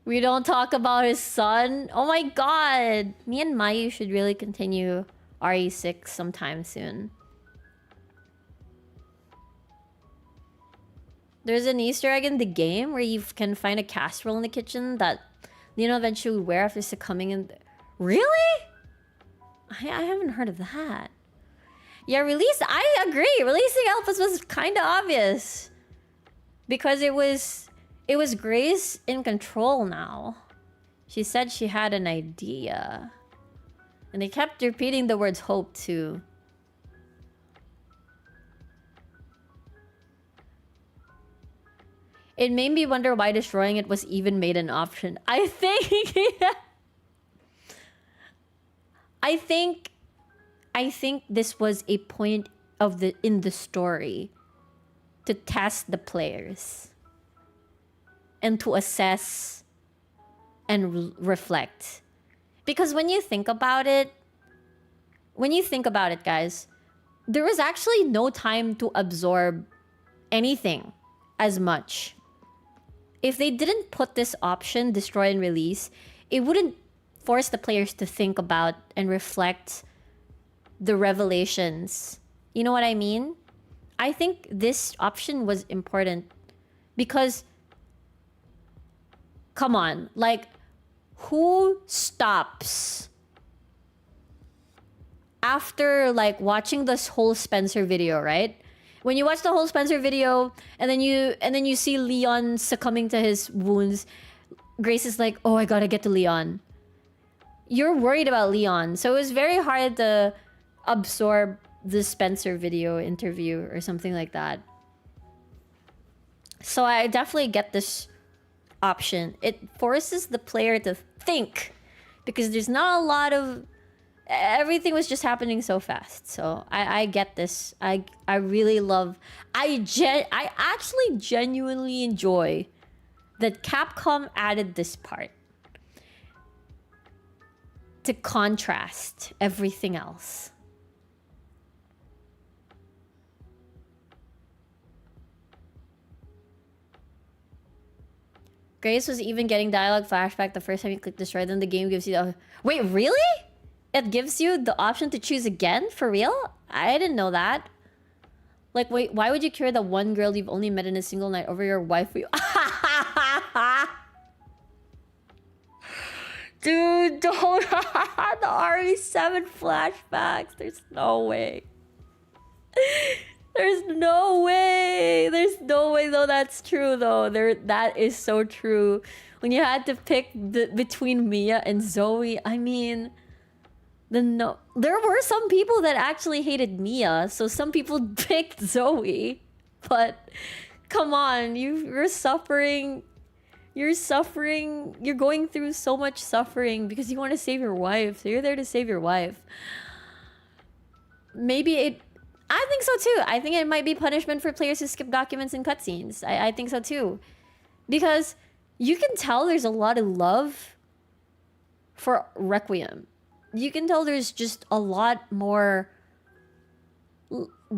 We don't talk about his son? Oh my god! Me and Mayu should really continue RE6 sometime soon. There's an Easter egg in the game where you can find a casserole in the kitchen that Lena eventually would wear after succumbing in... Really? I haven't heard of that. Yeah, I agree. Releasing Elpis was kind of obvious. Because it was Grace in control now. She said she had an idea. And they kept repeating the words hope too. It made me wonder why destroying it was even made an option. I think this was a point in the story to test the players and to assess and reflect. Because when you think about it, guys, there was actually no time to absorb anything as much. If they didn't put this option, destroy and release, it wouldn't force the players to think about and reflect the revelations. You know what I mean? I think this option was important because, come on, like, who stops after like watching this whole Spencer video, right? When you watch the whole Spencer video and then you see Leon succumbing to his wounds, Grace is like, oh, I gotta get to Leon. You're worried about Leon. So it was very hard to absorb the Spencer video interview or something like that. So I definitely get this option. It forces the player to think because there's not a lot of... Everything was just happening so fast. So I get this. I really love... I actually genuinely enjoy that Capcom added this part to contrast everything else. Grace was even getting dialogue flashback the first time you click destroy, then the game gives you the... Wait, really? It gives you the option to choose again? For real? I didn't know that. Like, wait, why would you cure the one girl you've only met in a single night over your wife? Dude, don't... the RE7 flashbacks. There's no way. There's no way. There's no way, though. That's true, though. That is so true. When you had to pick between Mia and Zoe, I mean... there were some people that actually hated Mia, so some people picked Zoe. But, come on. You're suffering... You're suffering. You're going through so much suffering because you want to save your wife. So you're there to save your wife. Maybe it... I think so too. I think it might be punishment for players who skip documents and cutscenes. I think so too. Because you can tell there's a lot of love for Requiem. You can tell there's just a lot more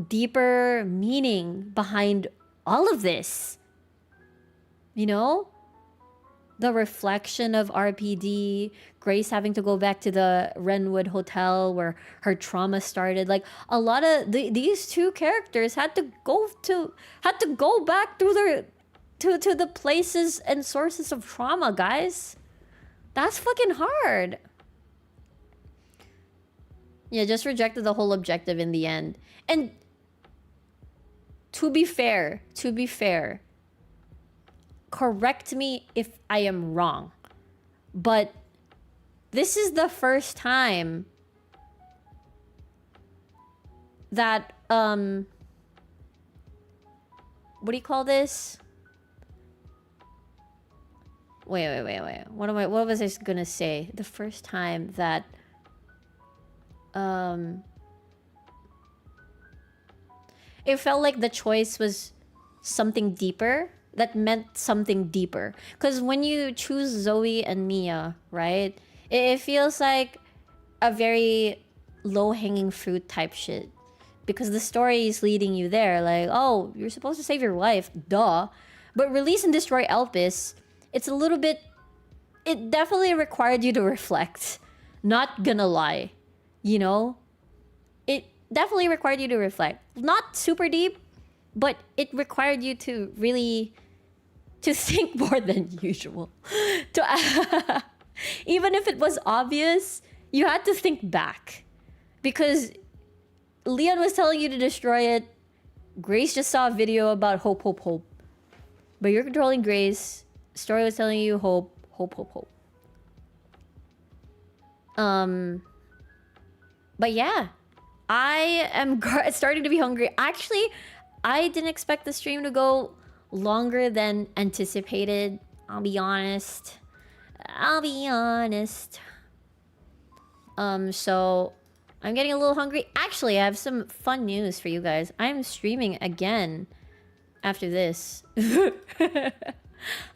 deeper meaning behind all of this. You know? The reflection of RPD, Grace having to go back to the Renwood Hotel where her trauma started. Like, a lot of these two characters had to go back to the places and sources of trauma, guys. That's fucking hard. Yeah, just rejected the whole objective in the end. And to be fair, correct me if I am wrong, but this is the first time that what do you call this? Wait. What was I gonna say? The first time that it felt like the choice was something deeper, that meant something deeper. Because when you choose Zoe and Mia, right, it feels like a very low-hanging fruit type shit. Because the story is leading you there, like, oh, you're supposed to save your wife, duh. But Release and Destroy Elpis, it's a little bit... It definitely required you to reflect. Not gonna lie. You know? It definitely required you to reflect. Not super deep, but it required you to really... to think more than usual. Even if it was obvious, you had to think back. Because Leon was telling you to destroy it. Grace just saw a video about hope. But you're controlling Grace. Story was telling you hope. But yeah, I am starting to be hungry. Actually, I didn't expect the stream to go longer than anticipated. I'll be honest. So I'm getting a little hungry. Actually, I have some fun news for you guys. I'm streaming again after this.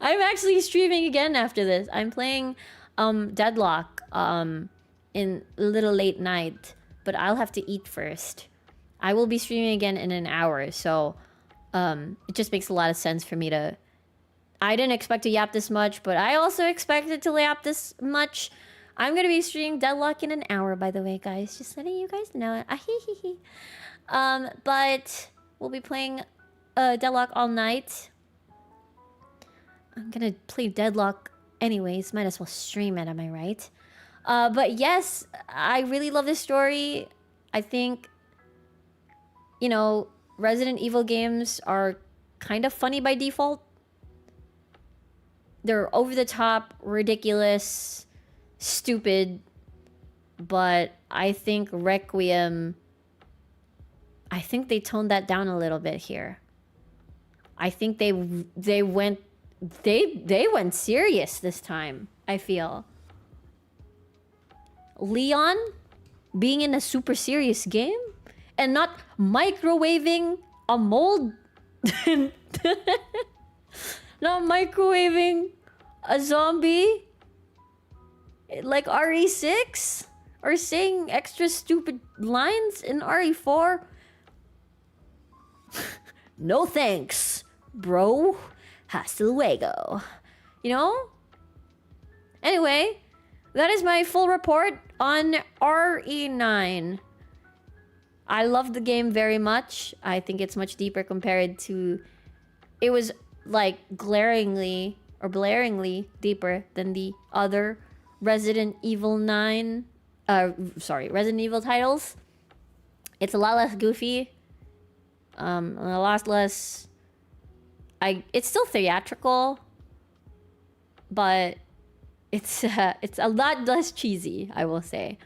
I'm actually streaming again after this. I'm playing Deadlock in a little late night, but I'll have to eat first. I will be streaming again in an hour, so it just makes a lot of sense for me to... I didn't expect to yap this much, but I also expected to yap this much. I'm gonna be streaming Deadlock in an hour, by the way, guys. Just letting you guys know. But we'll be playing Deadlock all night. I'm gonna play Deadlock anyways. Might as well stream it, am I right? But yes, I really love this story. I think, you know, Resident Evil games are kind of funny by default. They're over the top, ridiculous, stupid, but I think Requiem, I think they toned that down a little bit here. I think they went serious this time, I feel. Leon being in a super serious game and not microwaving a mold. Not microwaving a zombie like RE6 or saying extra stupid lines in RE4. No thanks, bro. Hasta luego. You know? Anyway, that is my full report on RE9. I love the game very much. I think it's much deeper compared to... It was like glaringly or blaringly deeper than the other Resident Evil Resident Evil titles. It's a lot less goofy. A lot less... It's still theatrical, but it's a lot less cheesy, I will say.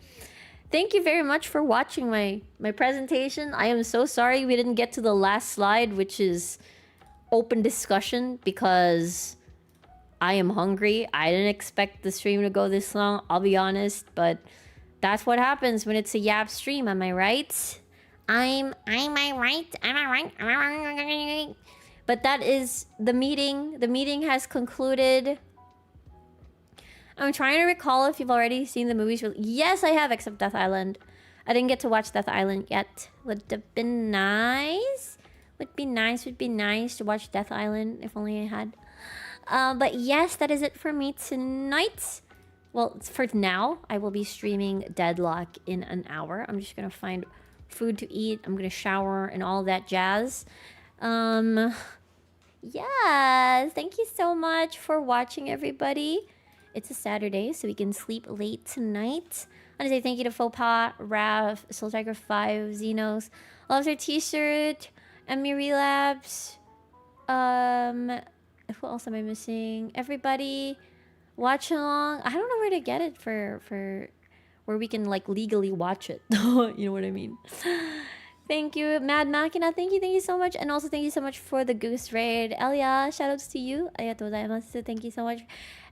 Thank you very much for watching my presentation. I am so sorry we didn't get to the last slide, which is open discussion, because I am hungry. I didn't expect the stream to go this long, I'll be honest, but that's what happens when it's a yap stream, am I right? Am I right? But that is the meeting. The meeting has concluded. I'm trying to recall if you've already seen the movies. Yes, I have, except Death Island. I didn't get to watch Death Island yet. Would have been nice. Would be nice to watch Death Island if only I had. But yes, that is it for me tonight. Well, for now, I will be streaming Deadlock in an hour. I'm just gonna find food to eat. I'm gonna shower and all that jazz. Yeah, thank you so much for watching, everybody. It's a Saturday, so we can sleep late tonight. want to say thank you to Faux Rav, Soul Tiger 5, Xenos. Loves her t-shirt. Emmy Relapse. Who else am I missing? Everybody. Watch along. I don't know where to get it for where we can like legally watch it. You know what I mean? Thank you, Mad Machina. Thank you so much. And also thank you so much for the Goose Raid. Elia, shoutouts to you. Arigatou gozaimasu. Thank you so much,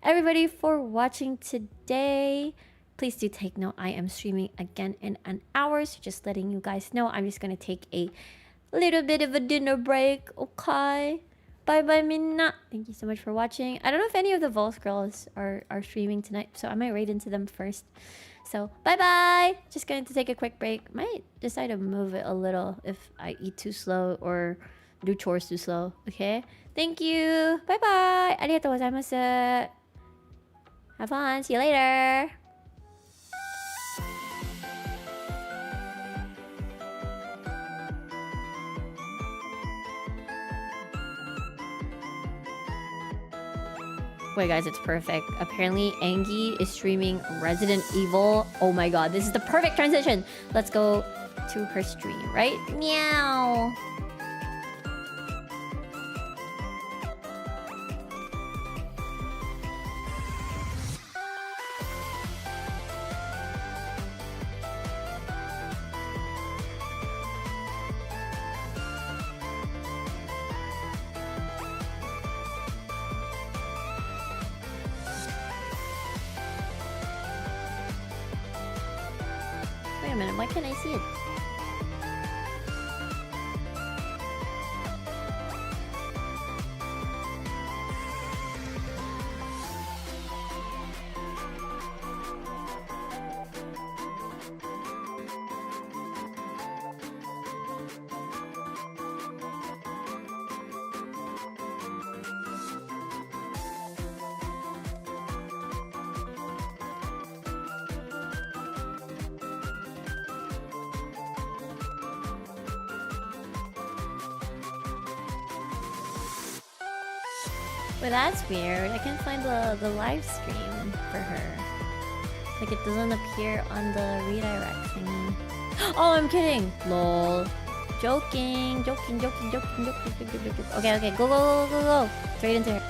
everybody, for watching today. Please do take note, I am streaming again in an hour. So just letting you guys know, I'm just going to take a little bit of a dinner break. Okay? Bye-bye, minna. Thank you so much for watching. I don't know if any of the VOLs girls are streaming tonight, so I might raid into them first. So, bye-bye! Just going to take a quick break. Might decide to move it a little if I eat too slow or do chores too slow. Okay? Thank you! Bye-bye! Arigatou gozaimasu! Have fun! See you later! Wait, guys, it's perfect. Apparently, Angie is streaming Resident Evil. Oh my god, this is the perfect transition. Let's go to her stream, right? Meow. Wait a minute, why can't I see it? Well, that's weird. I can't find the live stream for her. Like, it doesn't appear on the redirect thingy. Oh, I'm kidding! Lol. Joking. Okay, go. Straight into her.